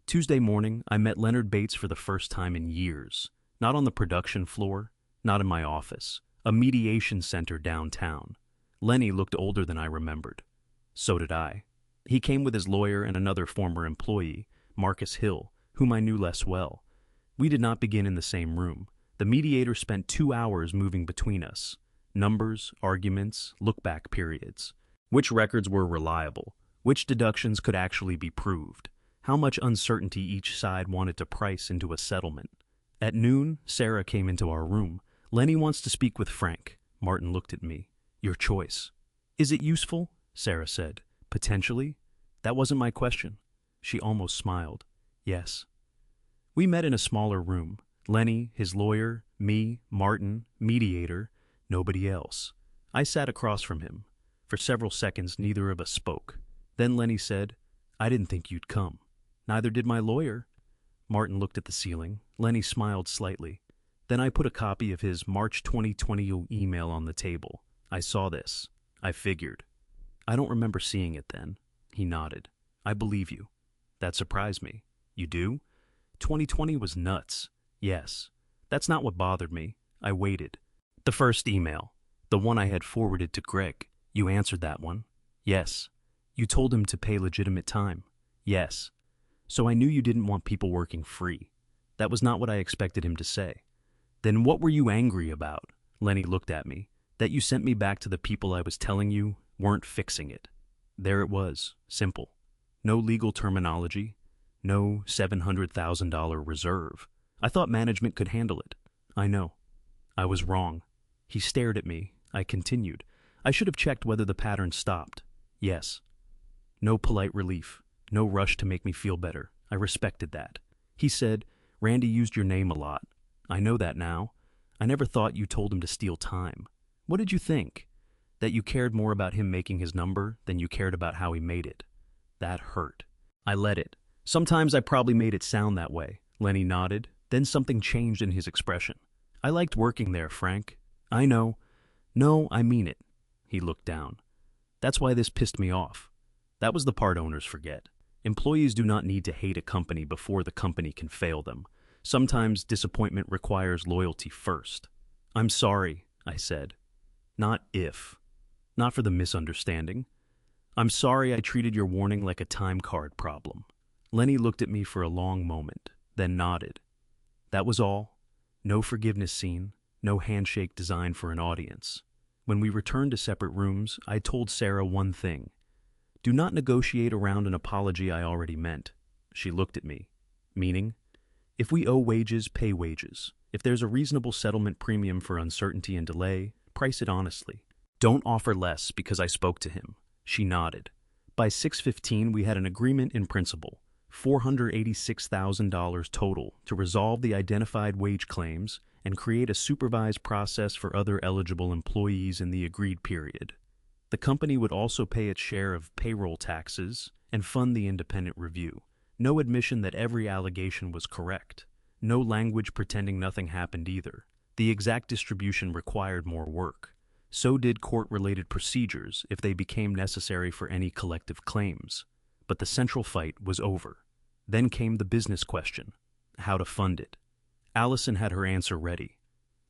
Tuesday morning, I met Leonard Bates for the first time in years. Not on the production floor, not in my office. A mediation center downtown. Lenny looked older than I remembered. So did I. He came with his lawyer and another former employee, Marcus Hill, whom I knew less well. We did not begin in the same room. The mediator spent 2 hours moving between us. Numbers, arguments, look-back periods. Which records were reliable? Which deductions could actually be proved? How much uncertainty each side wanted to price into a settlement? At noon, Sarah came into our room. "Lenny wants to speak with Frank." Martin looked at me. "Your choice." "Is it useful?" Sarah said. "Potentially." That wasn't my question. She almost smiled. "Yes." We met in a smaller room. Lenny, his lawyer, me, Martin, mediator, nobody else. I sat across from him. For several seconds, neither of us spoke. Then Lenny said, I didn't think you'd come. Neither did my lawyer. Martin looked at the ceiling. Lenny smiled slightly. Then I put a copy of his March 2020 email on the table. I saw this. I figured. I don't remember seeing it then. He nodded. I believe you. That surprised me. You do? 2020 was nuts. Yes. That's not what bothered me. I waited. The first email. The one I had forwarded to Greg. You answered that one. Yes. You told him to pay legitimate time. Yes. So I knew you didn't want people working free. That was not what I expected him to say. Then what were you angry about? Lenny looked at me. That you sent me back to the people I was telling you weren't fixing it. There it was. Simple. No legal terminology. No $700,000 reserve. I thought management could handle it. I know. I was wrong. He stared at me. I continued. I should have checked whether the pattern stopped. Yes. No polite relief. No rush to make me feel better. I respected that. He said, Randy used your name a lot. I know that now. I never thought you told him to steal time. What did you think? That you cared more about him making his number than you cared about how he made it. That hurt. I let it. Sometimes I probably made it sound that way. Lenny nodded. Then something changed in his expression. I liked working there, Frank. I know. No, I mean it. He looked down. That's why this pissed me off. That was the part owners forget. Employees do not need to hate a company before the company can fail them. Sometimes disappointment requires loyalty first. I'm sorry, I said. Not if. Not for the misunderstanding. I'm sorry I treated your warning like a time card problem. Lenny looked at me for a long moment, then nodded. That was all. No forgiveness scene, no handshake designed for an audience. When we returned to separate rooms, I told Sarah one thing. Do not negotiate around an apology I already meant. She looked at me. Meaning? If we owe wages, pay wages. If there's a reasonable settlement premium for uncertainty and delay, price it honestly. Don't offer less because I spoke to him. She nodded. By 6:15, we had an agreement in principle, $486,000 total, to resolve the identified wage claims and create a supervised process for other eligible employees in the agreed period. The company would also pay its share of payroll taxes and fund the independent review. No admission that every allegation was correct. No language pretending nothing happened either. The exact distribution required more work. So did court-related procedures if they became necessary for any collective claims. But the central fight was over. Then came the business question, how to fund it. Allison had her answer ready.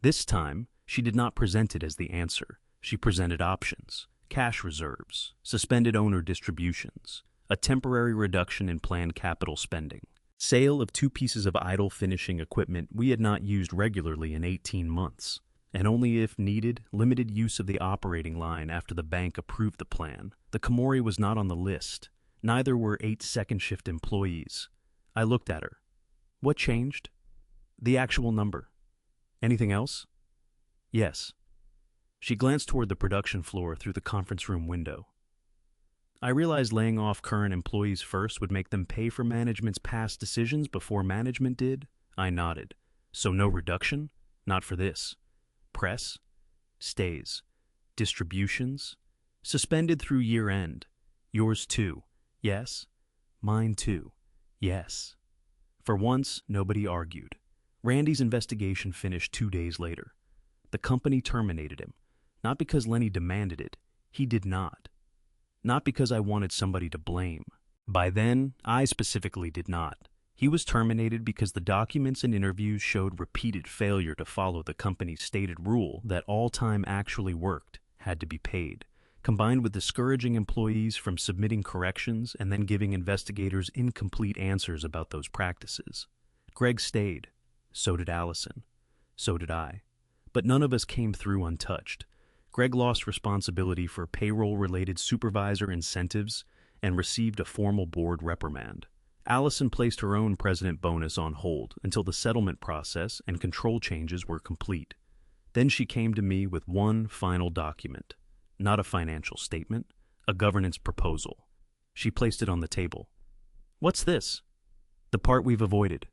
This time, she did not present it as the answer. She presented options, cash reserves, suspended owner distributions, a temporary reduction in planned capital spending, sale of 2 pieces of idle finishing equipment we had not used regularly in 18 months, and only if needed, limited use of the operating line after the bank approved the plan. The Komori was not on the list. Neither were 8 second-shift employees. I looked at her. What changed? The actual number. Anything else? Yes. She glanced toward the production floor through the conference room window. I realized laying off current employees first would make them pay for management's past decisions before management did. I nodded. So no reduction? Not for this. Press? Stays. Distributions? Suspended through year end. Yours too. Yes. Mine too. Yes. For once, nobody argued. Randy's investigation finished 2 days later. The company terminated him. Not because Lenny demanded it. He did not. Not because I wanted somebody to blame. By then, I specifically did not. He was terminated because the documents and interviews showed repeated failure to follow the company's stated rule that all time actually worked had to be paid, combined with discouraging employees from submitting corrections and then giving investigators incomplete answers about those practices. Greg stayed. So did Allison. So did I. But none of us came through untouched. Greg lost responsibility for payroll-related supervisor incentives and received a formal board reprimand. Allison placed her own president bonus on hold until the settlement process and control changes were complete. Then she came to me with one final document. Not a financial statement, a governance proposal. She placed it on the table. What's this? The part we've avoided.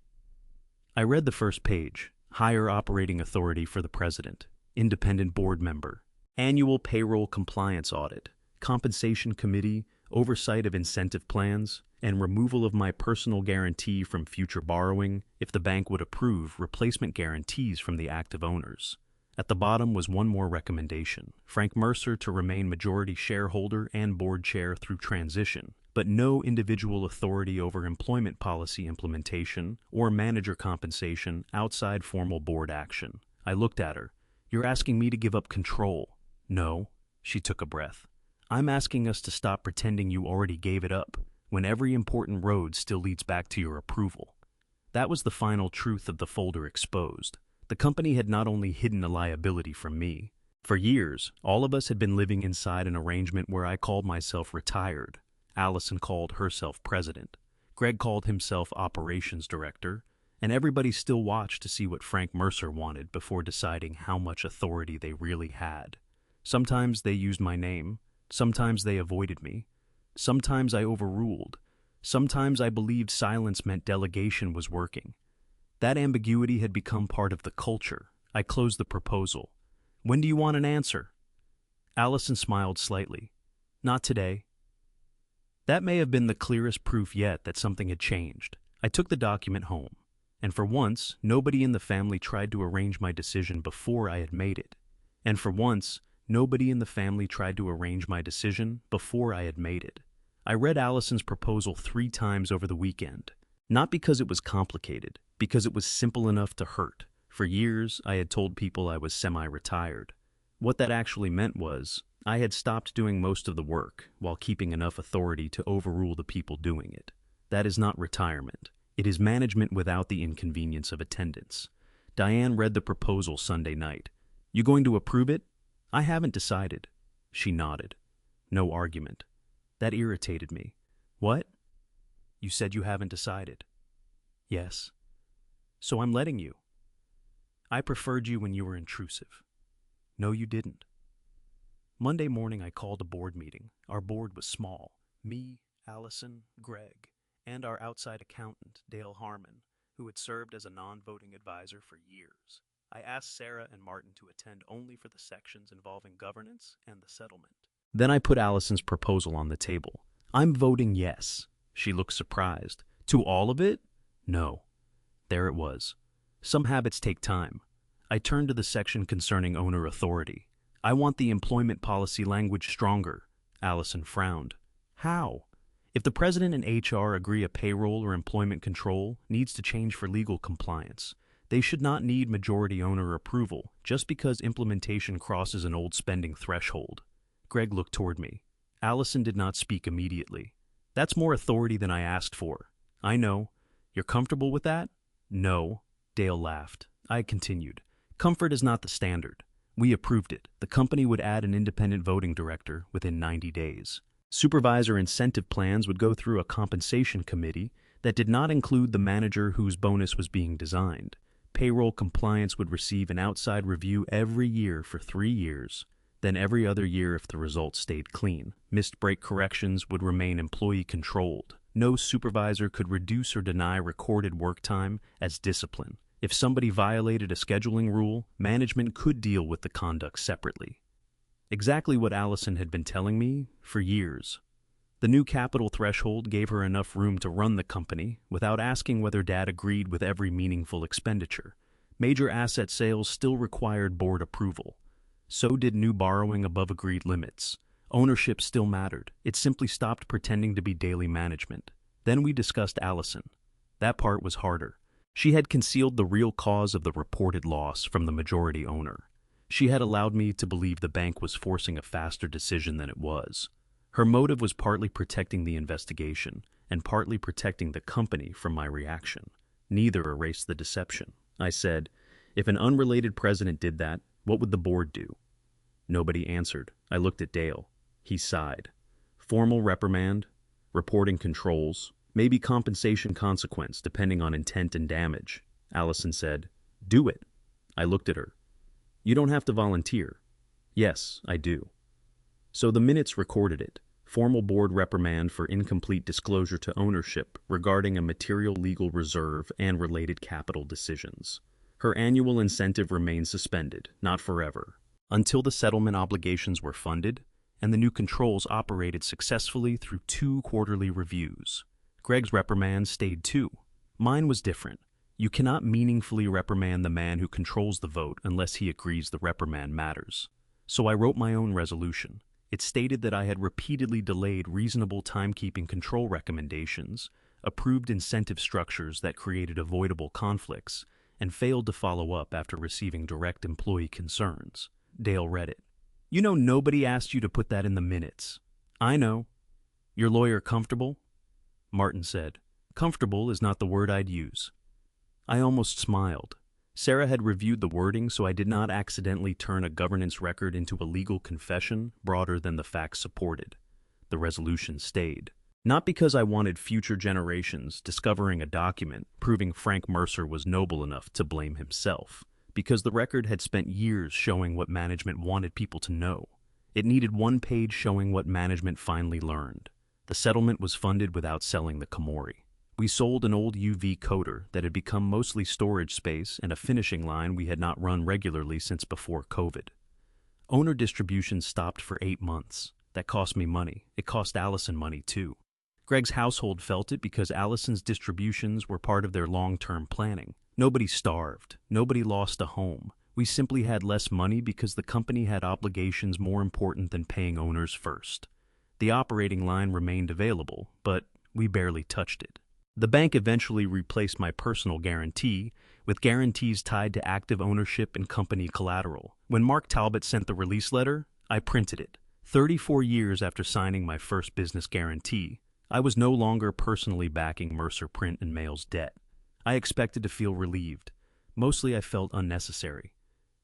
I read the first page. Higher operating authority for the president. Independent board member. Annual payroll compliance audit. Compensation committee. Oversight of incentive plans. and removal of my personal guarantee from future borrowing if the bank would approve replacement guarantees from the active owners. At the bottom was one more recommendation: Frank Mercer to remain majority shareholder and board chair through transition, but no individual authority over employment policy implementation or manager compensation outside formal board action. I looked at her. You're asking me to give up control? No. She took a breath. I'm asking us to stop pretending you already gave it up, when every important road still leads back to your approval. That was the final truth of the folder exposed. The company had not only hidden a liability from me. For years, all of us had been living inside an arrangement where I called myself retired. Allison called herself president. Greg called himself operations director, and everybody still watched to see what Frank Mercer wanted before deciding how much authority they really had. Sometimes they used my name, sometimes they avoided me, sometimes I overruled, sometimes I believed silence meant delegation was working. That ambiguity had become part of the culture. I closed the proposal. When do you want an answer? Allison smiled slightly. Not today. That may have been the clearest proof yet that something had changed. I took the document home, and for once, nobody in the family tried to arrange my decision before I had made it. And for once, nobody in the family tried to arrange my decision before I had made it. I read Allison's proposal 3 times over the weekend. Not because it was complicated, because it was simple enough to hurt. For years, I had told people I was semi-retired. What that actually meant was, I had stopped doing most of the work while keeping enough authority to overrule the people doing it. That is not retirement. It is management without the inconvenience of attendance. Diane read the proposal Sunday night. You going to approve it? I haven't decided. She nodded. No argument. That irritated me. What? You said you haven't decided. Yes. So I'm letting you. I preferred you when you were intrusive. No, you didn't. Monday morning I called a board meeting. Our board was small. Me, Allison, Greg, and our outside accountant, Dale Harmon, who had served as a non-voting advisor for years. I asked Sarah and Martin to attend only for the sections involving governance and the settlement. Then I put Allison's proposal on the table. I'm voting yes. She looked surprised. To all of it? No. There it was. Some habits take time. I turned to the section concerning owner authority. I want the employment policy language stronger. Allison frowned. How? If the president and HR agree a payroll or employment control needs to change for legal compliance, they should not need majority owner approval just because implementation crosses an old spending threshold. Greg looked toward me. Allison did not speak immediately. That's more authority than I asked for. I know. You're comfortable with that? No. Dale laughed. I continued. Comfort is not the standard. We approved it. The company would add an independent voting director within 90 days. Supervisor incentive plans would go through a compensation committee that did not include the manager whose bonus was being designed. Payroll compliance would receive an outside review every year for 3 years, then every other year if the results stayed clean. Missed break corrections would remain employee-controlled. No supervisor could reduce or deny recorded work time as discipline. If somebody violated a scheduling rule, management could deal with the conduct separately. Exactly what Allison had been telling me for years. The new capital threshold gave her enough room to run the company without asking whether Dad agreed with every meaningful expenditure. Major asset sales still required board approval. So did new borrowing above agreed limits. Ownership still mattered. It simply stopped pretending to be daily management. Then we discussed Allison. That part was harder. She had concealed the real cause of the reported loss from the majority owner. She had allowed me to believe the bank was forcing a faster decision than it was. Her motive was partly protecting the investigation and partly protecting the company from my reaction. Neither erased the deception. I said, if an unrelated president did that, what would the board do? Nobody answered. I looked at Dale. He sighed. Formal reprimand, reporting controls, maybe compensation consequence depending on intent and damage. Allison said, do it. I looked at her. You don't have to volunteer. Yes, I do. So the minutes recorded it. Formal board reprimand for incomplete disclosure to ownership regarding a material legal reserve and related capital decisions. Her annual incentive remained suspended, not forever, until the settlement obligations were funded and the new controls operated successfully through 2 quarterly reviews. Greg's reprimand stayed too. Mine was different. You cannot meaningfully reprimand the man who controls the vote unless he agrees the reprimand matters. So I wrote my own resolution. It stated that I had repeatedly delayed reasonable timekeeping control recommendations, approved incentive structures that created avoidable conflicts, and failed to follow up after receiving direct employee concerns. Dale read it. You know nobody asked you to put that in the minutes. I know. Your lawyer comfortable? Martin said. Comfortable is not the word I'd use. I almost smiled. Sarah had reviewed the wording, so I did not accidentally turn a governance record into a legal confession broader than the facts supported. The resolution stayed. Not because I wanted future generations discovering a document proving Frank Mercer was noble enough to blame himself, because the record had spent years showing what management wanted people to know. It needed one page showing what management finally learned. The settlement was funded without selling the Komori. We sold an old UV coater that had become mostly storage space and a finishing line we had not run regularly since before COVID. Owner distribution stopped for 8 months. That cost me money. It cost Allison money too. Greg's household felt it because Allison's distributions were part of their long-term planning. Nobody starved. Nobody lost a home. We simply had less money because the company had obligations more important than paying owners first. The operating line remained available, but we barely touched it. The bank eventually replaced my personal guarantee with guarantees tied to active ownership and company collateral. When Mark Talbot sent the release letter, I printed it. 34 years after signing my first business guarantee, I was no longer personally backing Mercer Print and Mail's debt. I expected to feel relieved. Mostly I felt unnecessary.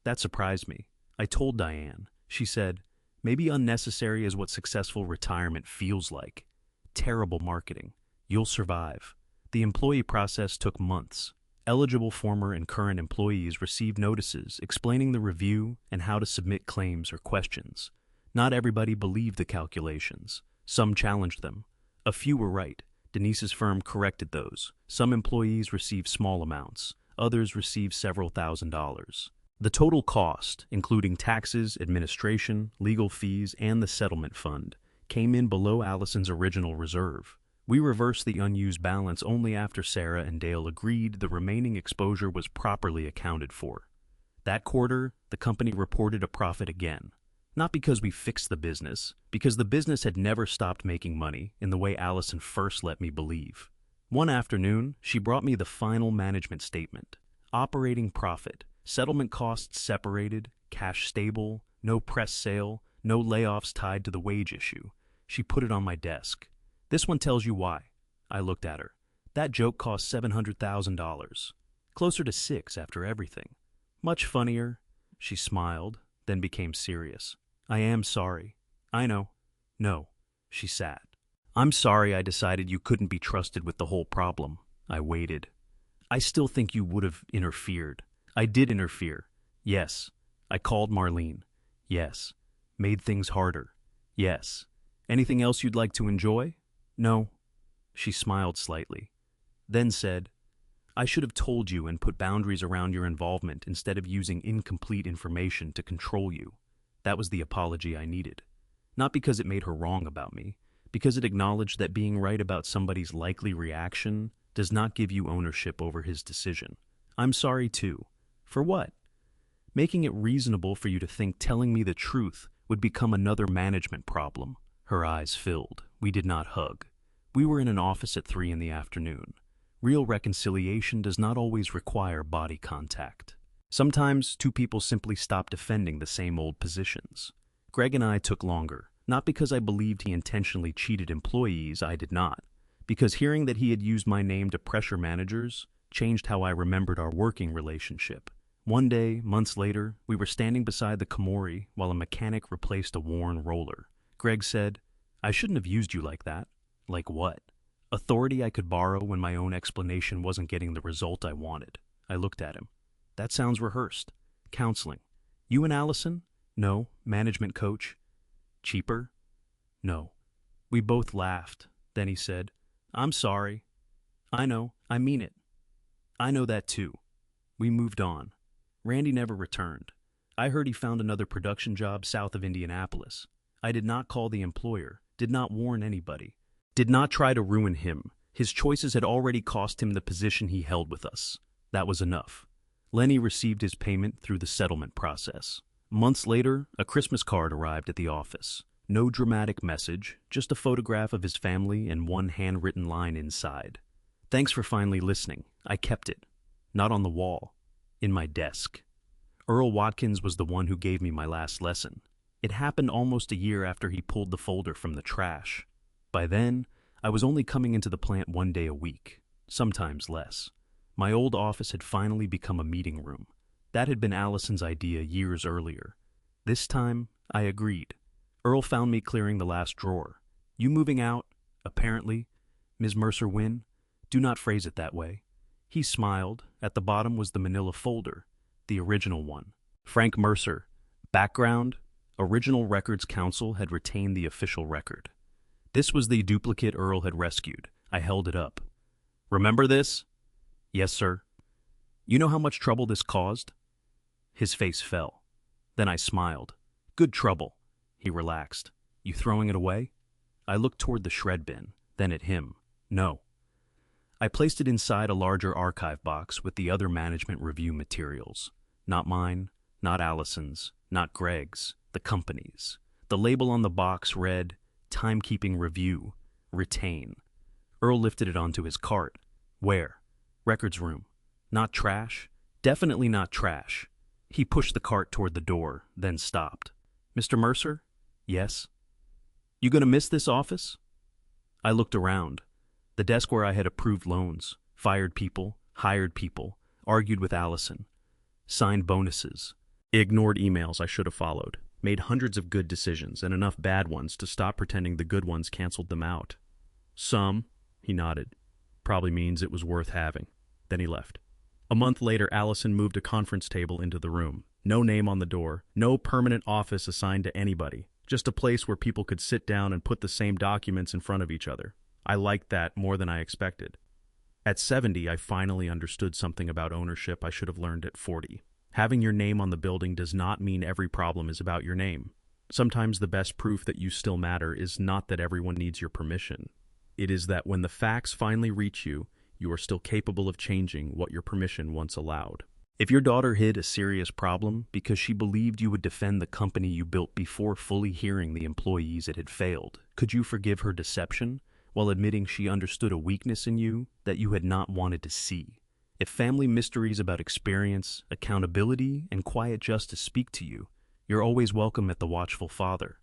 That surprised me. I told Diane. She said, maybe unnecessary is what successful retirement feels like. Terrible marketing. You'll survive. The employee process took months. Eligible former and current employees received notices explaining the review and how to submit claims or questions. Not everybody believed the calculations. Some challenged them. A few were right. Denise's firm corrected those. Some employees received small amounts. Others received several $1,000s. The total cost, including taxes, administration, legal fees, and the settlement fund, came in below Allison's original reserve. We reversed the unused balance only after Sarah and Dale agreed the remaining exposure was properly accounted for. That quarter, the company reported a profit again. Not because we fixed the business, because the business had never stopped making money in the way Allison first let me believe. One afternoon, she brought me the final management statement. Operating profit, settlement costs separated, cash stable, no press sale, no layoffs tied to the wage issue. She put it on my desk. This one tells you why. I looked at her. That joke cost $700,000. Closer to $6 after everything. Much funnier. She smiled, then became serious. I am sorry. I know. No. She sat. I'm sorry I decided you couldn't be trusted with the whole problem. I waited. I still think you would have interfered. I did interfere. Yes. I called Marlene. Yes. Made things harder. Yes. Anything else you'd like to enjoy? No. She smiled slightly. Then said, I should have told you and put boundaries around your involvement instead of using incomplete information to control you. That was the apology I needed. Not because it made her wrong about me, because it acknowledged that being right about somebody's likely reaction does not give you ownership over his decision. I'm sorry too. For what? Making it reasonable for you to think telling me the truth would become another management problem. Her eyes filled. We did not hug. We were in an office at 3 in the afternoon. Real reconciliation does not always require body contact. Sometimes two people simply stop defending the same old positions. Greg and I took longer, not because I believed he intentionally cheated employees, I did not, because hearing that he had used my name to pressure managers changed how I remembered our working relationship. One day, months later, we were standing beside the Komori while a mechanic replaced a worn roller. Greg said, I shouldn't have used you like that. Like what? Authority I could borrow when my own explanation wasn't getting the result I wanted. I looked at him. That sounds rehearsed. Counseling. You and Allison? No. Management coach. Cheaper? No. We both laughed. Then he said, I'm sorry. I know. I mean it. I know that too. We moved on. Randy never returned. I heard he found another production job south of Indianapolis. I did not call the employer, did not warn anybody, did not try to ruin him, His choices had already cost him the position he held with us. That was enough. Lenny received his payment through the settlement process. Months later, a Christmas card arrived at the office. No dramatic message, just a photograph of his family and one handwritten line inside. "Thanks for finally listening. I kept it. Not on the wall. In my desk." Earl Watkins was the one who gave me my last lesson. It happened almost a year after he pulled the folder from the trash. By then, I was only coming into the plant 1 day a week, sometimes less. My old office had finally become a meeting room. That had been Allison's idea years earlier. This time, I agreed. Earl found me clearing the last drawer. "You moving out, apparently, Ms. Mercer Wynne? Do not phrase it that way." He smiled. At the bottom was the manila folder, the original one. Frank Mercer. Background: Original Records Counsel had retained the official record. This was the duplicate Earl had rescued. I held it up. "Remember this?" "Yes, sir." "You know how much trouble this caused?" His face fell. Then I smiled. "Good trouble." He relaxed. "You throwing it away?" I looked toward the shred bin, then at him. "No." I placed it inside a larger archive box with the other management review materials. Not mine, not Allison's, not Greg's, the company's. The label on the box read, "Timekeeping Review, Retain." Earl lifted it onto his cart. "Where?" "Records room." "Not trash?" "Definitely not trash." He pushed the cart toward the door, then stopped. "Mr. Mercer?" "Yes." "You gonna miss this office?" I looked around. The desk where I had approved loans, fired people, hired people, argued with Allison, signed bonuses, ignored emails I should have followed, made hundreds of good decisions and enough bad ones to stop pretending the good ones canceled them out. "Some," he nodded. "Probably means it was worth having." Then he left. A month later, Allison moved a conference table into the room. No name on the door, no permanent office assigned to anybody, just a place where people could sit down and put the same documents in front of each other. I liked that more than I expected. At 70, I finally understood something about ownership I should have learned at 40. Having your name on the building does not mean every problem is about your name. Sometimes the best proof that you still matter is not that everyone needs your permission. It is that when the facts finally reach you, you are still capable of changing what your permission once allowed. If your daughter hid a serious problem because she believed you would defend the company you built before fully hearing the employees it had failed, could you forgive her deception while admitting she understood a weakness in you that you had not wanted to see? If family mysteries about experience, accountability, and quiet justice speak to you, you're always welcome at the Watchful Father.